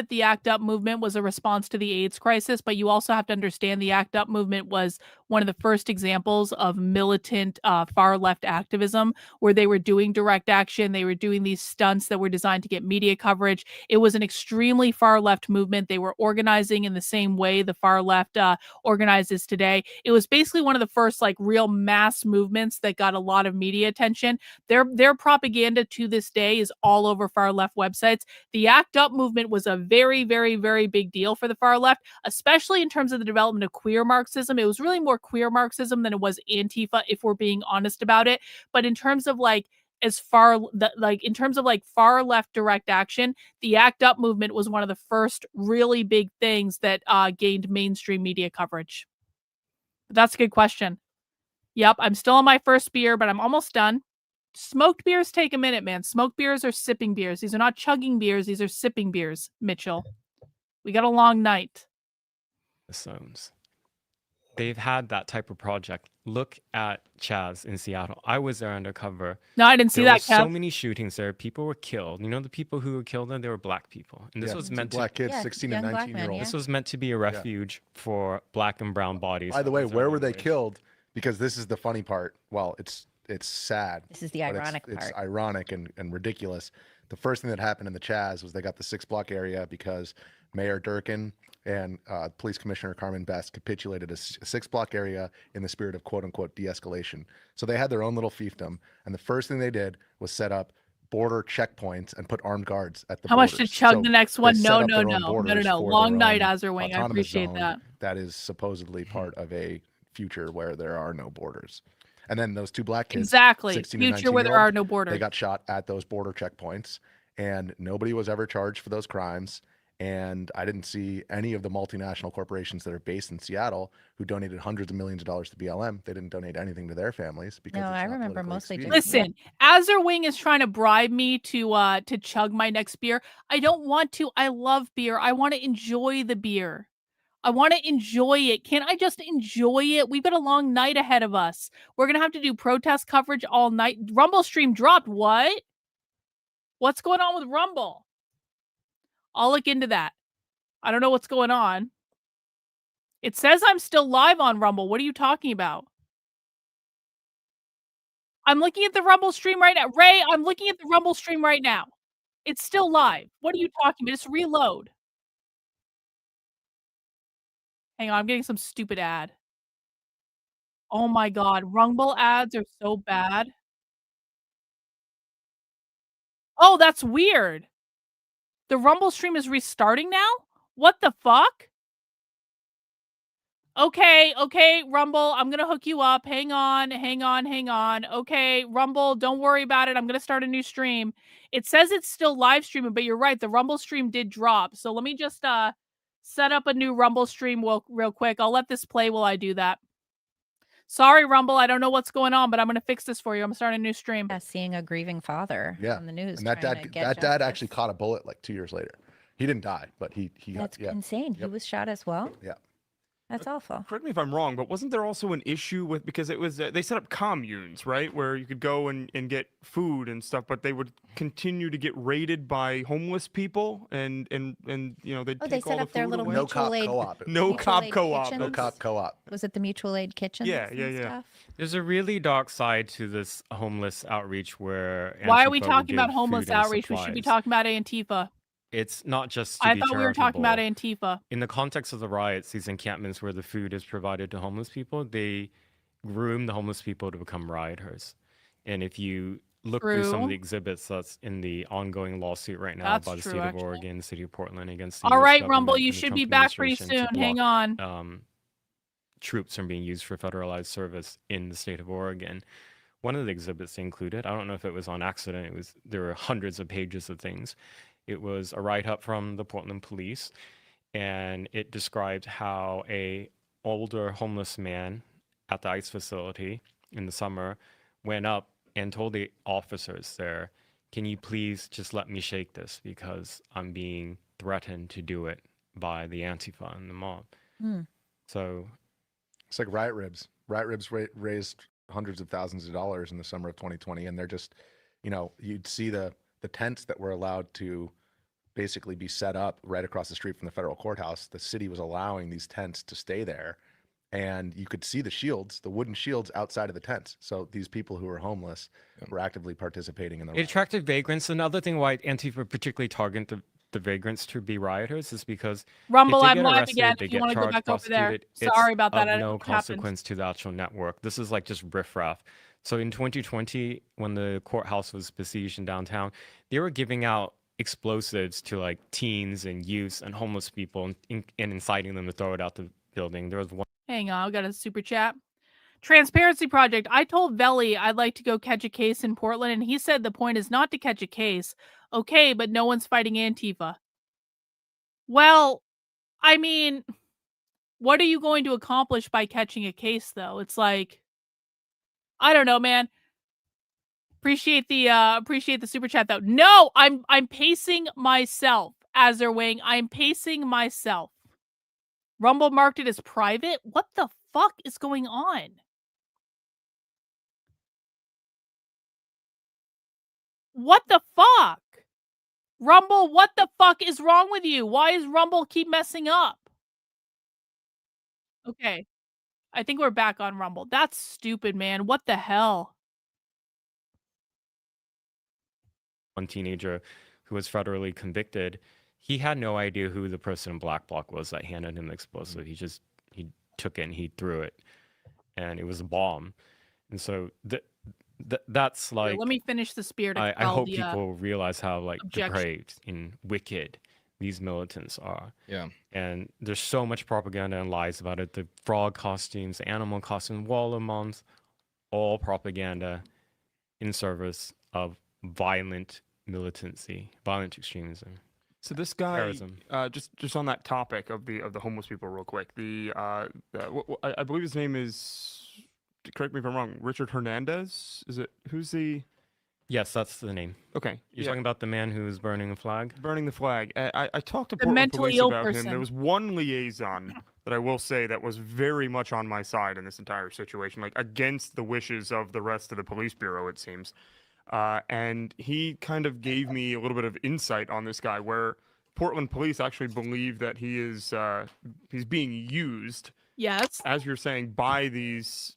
the ACT UP movement was a response to the AIDS crisis, but you also have to understand the ACT UP movement was one of the first examples of militant far left activism, where they were doing direct action, they were doing these stunts that were designed to get media coverage. It was an extremely far left movement. They were organizing in the same way the far left organizes today. It was basically one of the first like real mass movements that got a lot of media attention. Their propaganda to this day is all over far left websites. The ACT UP movement was a very, very, very big deal for the far left, especially in terms of the development of queer Marxism. It was really more queer Marxism than it was Antifa, if we're being honest about it. But in terms of like far left direct action, the ACT UP movement was one of the first really big things that gained mainstream media coverage. But that's a good question. Yep, I'm still on my first beer, but I'm almost done. Smoked beers take a minute, man. Smoked beers are sipping beers. These are not chugging beers. These are sipping beers, Mitchell. We got a long night. Zones. They've had that type of project. Look at Chaz in Seattle. I was there undercover. No, I didn't see that, There were so Kev. many shootings there. People were killed. You know, the people who were killed there, they were black people. And this was meant black to kids, 16 and 19-year-olds. This was meant to be a refuge for black and brown bodies. By the way, where were they killed? Because this is the funny part. Well, it's sad. This is the but ironic it's part. ironic and ridiculous. The first thing that happened in the Chaz was they got the 6-block area because Mayor Durkin and Police Commissioner Carmen Best capitulated a 6-block area in the spirit of quote-unquote de-escalation. So they had their own little fiefdom, and the first thing they did was set up border checkpoints and put armed guards at the How much borders. to chug So the next they one? set No, up no, their own no. No, no, borders no. for Long their night, own Azerwing. I autonomous appreciate zone that. That is supposedly part of a future where there are no borders. And then those 2 black kids, Exactly. 16 and Future where there 19-year-old, are no borders. they got shot at those border checkpoints, and nobody was ever charged for those crimes. And I didn't see any of the multinational corporations that are based in Seattle who donated hundreds of millions of dollars to BLM. They didn't donate anything to their families because No, it's I not remember politically mostly expedient. Listen, Azerwing is trying to bribe me to chug my next beer. I don't want to. I love beer. I want to enjoy the beer. I want to enjoy it. Can't I just enjoy it? We've got a long night ahead of us. We're going to have to do protest coverage all night. Rumble stream dropped. What? What's going on with Rumble? I'll look into that. I don't know what's going on. It says I'm still live on Rumble. What are you talking about? I'm looking at the Rumble stream right now. Ray, I'm looking at the Rumble stream right now. It's still live. What are you talking about? Just reload. Hang on, I'm getting some stupid ad. Oh my god, Rumble ads are so bad. Oh, that's weird. The Rumble stream is restarting now? What the fuck? Okay, Rumble, I'm gonna hook you up. Hang on. Okay, Rumble, don't worry about it. I'm gonna start a new stream. It says it's still live streaming, but you're right. The Rumble stream did drop. So let me just set up a new Rumble stream real quick. I'll let this play while I do that. Sorry, Rumble. I don't know what's going on, but I'm gonna fix this for you. I'm starting a new stream. Yeah, seeing a grieving father on the news. And that trying to get dad actually caught a bullet like 2 years later. He didn't die, but he That's got, insane. He was shot as well. Yeah. That's awful. Correct me if I'm wrong, but wasn't there also an issue with, because it was they set up communes, right, where you could go and get food and stuff, but they would continue to get raided by homeless people, and you know they'd Oh, take they set all up the their food little away? mutual aid. No mutual cop aid co-op. kitchens? No cop co-op. Was it the mutual aid kitchens? Yeah. Stuff? There's a really dark side to this homeless outreach where Why are we Antifa will talking about give homeless food and outreach? We should be supplies. talking about Antifa. It's not just to I be thought we were talking about charitable. Antifa. In the context of the riots, these encampments where the food is provided to homeless people, they groom the homeless people to become rioters. And if you look through some of True. the exhibits that's in the ongoing lawsuit right now That's by the true, state actually. of Oregon, the city of Portland against the All US right, government Rumble, you and the should Trump be back pretty administration soon. to Hang block, on. troops from being used for federalized service in the state of Oregon. One of the exhibits included, I don't know if it was on accident, there were hundreds of pages of things. It was a write-up from the Portland police, and it described how a older homeless man at the ICE facility in the summer went up and told the officers there, can you please just let me shake this because I'm being threatened to do it by the Antifa and the mob. So it's like riot ribs. Riot ribs raised hundreds of thousands of dollars in the summer of 2020, and they're just, you'd see the tents that were allowed to basically be set up right across the street from the federal courthouse. The city was allowing these tents to stay there, and you could see the shields, the wooden shields outside of the tents. So these people who were homeless were actively participating in the It attracted vagrants. Another thing why Antifa particularly target the vagrants to be rioters is because Rumble, if they I'm get live arrested, again. they If you get want to go charged, back over there. prosecuted. Sorry about that. It's I of don't know no what happened. consequence to the actual network. This is like just riffraff. So in 2020, when the courthouse was besieged in downtown, they were giving out explosives to like teens and youths and homeless people and inciting them to throw it out the building. There was one. Hang on, I got a super chat. Transparency Project. I told Veli I'd like to go catch a case in Portland, and he said the point is not to catch a case. Okay, but no one's fighting Antifa. Well, I mean, what are you going to accomplish by catching a case, though? It's like, I don't know, man. Appreciate the super chat though. No, I'm pacing myself, Azerwing. I'm pacing myself. Rumble marked it as private. What the fuck is going on? What the fuck? Rumble, what the fuck is wrong with you? Why is Rumble keep messing up? Okay. I think we're back on Rumble. That's stupid, man. What the hell? One teenager who was federally convicted, he had no idea who the person in Black Bloc was that handed him the explosive. He took it and he threw it, and it was a bomb. And so that's like. Here, let me finish the spirit. I hope people realize how like depraved and wicked these militants are. Yeah. And there's so much propaganda and lies about it. The frog costumes, the animal costumes, Waller moms, all propaganda in service of violent militancy, violent extremism. So this guy, terrorism. Just on that topic of the homeless people, real quick. I believe his name is. Correct me if I'm wrong. Richard Hernandez. Is it? Who's the? Yes, that's the name. Okay. You're talking about the man who's burning a flag? Burning the flag. I talked to The Portland mentally police ill about person. him. There was one liaison that I will say that was very much on my side in this entire situation, like against the wishes of the rest of the police bureau, it seems. And he kind of gave me a little bit of insight on this guy, where Portland police actually believe that he is he's being used. Yes. As you're saying, by these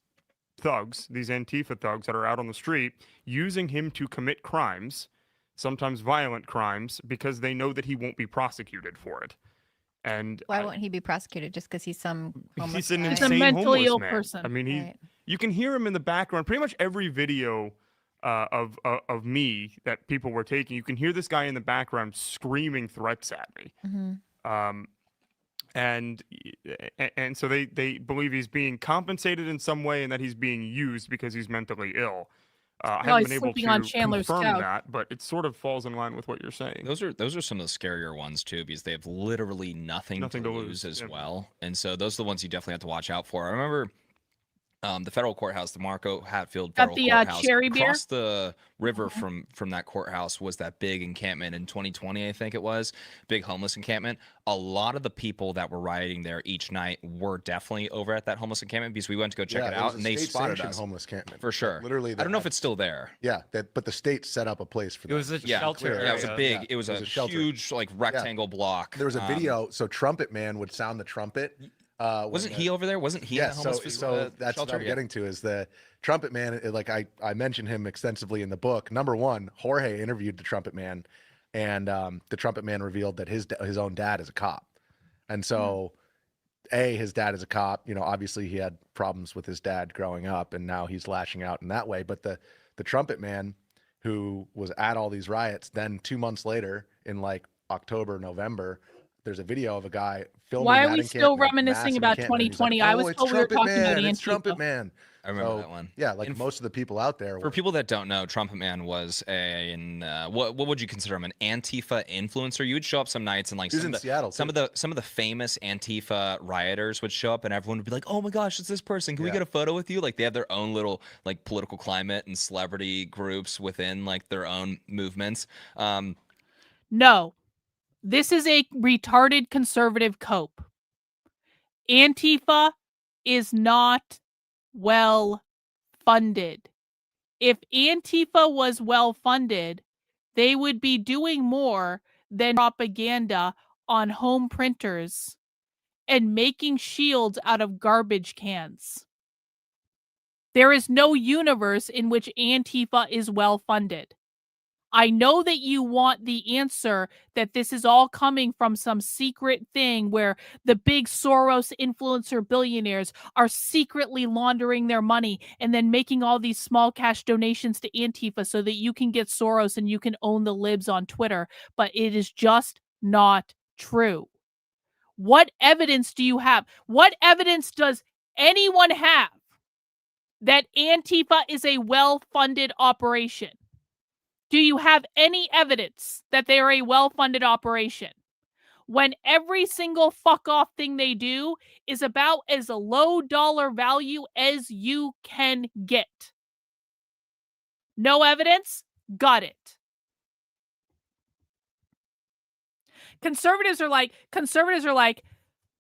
thugs, these Antifa thugs that are out on the street, using him to commit crimes, sometimes violent crimes, because they know that he won't be prosecuted for it. And Why won't he be prosecuted? Just because he's some homeless he's an guy? insane He's a mentally homeless ill man. person. I mean, Right. you can hear him in the background. Pretty much every video of me that people were taking, you can hear this guy in the background screaming threats at me. Mhm. And so they believe he's being compensated in some way and that he's being used because he's mentally ill. I No, haven't he's been able sleeping to on Chandler's confirm couch. that, but it sort of falls in line with what you're saying. Those are some of the scarier ones too, because they have literally nothing to lose as well, and so those are the ones you definitely have to watch out for. I remember the federal courthouse, the Marco Hatfield Got federal the, courthouse. cherry beer? Across the river from that courthouse was that big encampment in 2020, I think it was, big homeless encampment. A lot of the people that were rioting there each night were definitely over at that homeless encampment because we went to go check it out, and they spotted us. Homeless encampment For sure. Literally, I don't know if it's still there. Yeah, but the state set up a place for It was a shelter Yeah, it was a big, area. it was a shelter. huge like rectangle block. There was a video. So Trumpet Man would sound the trumpet. Wasn't he over there? Wasn't he Yeah, in the homeless so that's shelter? what I'm getting to is the Trumpet Man. Like I mentioned him extensively in the book. Number one, Jorge interviewed the Trumpet Man, and the Trumpet Man revealed that his own dad is a cop, and so his dad is a cop. You know, obviously he had problems with his dad growing up, and now he's lashing out in that way. But the Trumpet Man, who was at all these riots, then 2 months later, in like October, November, there's a video of a guy filming. Why are that we still encampment, reminiscing massive about encampment, and he's like, 2020? I was "Oh, it's told we were Trumpet talking about Man, it's Antifa. Trumpet Man." I remember So, that one. Yeah, like most of the people out there. For people that don't know, Trumpet Man was what would you consider him, an Antifa influencer? You would show up some nights and like He was in Seattle, some of the famous Antifa rioters would show up and everyone would be like, "Oh my gosh, it's this person. Can we Yeah. get a photo with you?" Like they have their own little like political climate and celebrity groups within like their own movements. No, this is a retarded conservative cope. Antifa is not well funded. If Antifa was well funded, they would be doing more than propaganda on home printers and making shields out of garbage cans. There is no universe in which Antifa is well funded. I know that you want the answer that this is all coming from some secret thing where the big Soros influencer billionaires are secretly laundering their money and then making all these small cash donations to Antifa so that you can get Soros and you can own the libs on Twitter. But it is just not true. What evidence do you have? What evidence does anyone have that Antifa is a well-funded operation? Do you have any evidence that they are a well-funded operation? When every single fuck-off thing they do is about as a low dollar value as you can get. No evidence? Got it. Conservatives are like,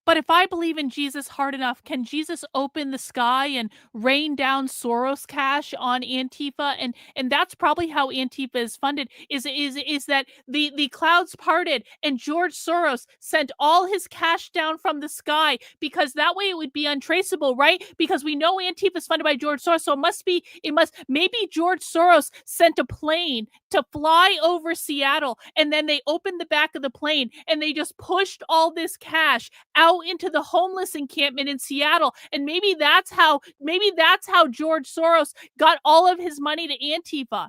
but if I believe in Jesus hard enough, can Jesus open the sky and rain down Soros cash on Antifa? And that's probably how Antifa is funded, is that the clouds parted and George Soros sent all his cash down from the sky because that way it would be untraceable, right? Because we know Antifa is funded by George Soros, so maybe George Soros sent a plane to fly over Seattle and then they opened the back of the plane and they just pushed all this cash out into the homeless encampment in Seattle. And maybe that's how George Soros got all of his money to Antifa.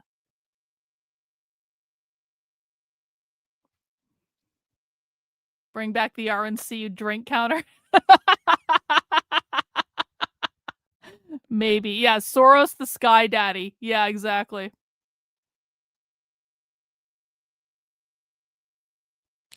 Bring back the RNC drink counter. Maybe. Yeah, Soros the Sky Daddy. Yeah, exactly.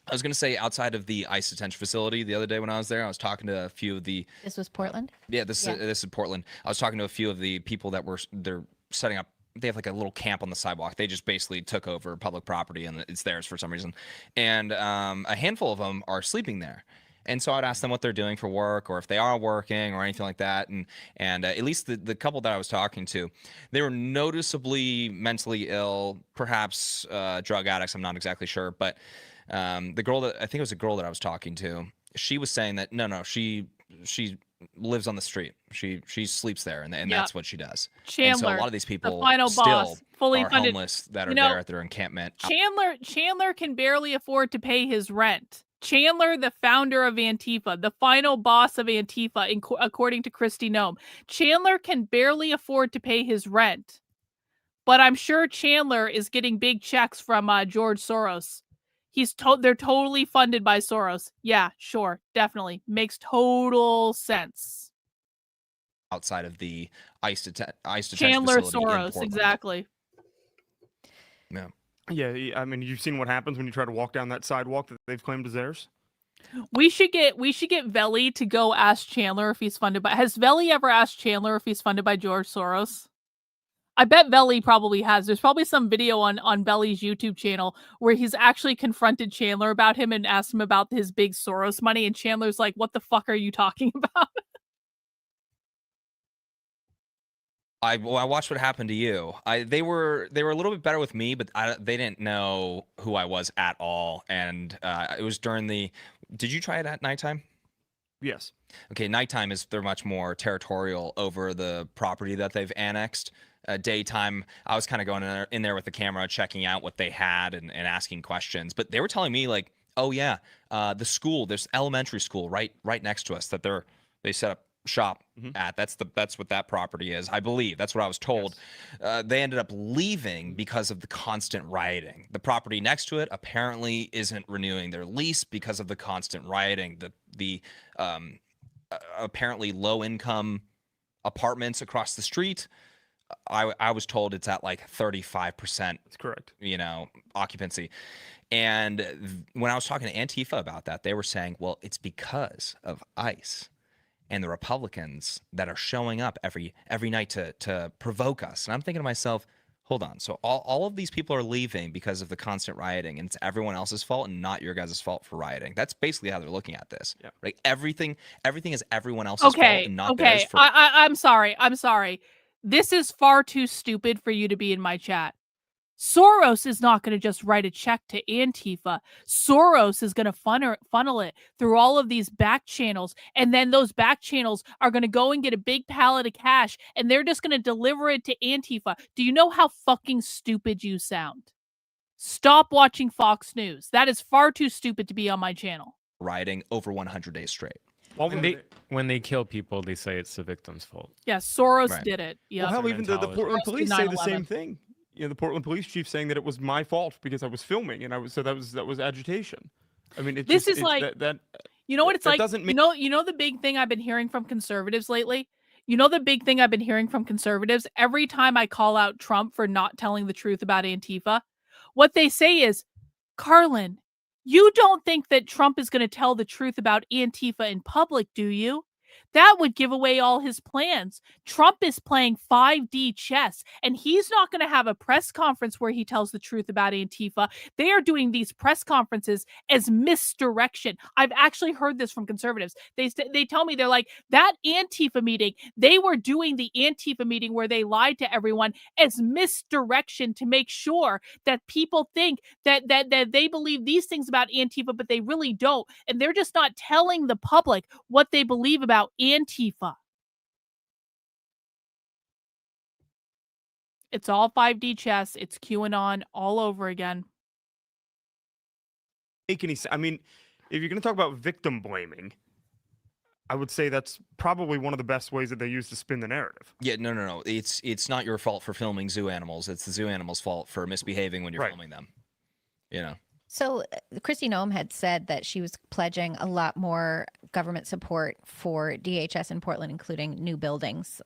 I was going to say, outside of the ICE detention facility the other day when I was there, I was talking to a few of the... This was Portland? Yeah, this is Portland. I was talking to a few of the people that they're setting up. They have like a little camp on the sidewalk. They just basically took over public property and it's theirs for some reason. And a handful of them are sleeping there. And so I'd ask them what they're doing for work or if they are working or anything like that. And at least the couple that I was talking to, they were noticeably mentally ill, perhaps drug addicts. I'm not exactly sure. But the girl that I think it was a girl that I was talking to, she was saying that no, she lives on the street. She sleeps there, and that's what she does. Chandler, and so a lot of these people the final still boss, fully are funded. homeless that are there at their encampment. Chandler can barely afford to pay his rent. Chandler, the founder of Antifa, the final boss of Antifa, according to Kristi Noem, Chandler can barely afford to pay his rent. But I'm sure Chandler is getting big checks from George Soros. They're totally funded by Soros. Yeah, sure, definitely. Makes total sense. Outside of the ICE detention Chandler facility in Soros, Portland. Exactly. Yeah. Yeah, I mean, you've seen what happens when you try to walk down that sidewalk that they've claimed is theirs. We should get Veli to go ask Chandler if he's funded by. Has Veli ever asked Chandler if he's funded by George Soros? I bet Veli probably has. There's probably some video on Veli's YouTube channel where he's actually confronted Chandler about him and asked him about his big Soros money, and Chandler's like, "What the fuck are you talking about?" I watched what happened to you. They were a little bit better with me, but they didn't know who I was at all. And it was during the. Did you try it at nighttime? Yes. Okay, nighttime they're much more territorial over the property that they've annexed. Daytime, I was kind of going in there with the camera, checking out what they had and asking questions. But they were telling me like, oh yeah, the school, there's elementary school right next to us that they set up shop at. That's what that property is, I believe. That's what I was told. They ended up leaving because of the constant rioting. The property next to it apparently isn't renewing their lease because of the constant rioting. The apparently low income apartments across the street, I was told it's at like 35%. That's correct. Occupancy. And when I was talking to Antifa about that, they were saying, well, it's because of ICE and the Republicans that are showing up every night to provoke us. And I'm thinking to myself, hold on. So all of these people are leaving because of the constant rioting, and it's everyone else's fault and not your guys' fault for rioting. That's basically how they're looking at this. Yeah. Right? Everything is everyone else's fault and not theirs. I'm sorry. This is far too stupid for you to be in my chat. Soros is not going to just write a check to Antifa. Soros is going to funnel it through all of these back channels, and then those back channels are going to go and get a big pallet of cash, and they're just going to deliver it to Antifa. Do you know how fucking stupid you sound? Stop watching Fox News. That is far too stupid to be on my channel. Rioting over 100 days straight. Well, when they kill people, they say it's the victim's fault. Yeah, Soros did it. Yeah. Well, hell, even the Portland police say the 9/11. same thing. The Portland police chief saying that it was my fault because I was filming, and that was agitation. I mean, This is like, you know what it's like? Doesn't You know the big thing I've been hearing from conservatives lately? Every time I call out Trump for not telling the truth about Antifa, what they say is, Karlyn, you don't think that Trump is going to tell the truth about Antifa in public, do you? That would give away all his plans. Trump is playing 5D chess, and he's not going to have a press conference where he tells the truth about Antifa. They are doing these press conferences as misdirection. I've actually heard this from conservatives. They tell me, they're like, that Antifa meeting, they were doing the Antifa meeting where they lied to everyone as misdirection to make sure that people think that they believe these things about Antifa, but they really don't. And they're just not telling the public what they believe about Antifa. It's all 5D chess. It's QAnon all over again. Make any sense. I mean, if you're going to talk about victim blaming, I would say that's probably one of the best ways that they use to spin the narrative. Yeah, no. It's not your fault for filming zoo animals. It's the zoo animals' fault for misbehaving when you're filming them. So Kristi Noem had said that she was pledging a lot more government support for DHS in Portland, including new buildings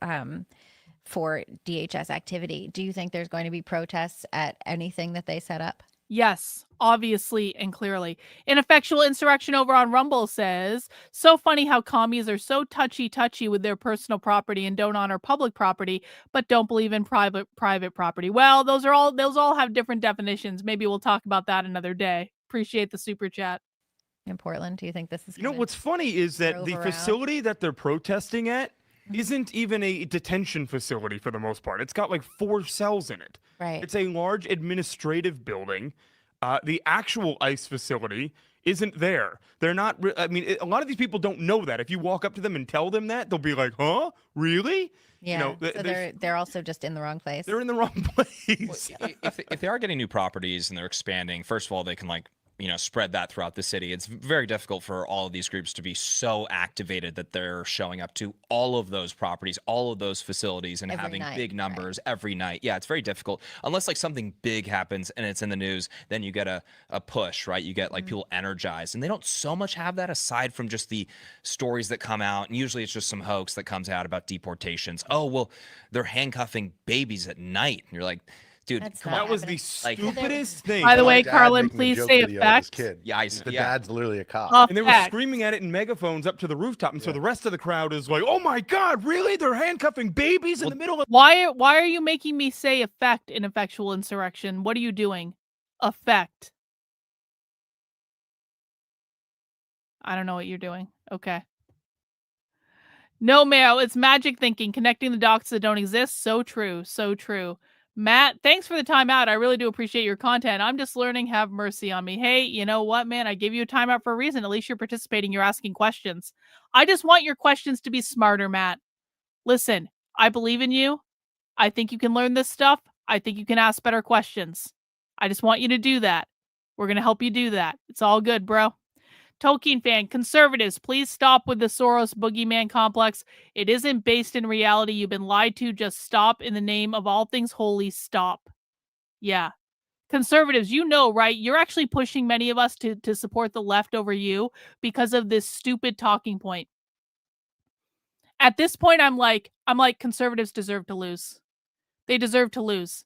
for DHS activity. Do you think there's going to be protests at anything that they set up? Yes, obviously and clearly. Ineffectual Insurrection over on Rumble says, so funny how commies are so touchy with their personal property and don't honor public property, but don't believe in private property. Well, those all have different definitions. Maybe we'll talk about that another day. Appreciate the super chat. In Portland, do you think this is? What's funny is that the facility that they're protesting at isn't even a detention facility for the most part. It's got like 4 cells in it. Right. It's a large administrative building. The actual ICE facility isn't there. They're not. A lot of these people don't know that. If you walk up to them and tell them that, they'll be like, "Huh? Really?" Yeah. So they're also just in the wrong place. They're in the wrong place. Well, if they are getting new properties and they're expanding, first of all, they can spread that throughout the city. It's very difficult for all of these groups to be so activated that they're showing up to all of those properties, all of those facilities, and having big numbers every night. Yeah, it's very difficult. Unless something big happens and it's in the news, then you get a push, right? You get people energized. And they don't so much have that aside from just the stories that come out. And usually it's just some hoax that comes out about deportations. Oh, well, they're handcuffing babies at night. And you're like, dude, that was the stupidest thing. By the way, Karlyn, please say effect. Yeah, the dad's literally a cop. And they were screaming at it in megaphones up to the rooftop, and so the rest of the crowd is like, "Oh my God, really? They're handcuffing babies in the middle of." Why are you making me say effect in Effectual Insurrection? What are you doing? Effect. I don't know what you're doing. Okay. No, Mayo, it's magic thinking, connecting the dots that don't exist. So true. So true. Matt, thanks for the timeout. I really do appreciate your content. I'm just learning. Have mercy on me. Hey, you know what, man? I give you a timeout for a reason. At least you're participating. You're asking questions. I just want your questions to be smarter, Matt. Listen, I believe in you. I think you can learn this stuff. I think you can ask better questions. I just want you to do that. We're going to help you do that. It's all good, bro. Tolkien fan, conservatives, please stop with the Soros boogeyman complex. It isn't based in reality. You've been lied to. Just stop in the name of all things holy. Stop. Yeah. Conservatives, you know, right? You're actually pushing many of us to support the left over you because of this stupid talking point. At this point, I'm like, conservatives deserve to lose. They deserve to lose.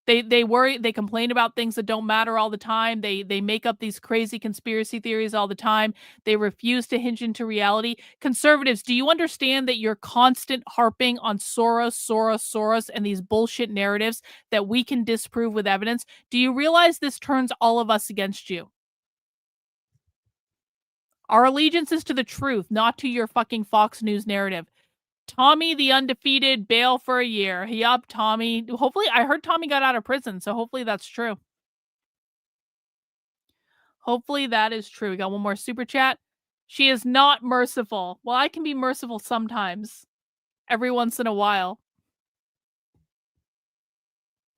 They worry, they complain about things that don't matter all the time. They make up these crazy conspiracy theories all the time. They refuse to hinge into reality. Conservatives, do you understand that you're constant harping on Soros, and these bullshit narratives that we can disprove with evidence? Do you realize this turns all of us against you? Our allegiance is to the truth, not to your fucking Fox News narrative. Tommy the undefeated, bail for a year. Yup, Tommy. Hopefully, I heard Tommy got out of prison, so hopefully that's true. Hopefully that is true. We got one more super chat. She is not merciful. Well, I can be merciful sometimes. Every once in a while.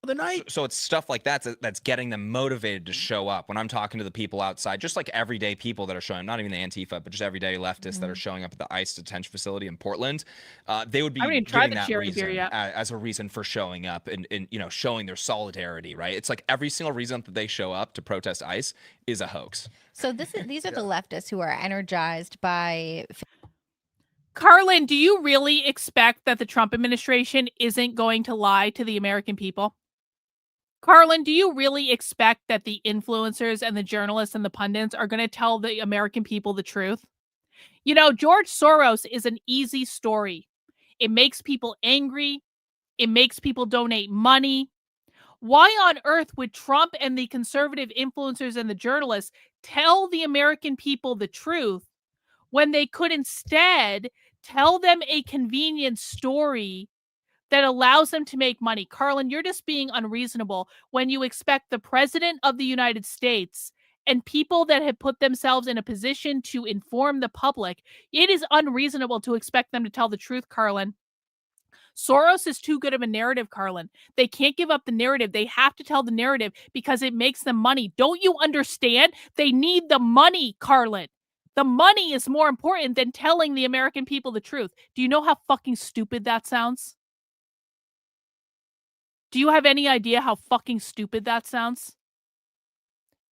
the night. So it's stuff like that that's getting them motivated to show up. When I'm talking to the people outside, just like everyday people that are showing, not even the Antifa, but just everyday leftists that are showing up at the ICE detention facility in Portland, they would be giving that reason as a reason for showing up and you know, showing their solidarity, right? It's like every single reason that they show up to protest ICE is a hoax. So these are the leftists who are energized by. Karlyn, do you really expect that the Trump administration isn't going to lie to the American people? Karlyn, do you really expect that the influencers and the journalists and the pundits are going to tell the American people the truth? You know, George Soros is an easy story. It makes people angry. It makes people donate money. Why on earth would Trump and the conservative influencers and the journalists tell the American people the truth when they could instead tell them a convenient story that allows them to make money? Karlyn, you're just being unreasonable when you expect the president of the United States and people that have put themselves in a position to inform the public. It is unreasonable to expect them to tell the truth, Karlyn. Soros is too good of a narrative, Karlyn. They can't give up the narrative. They have to tell the narrative because it makes them money. Don't you understand? They need the money, Karlyn. The money is more important than telling the American people the truth. Do you know how fucking stupid that sounds? Do you have any idea how fucking stupid that sounds?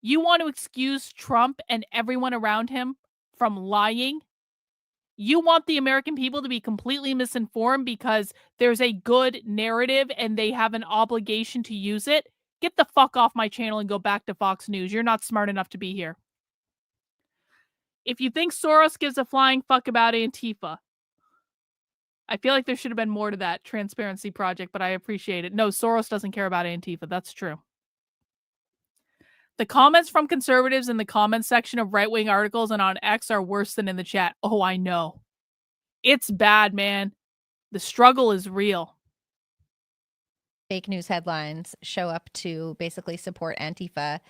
You want to excuse Trump and everyone around him from lying? You want the American people to be completely misinformed because there's a good narrative and they have an obligation to use it? Get the fuck off my channel and go back to Fox News. You're not smart enough to be here. If you think Soros gives a flying fuck about Antifa, I feel like there should have been more to that Transparency Project, but I appreciate it. No, Soros doesn't care about Antifa. That's true. The comments from conservatives in the comments section of right-wing articles and on X are worse than in the chat. Oh, I know. It's bad, man. The struggle is real. Fake news headlines show up to basically support Antifa.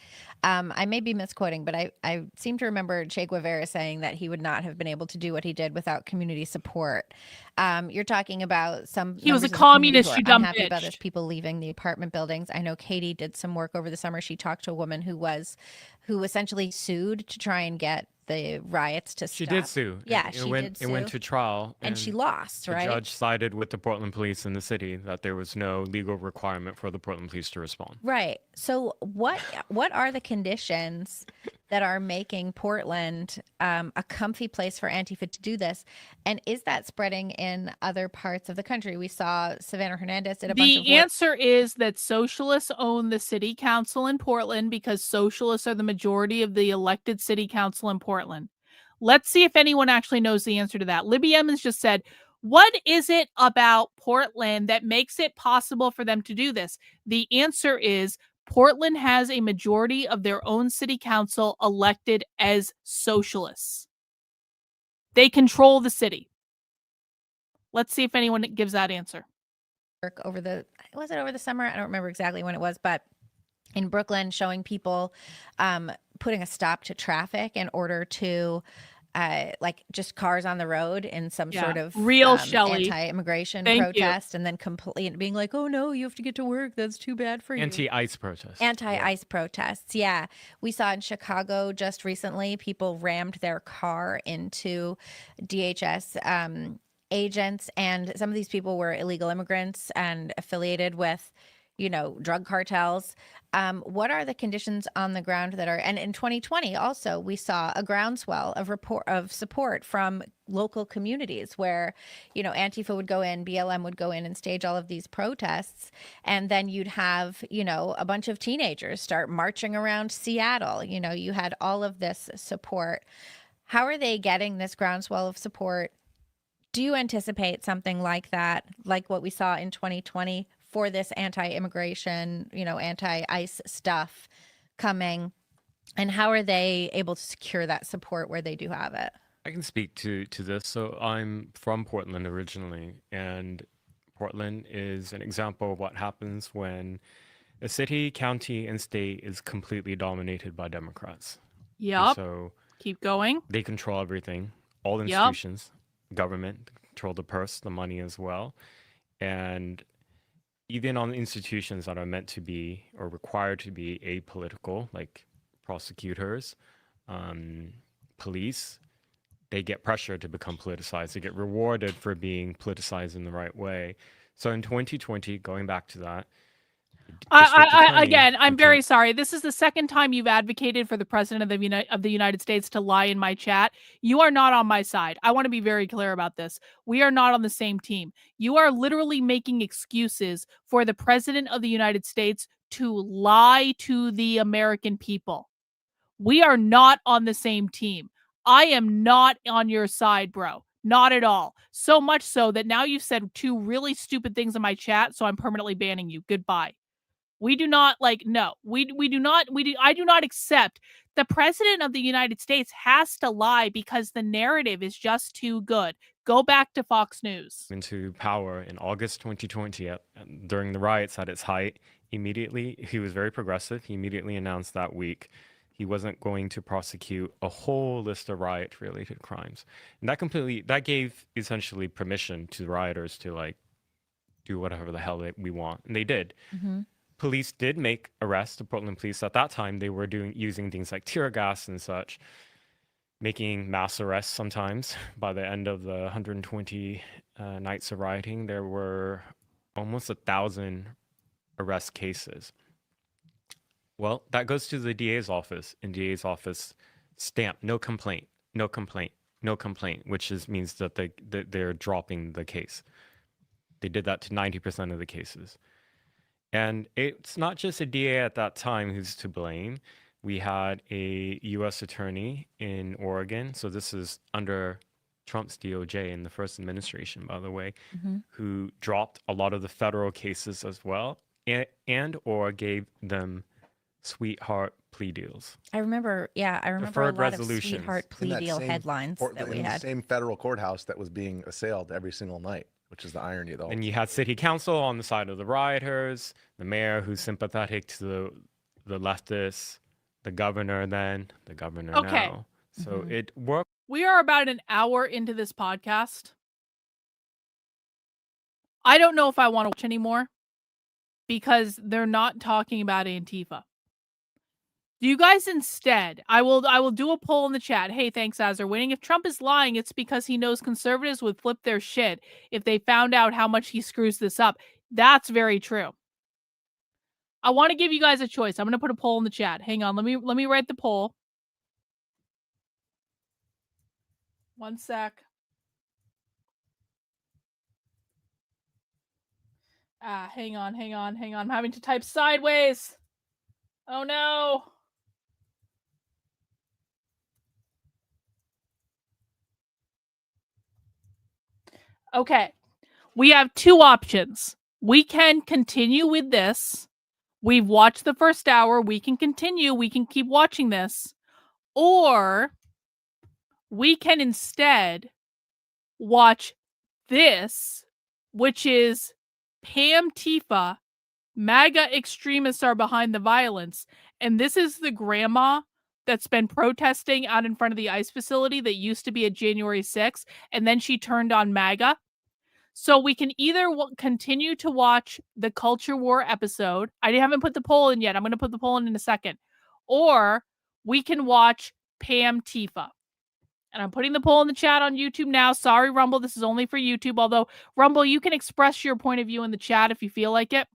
I may be misquoting, but I seem to remember Che Guevara saying that he would not have been able to do what he did without community support. You're talking about some. He was a communist, you dumb bitch. About this, people leaving the apartment buildings. I know Katie did some work over the summer. She talked to a woman who essentially sued to try and get the riots to stop. She did sue. Yeah, she did sue. It went to trial. And she lost, right? The judge sided with the Portland police in the city that there was no legal requirement for the Portland police to respond. Right. So what are the conditions that are making Portland a comfy place for Antifa to do this? And is that spreading in other parts of the country? We saw Savannah Hernandez did a bunch of work. The answer is that socialists own the city council in Portland because socialists are the majority of the elected city council in Portland. Let's see if anyone actually knows the answer to that. Libby Emmons just said, what is it about Portland that makes it possible for them to do this? The answer is Portland has a majority of their own city council elected as socialists. They control the city. Let's see if anyone gives that answer. Was it over the summer? I don't remember exactly when it was, but in Brooklyn, showing people putting a stop to traffic in order to like just cars on the road in some Yeah. sort of Real Shelley. anti-immigration Thank you. protest, and then completely being like, "Oh no, you have to get to work. That's too bad for you." Anti-ICE protest. Anti-ICE protests. Yeah, we saw in Chicago just recently, people rammed their car into DHS agents, and some of these people were illegal immigrants and affiliated with, drug cartels. What are the conditions on the ground that are? And in 2020, also, we saw a groundswell of support from local communities where, Antifa would go in, BLM would go in and stage all of these protests, and then you'd have, a bunch of teenagers start marching around Seattle. You had all of this support. How are they getting this groundswell of support? Do you anticipate something like that, like what we saw in 2020 for this anti-immigration, anti-ICE stuff coming? And how are they able to secure that support where they do have it? I can speak to this. So I'm from Portland originally, and Portland is an example of what happens when a city, county, and state is completely dominated by Democrats. Yep. So keep going. They control everything, all Yep. institutions, government, control the purse, the money as well. And even on institutions that are meant to be or required to be apolitical, like prosecutors, police, they get pressure to become politicized. They get rewarded for being politicized in the right way. So in 2020, going back to that, Again, I'm very sorry. This is the second time you've advocated for the president of the United States to lie in my chat. You are not on my side. I want to be very clear about this. We are not on the same team. You are literally making excuses for the president of the United States to lie to the American people. We are not on the same team. I am not on your side, bro. Not at all. So much so that now you've said two really stupid things in my chat, so I'm permanently banning you. Goodbye. We do not I do not accept the president of the United States has to lie because the narrative is just too good. Go back to Fox News. Into power in August 2020 during the riots at its height. Immediately, he was very progressive. He immediately announced that week he wasn't going to prosecute a whole list of riot-related crimes. And that gave essentially permission to the rioters to do whatever the hell we want. And they did. Mm-hmm. Police did make arrests. The Portland police at that time, they were using things like tear gas and such, making mass arrests sometimes. By the end of the 120 nights of rioting, there were almost 1,000 arrest cases. Well, that goes to the DA's office, and DA's office stamped no complaint, no complaint, no complaint, which means that they're dropping the case. They did that to 90% of the cases. And it's not just a DA at that time who's to blame. We had a U.S. attorney in Oregon. So this is under Trump's DOJ in the first administration, by the way, who dropped a lot of the federal cases as well, and or gave them sweetheart plea deals. I remember a Deferred lot of resolutions. sweetheart plea deal headlines that we in had. the same federal courthouse that was being assailed every single night, which is the irony of the whole. And you had city council on the side of the rioters, the mayor who's sympathetic to the leftists, the governor Okay. now. So it worked. We are about an hour into this podcast. I don't know if I want to watch anymore because they're not talking about Antifa. Do you guys instead, I will do a poll in the chat. Hey, thanks, Azar winning. If Trump is lying, it's because he knows conservatives would flip their shit if they found out how much he screws this up. That's very true. I want to give you guys a choice. I'm going to put a poll in the chat. Hang on. Let me write the poll. One sec. Hang on. I'm having to type sideways. Oh no. Okay. We have two options. We can continue with this. We've watched the first hour. We can continue. We can keep watching this. Or we can instead watch this, which is Pam Tifa, MAGA extremists are behind the violence. And this is the grandma that's been protesting out in front of the ICE facility that used to be at January 6th, and then she turned on MAGA. So we can either continue to watch the Culture War episode. I haven't put the poll in yet. I'm going to put the poll in a second. Or we can watch Pam Tifa. And I'm putting the poll in the chat on YouTube now. Sorry, Rumble, this is only for YouTube. Although, Rumble, you can express your point of view in the chat if you feel like it.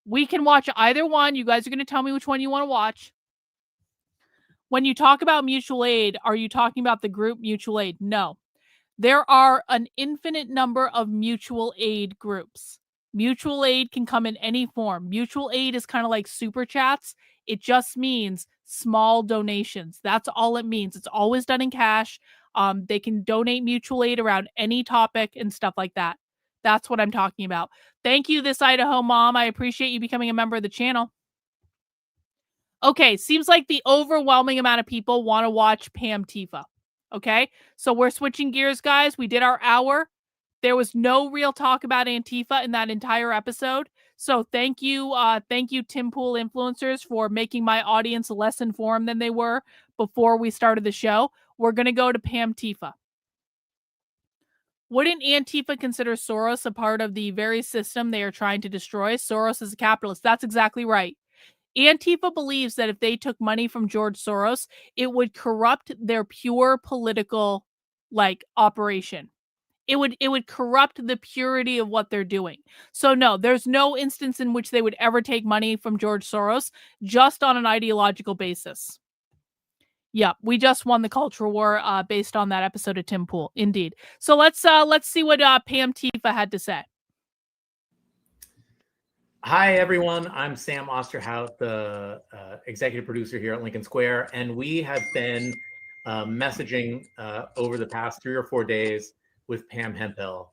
We can watch either one. You guys are going to tell me which one you want to watch. When you talk about mutual aid, are you talking about the group mutual aid? No. There are an infinite number of mutual aid groups. Mutual aid can come in any form. Mutual aid is kind of like super chats. It just means small donations. That's all it means. It's always done in cash. They can donate mutual aid around any topic and stuff like that. That's what I'm talking about. Thank you, This Idaho Mom. I appreciate you becoming a member of the channel. Okay, seems like the overwhelming amount of people want to watch Pam Tifa. Okay, so we're switching gears, guys. We did our hour. There was no real talk about Antifa in that entire episode. So thank you, Tim Pool influencers, for making my audience less informed than they were before we started the show. We're going to go to Pam Tifa. Wouldn't Antifa consider Soros a part of the very system they are trying to destroy? Soros is a capitalist. That's exactly right. Antifa believes that if they took money from George Soros, it would corrupt their pure political, operation. It would corrupt the purity of what they're doing. So no, there's no instance in which they would ever take money from George Soros just on an ideological basis. Yeah, we just won the culture war based on that episode of Tim Pool. Indeed. So let's see what Pam Tifa had to say. Hi, everyone. I'm Sam Osterhout, the executive producer here at Lincoln Square, and we have been messaging over the past 3 or 4 days with Pam Hemphill,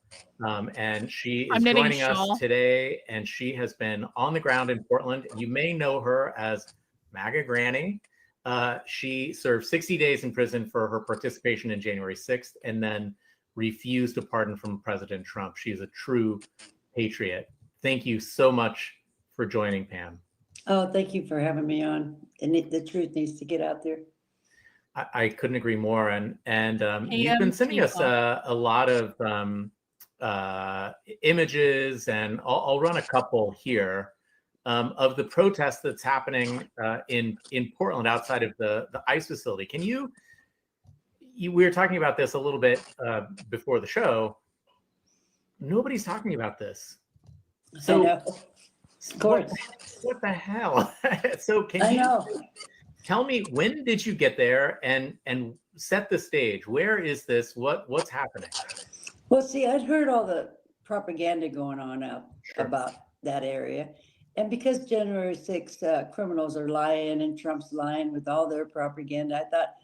and she is joining us today, and she has been on the ground in Portland. You may know her as MAGA Granny. She served 60 days in prison for her participation in January 6th and then refused a pardon from President Trump. She is a true patriot. Thank you so much for joining, Pam. Oh, thank you for having me on. And the truth needs to get out there. I couldn't agree more. And you've been sending us a lot of images, and I'll run a couple here of the protest that's happening in Portland outside of the ICE facility. Can you we were talking about this a little bit before the show. Nobody's talking about this. So, of course. What the hell? So can you tell me, when did you get there and set the stage? Where is this? What's happening? Well, see, I'd heard all the propaganda going on out about that area. And because January 6th criminals are lying and Trump's lying with all their propaganda, I thought,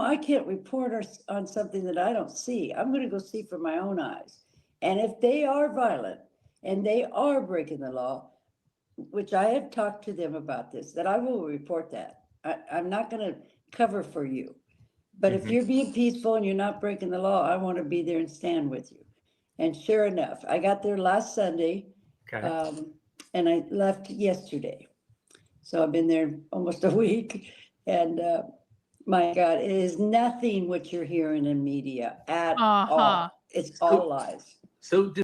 I can't report on something that I don't see. I'm going to go see for my own eyes. And if they are violent, and they are breaking the law, which I have talked to them about this, that I will report that. I'm not going to cover for you. But if you're being peaceful and you're not breaking the law, I want to be there and stand with you. And sure enough, I got there last Sunday, and I left yesterday. So I've been there almost a week. And my God, it is nothing what you're hearing in media at all. It's all lies.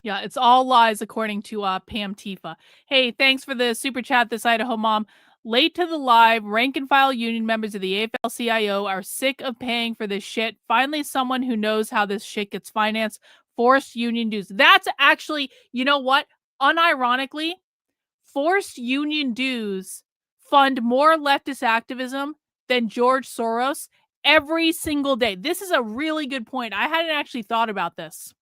Yeah, it's all lies, according to Pam Tifa. Hey, thanks for the super chat, This Idaho Mom. Late to the live, rank and file union members of the AFL-CIO are sick of paying for this shit. Finally, someone who knows how this shit gets financed. Forced union dues. That's actually, you know what? Unironically, forced union dues fund more leftist activism than George Soros every single day. This is a really good point. I hadn't actually thought about this.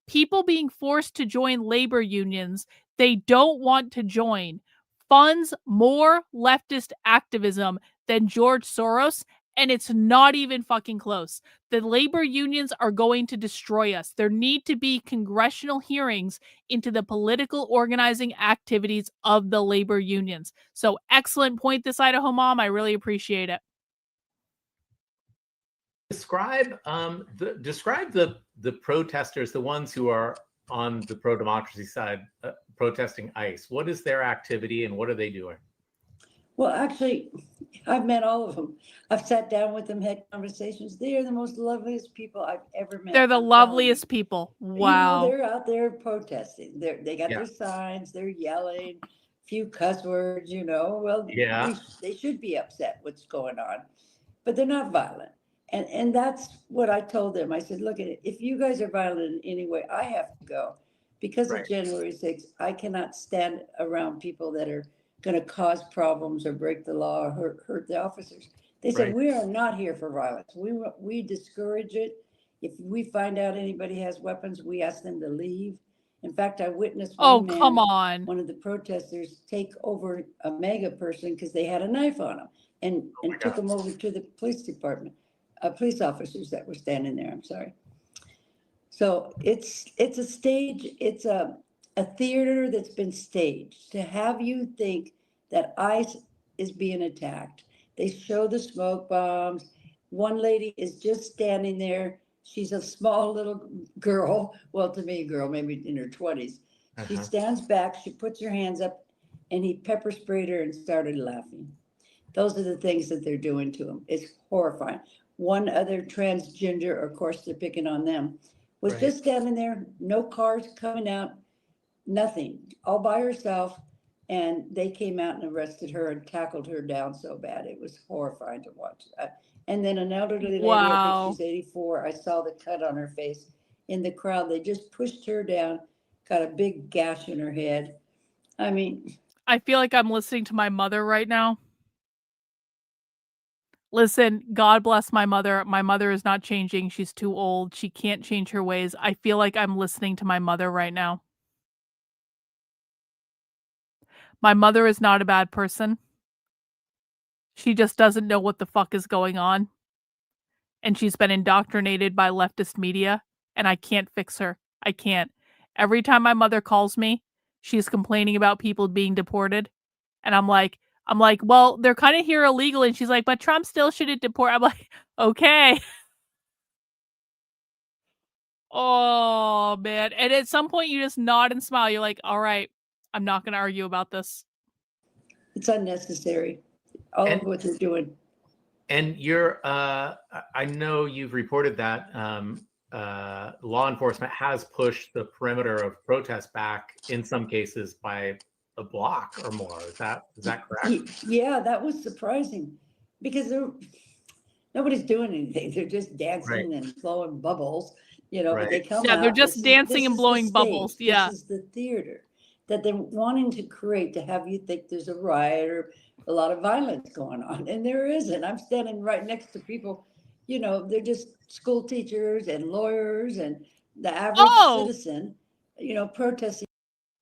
People being forced to join labor unions they don't want to join funds more leftist activism than George Soros, and it's not even fucking close. The labor unions are going to destroy us. There need to be congressional hearings into the political organizing activities of the labor unions. So excellent point, This Idaho Mom. I really appreciate it. Describe the protesters, the ones who are on the pro-democracy side, protesting ICE. What is their activity and what are they doing? Well, actually, I've met all of them. I've sat down with them, had conversations. They are the most loveliest people I've ever met. They're the I'm telling you. loveliest people. Wow. They're out there protesting. They got Yeah. their signs. They're yelling, few cuss words. Well, Yeah. they should be upset what's going on, but they're not violent. And that's what I told them. I said, look at it. If you guys are violent in any way, I have to go because of January 6th. I cannot stand around people that are going to cause problems or break the law or hurt the officers. They said, Right. we are not here for violence. We discourage it. If we find out anybody has weapons, we ask them to leave. In fact, I witnessed one man, come on. one of the protesters, take over a MAGA person because they had a knife on them and took him over to the police department, police officers that were standing there. I'm sorry. So it's a stage. It's a theater that's been staged to have you think that ICE is being attacked. They show the smoke bombs. One lady is just standing there. She's a small little girl. Well, to me, a girl, maybe in her 20s. She stands back, she puts her hands up, and he pepper sprayed her and started laughing. Those are the things that they're doing to him. It's horrifying. One other transgender, of course, they're picking on them, was just standing there, no cars coming out, nothing, all by herself. And they came out and arrested her and tackled her down so bad. It was horrifying to watch that. And then an elderly lady, I Wow. think she's 84, I saw the cut on her face in the crowd. They just pushed her down, got a big gash in her head. I mean, I feel like I'm listening to my mother right now. Listen, God bless my mother. My mother is not changing. She's too old. She can't change her ways. I feel like I'm listening to my mother right now. My mother is not a bad person. She just doesn't know what the fuck is going on. And she's been indoctrinated by leftist media, and I can't fix her. I can't. Every time my mother calls me, she's complaining about people being deported. And I'm like, well, they're kind of here illegally. And she's like, but Trump still shouldn't deport. I'm like, okay. Oh, man. And at some point, you just nod and smile. You're like, all right, I'm not going to argue about this. it's unnecessary, all of what they're doing. And you're, I know you've reported that law enforcement has pushed the perimeter of protests back in some cases by a block or more. Is that correct? Yeah, that was surprising because nobody's doing anything. They're just dancing and blowing bubbles, but they come out. Yeah, they're just dancing and blowing bubbles. Yeah. This is the theater that they're wanting to create to have you think there's a riot or a lot of violence going on. And there isn't. I'm standing right next to people, they're just school teachers and lawyers and the average citizen, protesting.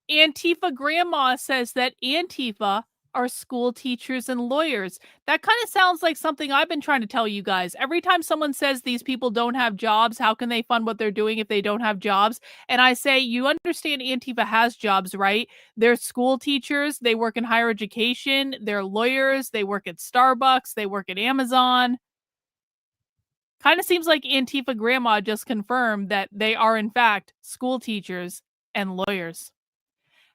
Antifa grandma says that Antifa are school teachers and lawyers. That kind of sounds like something I've been trying to tell you guys. Every time someone says these people don't have jobs, how can they fund what they're doing if they don't have jobs? And I say, you understand Antifa has jobs, right? They're school teachers. They work in higher education. They're lawyers. They work at Starbucks. They work at Amazon. Kind of seems like Antifa grandma just confirmed that they are, in fact, school teachers and lawyers.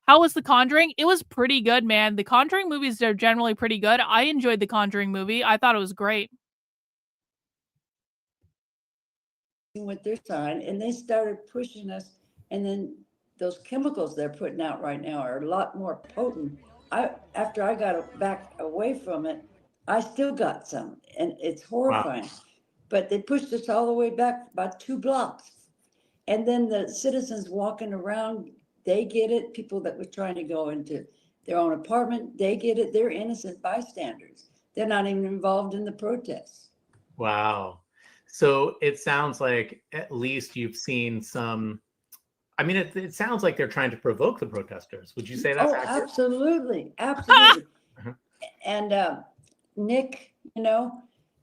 How was The Conjuring? It was pretty good, man. The Conjuring movies are generally pretty good. I enjoyed The Conjuring movie. I thought it was great. With their sign, and they started pushing us, and then those chemicals they're putting out right now are a lot more potent. After I got back away from it, I still got some, and it's horrifying. Wow. But they pushed us all the way back about 2 blocks, and then the citizens walking around, they get it. People that were trying to go into their own apartment, they get it. They're innocent bystanders. They're not even involved in the protests. Wow. So it sounds like at least you've seen some, I mean, it sounds like they're trying to provoke the protesters. Would you say that's accurate? Absolutely. Absolutely. And Nick,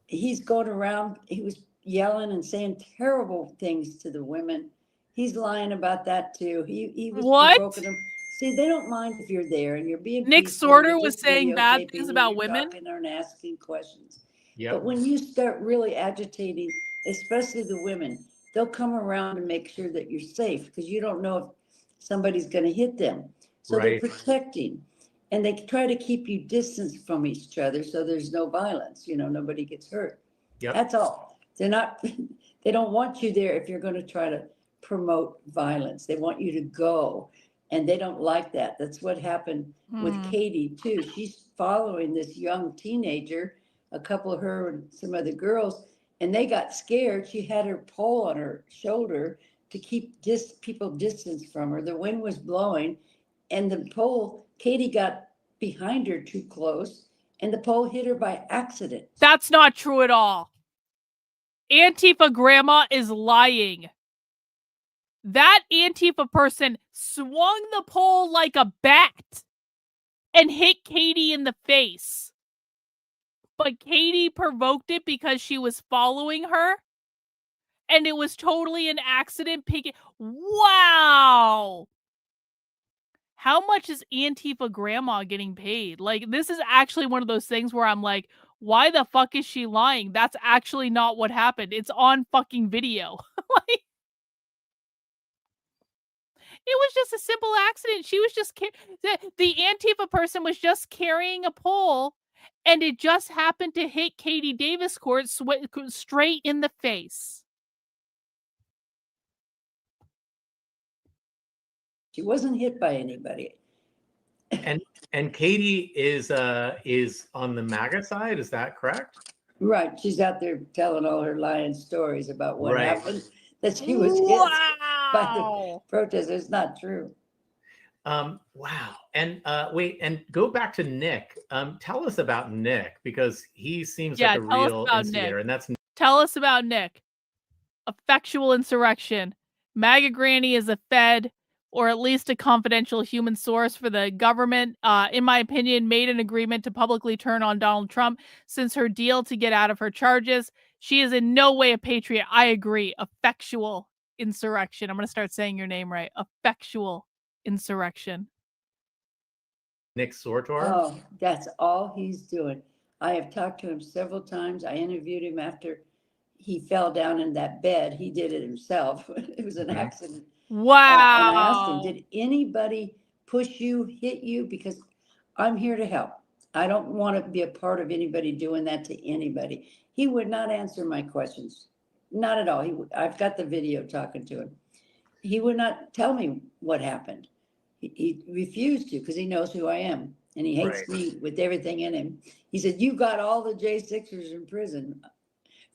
he's going around, he was yelling and saying terrible things to the women. He's lying about that too. He was provoking them. See, they don't mind if you're there and you're being Nick peaceful, Sorter was saying bad things about women. And asking questions. Yep. But when you start really agitating, especially the women, they'll come around and make sure that you're safe because you don't know if somebody's going to hit them. So they're protecting. And they try to keep you distanced from each other so there's no violence, nobody gets hurt. Yep. That's all. They don't want you there if you're going to try to promote violence. They want you to go, and they don't like that. That's what happened with Katie too. She's following this young teenager, a couple of her and some other girls, and they got scared. She had her pole on her shoulder to keep people distance from her. The wind was blowing, and the pole, Katie got behind her too close, and the pole hit her by accident. That's not true at all. Antifa grandma is lying. That Antifa person swung the pole like a bat and hit Katie in the face. But Katie provoked it because she was following her. And it was totally an accident. Wow. How much is Antifa grandma getting paid? Like, this is actually one of those things where I'm like, why the fuck is she lying? That's actually not what happened. It's on fucking video. Like, it was just a simple accident. She was just the Antifa person was just carrying a pole, and it just happened to hit Katie Davis Court straight in the face. She wasn't hit by anybody. And Katie is on the MAGA side. Is that correct? Right. She's out there telling all her lying stories about what Right. happened, that she was hit by the protesters. It's not true. Wow. And wait, and go back to Nick. Tell us about Nick, because he seems like a real instigator, and that's Tell us about Nick. Effectual insurrection. MAGA Granny is a Fed, or at least a confidential human source for the government, in my opinion, made an agreement to publicly turn on Donald Trump since her deal to get out of her charges. She is in no way a patriot. I agree. Effectual insurrection. I'm going to start saying your name right. Effectual insurrection. Nick Sortor. Oh, that's all he's doing. I have talked to him several times. I interviewed him after he fell down in that bed. He did it himself. It was an accident. Wow. And I asked him, did anybody push you, hit you? Because I'm here to help. I don't want to be a part of anybody doing that to anybody. He would not answer my questions. Not at all. I've got the video talking to him. He would not tell me what happened. He refused to, because he knows who I am. And he hates me with everything in him. He said, you got all the J6ers in prison.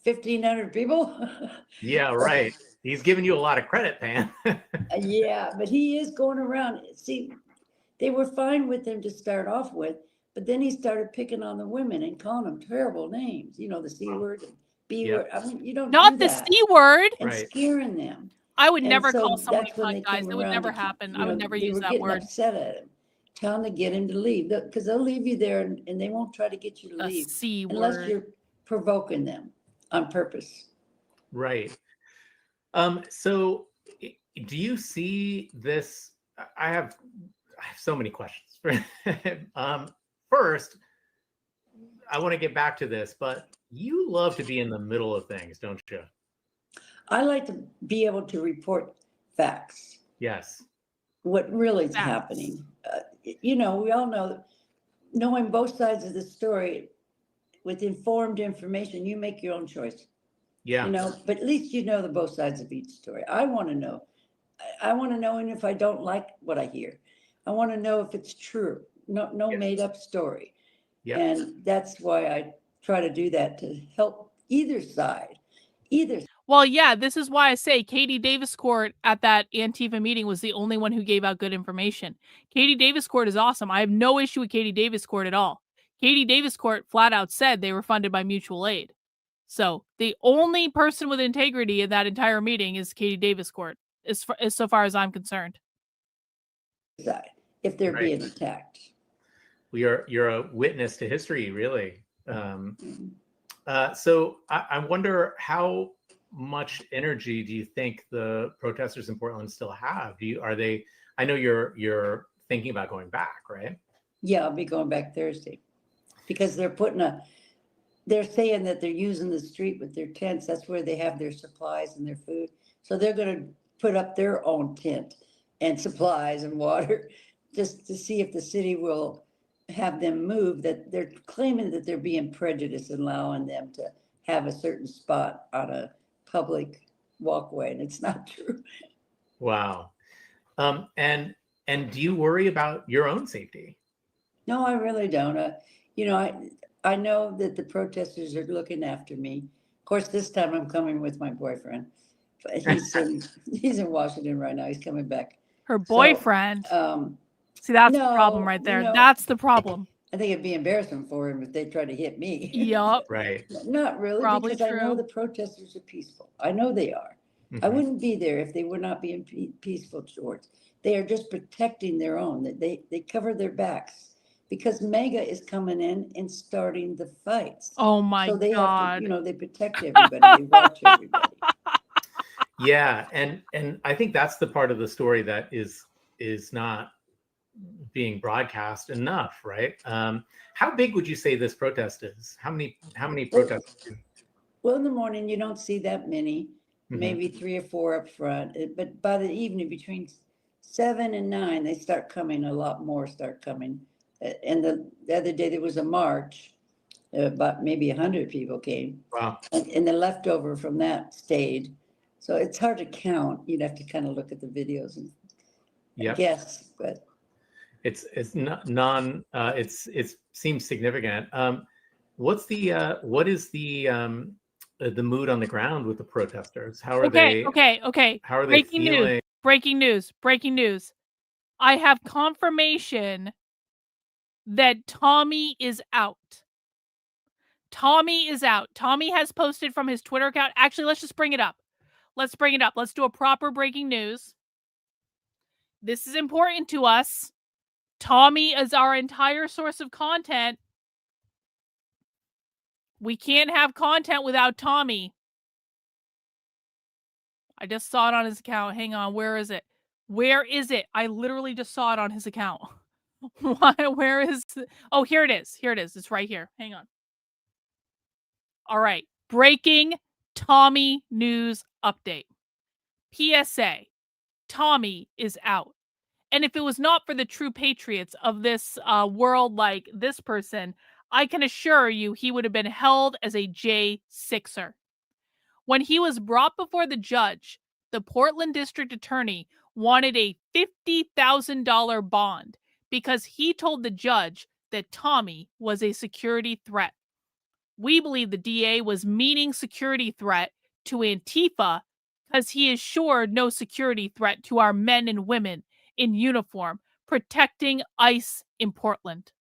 1,500 people? Yeah, right. He's giving you a lot of credit, Pam. Yeah, but he is going around. See, they were fine with him to start off with, but then he started picking on the women and calling them terrible names. The C word, B word. I mean, you don't Not do the that. C word. And scaring them. I would And never so call someone that's when a they cunt, guys. came That would around never to- happen. you I would know, never they use were that getting word. upset at him, telling them to get him to leave, because they'll leave you there and they won't try to get you to leave C unless word. you're provoking them on purpose. Right. So do you see this? I have so many questions. First, I want to get back to this, but you love to be in the middle of things, don't you? I like to be able to report facts, Yes. what really is happening. We all know, knowing both sides of the story with informed information, you make your own choice. Yeah. But at least you know the both sides of each story. I want to know. I want to know, and if I don't like what I hear, I want to know if it's true. No made up story. Yeah. And that's why I try to do that, to help either side. Well, yeah, this is why I say Katie Davis Court at that Antifa meeting was the only one who gave out good information. Katie Davis Court is awesome. I have no issue with Katie Davis Court at all. Katie Davis Court flat out said they were funded by mutual aid. So the only person with integrity in that entire meeting is Katie Davis Court, as so far as I'm concerned. Side, if they're being attacked. You're a witness to history, really. So I wonder, how much energy do you think the protesters in Portland still have? I know you're thinking about going back, right? Yeah, I'll be going back Thursday, because they're saying that they're using the street with their tents. That's where they have their supplies and their food. So they're going to put up their own tent and supplies and water, just to see if the city will have them move, that they're claiming that they're being prejudiced and allowing them to have a certain spot on a public walkway, and it's not true. Wow. And do you worry about your own safety? No, I really don't. I know that the protesters are looking after me. Of course, this time I'm coming with my boyfriend. But he's in Washington right now. He's coming back. Her So, boyfriend. See, that's the problem no, right there. you know, That's the problem. I think it'd be embarrassing for him if they tried to hit me. Yup. Right. Not really, Probably because I know true. the protesters are peaceful. I know they are. I Mhm. wouldn't be there if they were not being peaceful towards. They are just protecting their own. They cover their backs because MAGA is coming in and starting the fights. Oh my So they have God. to, they protect everybody. They watch everybody. Yeah, and I think that's the part of the story that is not being broadcast enough, right? How big would you say this protest is? How many protests? Well, in the morning, you don't see that many, Mhm. maybe 3 or 4 up front. But by the evening, between 7 and 9, they start coming. A lot more start coming. And the other day, there was a march. About maybe 100 people came. Wow. And the leftover from that stayed. So it's hard to count. You'd have to kind of look at the videos and Yep. guess. But It's not it seems significant. What is the mood on the ground with the protesters? How are they? Okay. How are they feeling? Breaking news. I have confirmation that Tommy is out. Tommy is out. Tommy has posted from his Twitter account. Actually, let's just bring it up. Let's do a proper breaking news. This is important to us. Tommy is our entire source of content. We can't have content without Tommy. I just saw it on his account. Hang on. Where is it? I literally just saw it on his account. Where is it? Oh, here it is. It's right here. Hang on. All right. Breaking Tommy news update. PSA. Tommy is out. And if it was not for the true patriots of this world like this person, I can assure you he would have been held as a J6er. When he was brought before the judge, the Portland district attorney wanted a $50,000 bond because he told the judge that Tommy was a security threat. We believe the DA was meaning security threat to Antifa because he is sure no security threat to our men and women in uniform protecting ICE in Portland.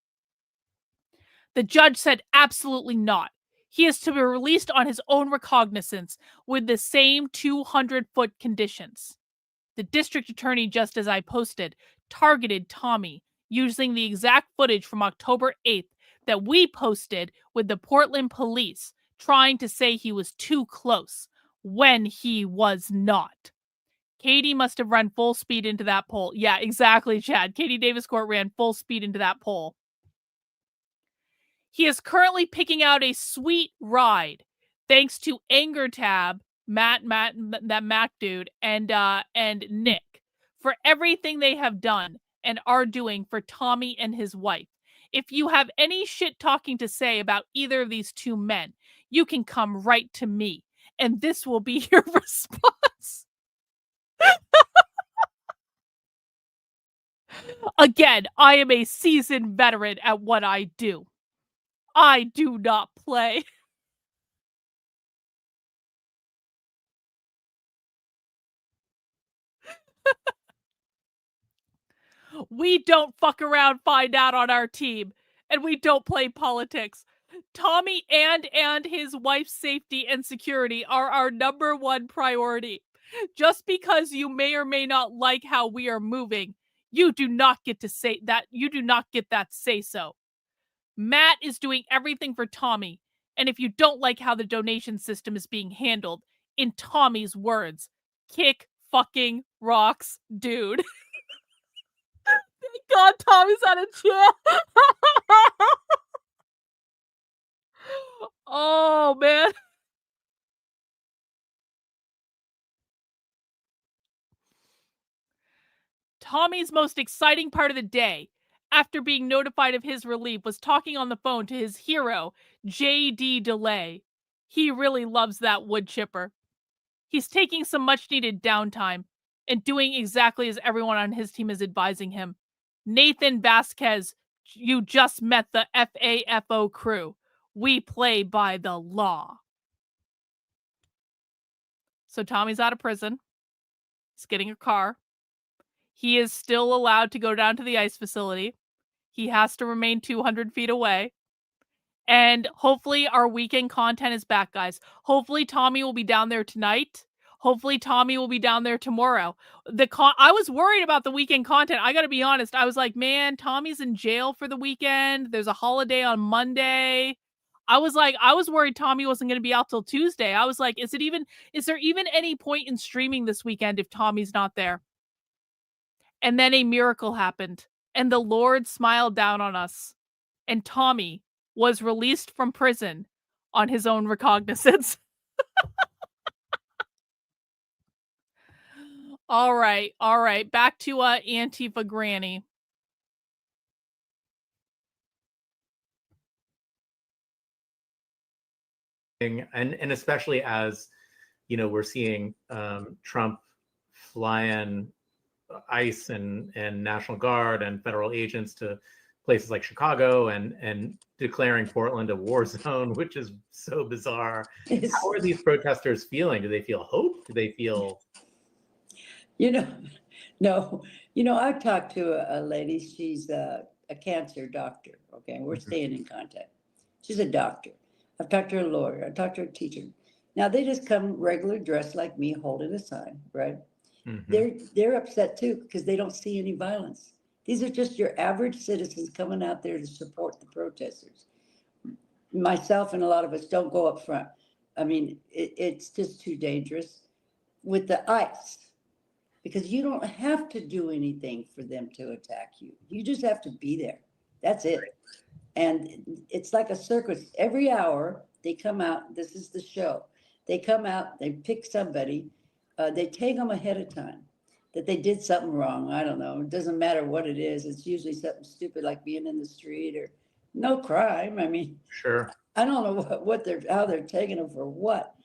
The judge said absolutely not. He is to be released on his own recognizance with the same 200-foot conditions. The district attorney, just as I posted, targeted Tommy using the exact footage from October 8th that we posted with the Portland police trying to say he was too close when he was not. Katie must have run full speed into that pole. Yeah, exactly, Chad. Katie Davis Court ran full speed into that pole. He is currently picking out a sweet ride thanks to Anger Tab, Matt, that Mac dude, and Nick for everything they have done and are doing for Tommy and his wife. If you have any shit talking to say about either of these two men, you can come right to me, and this will be your response. Again, I am a seasoned veteran at what I do. I do not play. We don't fuck around, find out on our team, and we don't play politics. Tommy and his wife's safety and security are our number one priority. Just because you may or may not like how we are moving, you do not get to say that. You do not get that say so. Matt is doing everything for Tommy, and if you don't like how the donation system is being handled, in Tommy's words, kick fucking rocks, dude. Thank God Tommy's out of jail. Oh, man. Tommy's most exciting part of the day after being notified of his relief, was talking on the phone to his hero, J.D. DeLay. He really loves that wood chipper. He's taking some much-needed downtime and doing exactly as everyone on his team is advising him. Nathan Vasquez, you just met the FAFO crew. We play by the law. So Tommy's out of prison. He's getting a car. He is still allowed to go down to the ICE facility. He has to remain 200 feet away. And hopefully our weekend content is back, guys. Hopefully Tommy will be down there tonight. Hopefully Tommy will be down there tomorrow. I was worried about the weekend content. I got to be honest. I was like, man, Tommy's in jail for the weekend. There's a holiday on Monday. I was worried Tommy wasn't going to be out till Tuesday. I was like, is there even any point in streaming this weekend if Tommy's not there? And then a miracle happened, and the Lord smiled down on us, and Tommy was released from prison on his own recognizance. All right. Back to Antifa Granny. And especially as, we're seeing Trump fly in ICE and National Guard and federal agents to places like Chicago and declaring Portland a war zone, which is so bizarre. How are these protesters feeling? Do they feel hope? Do they feel... No. I've talked to a lady. She's a cancer doctor. Okay. We're staying in contact. She's a doctor. I've talked to a lawyer. I've talked to a teacher. Now they just come regular dressed like me, holding a sign, right? They're upset too because they don't see any violence. These are just your average citizens coming out there to support the protesters. Myself and a lot of us don't go up front. I mean, it's just too dangerous with the ICE because you don't have to do anything for them to attack you. You just have to be there. That's it. And it's like a circus. Every hour they come out. This is the show. They come out, they pick somebody. They take them ahead of time that they did something wrong. I don't know. It doesn't matter what it is. It's usually something stupid like being in the street or no crime. I mean, sure. I don't know how they're taking them for what.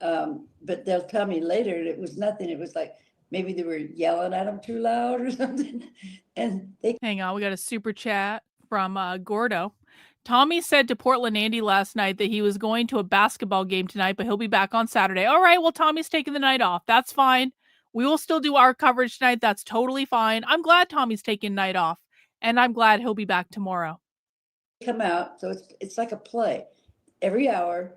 But they'll tell me later it was nothing. It was like maybe they were yelling at them too loud or something. And they hang on. We got a super chat from Gordo. Tommy said to Portland Andy last night that he was going to a basketball game tonight, but he'll be back on Saturday. All right, well, Tommy's taking the night off. That's fine. We will still do our coverage tonight. That's totally fine. I'm glad Tommy's taking night off, and I'm glad he'll be back tomorrow. Come out, so it's like a play. Every hour,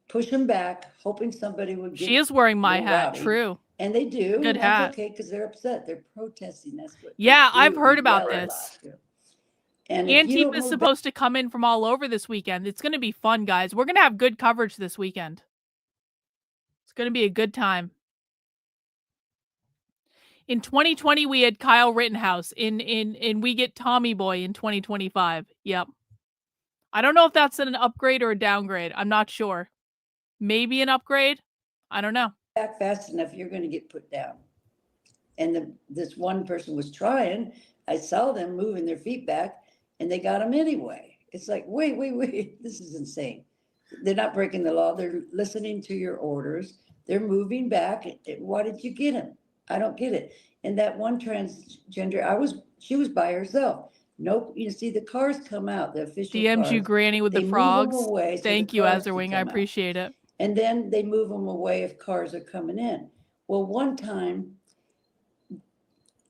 push them back, hoping somebody would get... She is wearing my hat, rowdy. true. And they do. Good and hat. That's okay, because they're upset. They're protesting. That's what. Yeah, they do. I've heard about Yell a this. lot. And if you don't Antifa's move supposed to come in from all over this weekend. It's going to be fun, guys. We're going to have good coverage this weekend. It's going to be a good time. In 2020, we had Kyle Rittenhouse. In we get Tommy Boy in 2025. Yep. I don't know if that's an upgrade or a downgrade. I'm not sure. Maybe an upgrade. I don't know. back fast enough, you're going to get put down. And this one person was trying. I saw them moving their feet back, and they got them anyway. It's like, wait, this is insane. They're not breaking the law. They're listening to your orders. They're moving back. Why did you get him? I don't get it. And that one transgender, she was by herself. Nope. You see the cars come out, the official DM'd cars. you Granny with They the move frogs. them away so Thank the you, cars can Azerwing. I come out. appreciate it. And then they move them away if cars are coming in. Well, one time,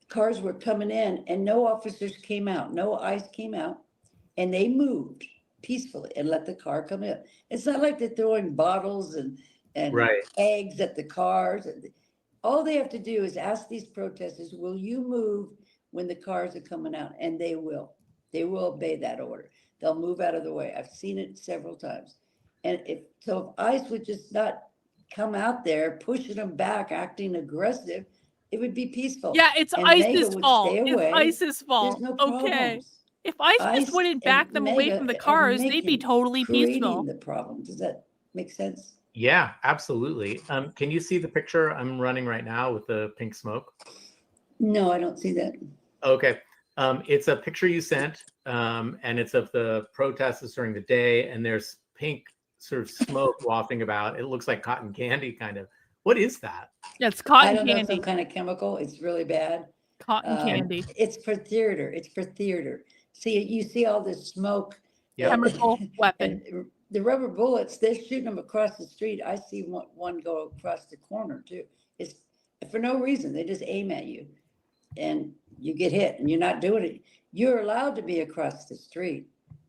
cars were coming in and no officers came out, no ICE came out, and they moved peacefully and let the car come in. It's not like they're throwing bottles and Right. eggs at the cars. All they have to do is ask these protesters, will you move when the cars are coming out? And they will. They will obey that order. They'll move out of the way. I've seen it several times. And if ICE would just not come out there pushing them back, acting aggressive, it would be peaceful. Yeah, it's And MAGA ICE's would fault. stay It's away. ICE's fault. There's no Okay. problems. If ICE just wouldn't back them away MAGA from the are cars, they'd be making- totally creating peaceful. the problem. Does that make sense? Yeah, absolutely. Can you see the picture I'm running right now with the pink smoke? No, I don't see that. Okay. It's a picture you sent, and it's of the protests during the day, and there's pink sort of smoke wafting about. It looks like cotton candy, kind of. What is that? Yeah, it's I cotton don't know, candy. some kind of chemical. It's really bad. Cotton candy. It's for theater. It's for theater. See, you see all this smoke. Yeah. Chemical weapon. And the rubber bullets, they're shooting them across the street. I see one go across the corner too. It's for no reason. They just aim at you and you get hit and you're not doing it. You're allowed to be across the street.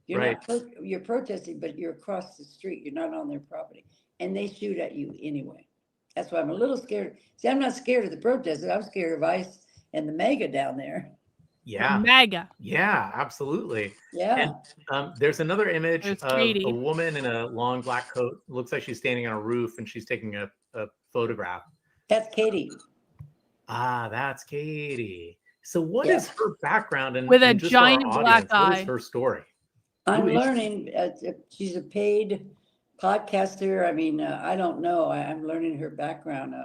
You're Right. you're protesting, but you're across the street. You're not on their property. And they shoot at you anyway. That's why I'm a little scared. See, I'm not scared of the protesters. I'm scared of ICE and the MAGA down there. Yeah. MAGA. Yeah, absolutely. Yeah. And there's another image There's of Katie. a woman in a long black coat. Looks like she's standing on a roof and she's taking a photograph. That's Katie. Ah, that's Katie. So what Yeah. is her background? And With a and just for our giant black audience, what eye. is her story? I'm Who is she? learning. She's a paid podcaster. I mean, I don't know. I'm learning her background.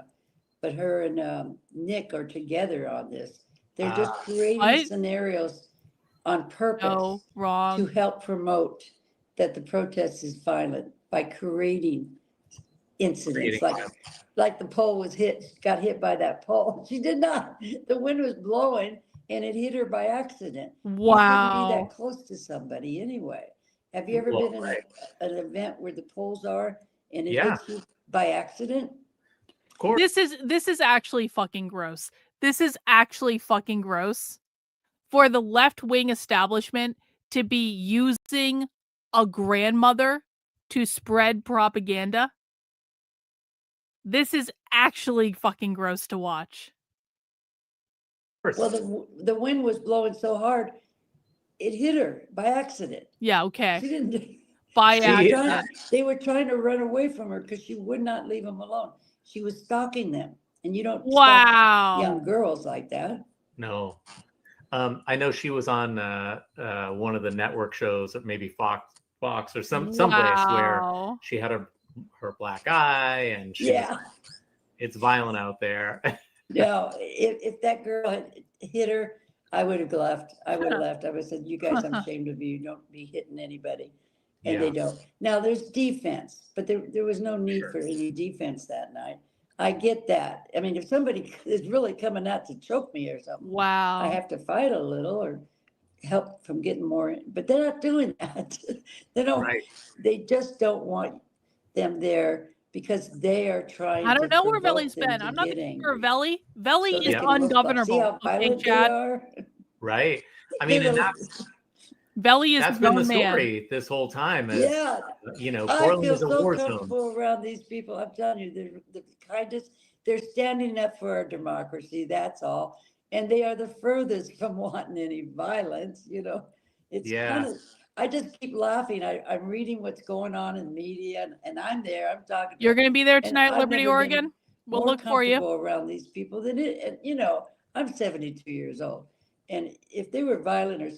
But her and Nick are together on this. They're just creating What? scenarios on purpose No, wrong. to help promote that the protest is violent by creating incidents Creating like the pole got hit by that pole. She did not. The wind was blowing and it hit her by accident. You couldn't be Wow. that close to somebody anyway. Have you ever Well, been in right. an event where the poles are and it Yeah. hits you by accident? Of course. This is actually fucking gross. This is actually fucking gross for the left-wing establishment to be using a grandmother to spread propaganda. This is actually fucking gross to watch. Well, the wind was blowing so hard, it hit her by accident. Yeah, She okay. didn't. By She was accident. they were trying to run away from her because she would not leave them alone. She was stalking them, and you don't stalk Wow. young girls like that. No. I know she was on one of the network shows, maybe Fox or some place where Wow. she had her black eye, and Yeah. it's violent out there. No, if that girl had hit her, I would have left. I would have left. I would have said, "You guys, I'm ashamed of you. Don't be hitting anybody." And they Yeah. don't. Now there's defense, but there was no need for any defense that night. I get that. I mean, if somebody is really coming out to choke me or something, Wow. I have to fight a little or help from getting more. But they're not doing that. They don't. Right. They just don't want them there because they are trying. I don't know where provoke Veli's them been. to I'm not get looking for angry. Veli. Veli So is they can look like- ungovernable. See how Okay, violent they Chad. are? Right. I mean, and that's Veli is that's no been the man. story this whole time. Is, Yeah. I Portland feel is a so war zone. comfortable around these people. I'm telling you, they're the kindest. They're standing up for our democracy. That's all. And they are the furthest from wanting any violence. It's Yeah. kind of. I just keep laughing. I'm reading what's going on in the media, and I'm there. I'm talking. You're going to be there and tonight, I've Liberty, never been Oregon? We'll more look for you. comfortable around these people than it. And I'm 72 years old, and if they were violent or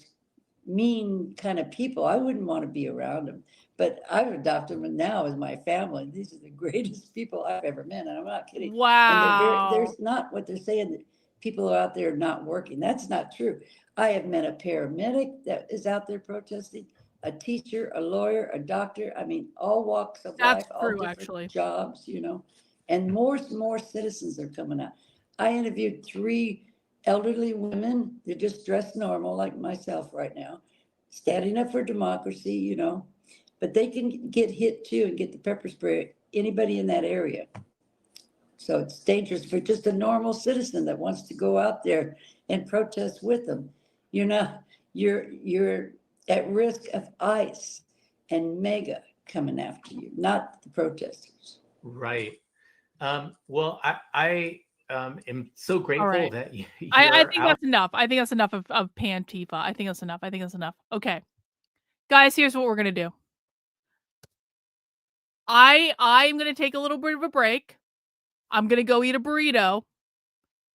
mean kind of people, I wouldn't want to be around them. But I've adopted them now as my family. These are the greatest people I've ever met, and I'm not kidding. Wow. And there's not what they're saying that people are out there not working. That's not true. I have met a paramedic that is out there protesting, a teacher, a lawyer, a doctor. I mean, all walks of That's life, all true, different actually. jobs, and more citizens are coming out. I interviewed 3 elderly women. They're just dressed normal like myself right now, standing up for democracy, but they can get hit too and get the pepper spray, anybody in that area. So it's dangerous for just a normal citizen that wants to go out there and protest with them. You're at risk of ICE and MAGA coming after you, not the protesters. Right. Well, I am so grateful right. that you're I think out. that's enough. I think that's enough of Antifa. I think that's enough. Okay. Guys, here's what we're going to do. I'm going to take a little bit of a break. I'm going to go eat a burrito.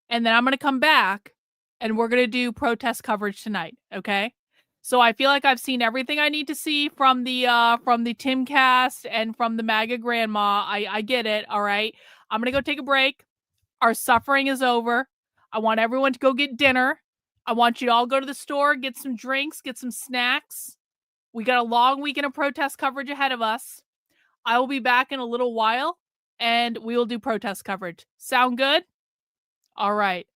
And then I'm going to come back and we're going to do protest coverage tonight. Okay. So I feel like I've seen everything I need to see from the Timcast and from the MAGA grandma. I get it. All right. I'm going to go take a break. Our suffering is over. I want everyone to go get dinner. I want you to all go to the store, get some drinks, get some snacks. We got a long weekend of protest coverage ahead of us. I will be back in a little while, and we will do protest coverage. Sound good? All right.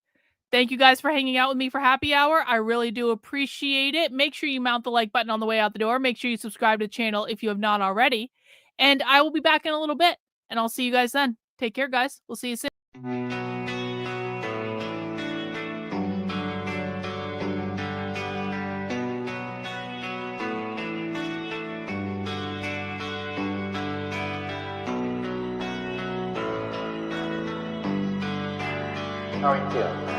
Thank you guys for hanging out with me for happy hour. I really do appreciate it. Make sure you mount the like button on the way out the door. Make sure you subscribe to the channel if you have not already. And I will be back in a little bit, and I'll see you guys then. Take care, guys. We'll see you soon. How are you feeling?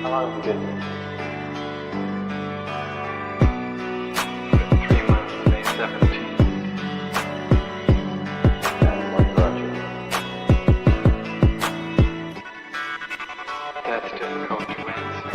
How long have you been here? 3 months, May 17th. And what brought you here? That's difficult to answer.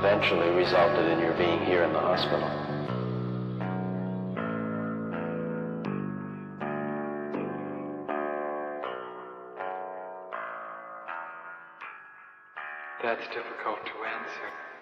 eventually resulted in your being here in the hospital. That's difficult to answer.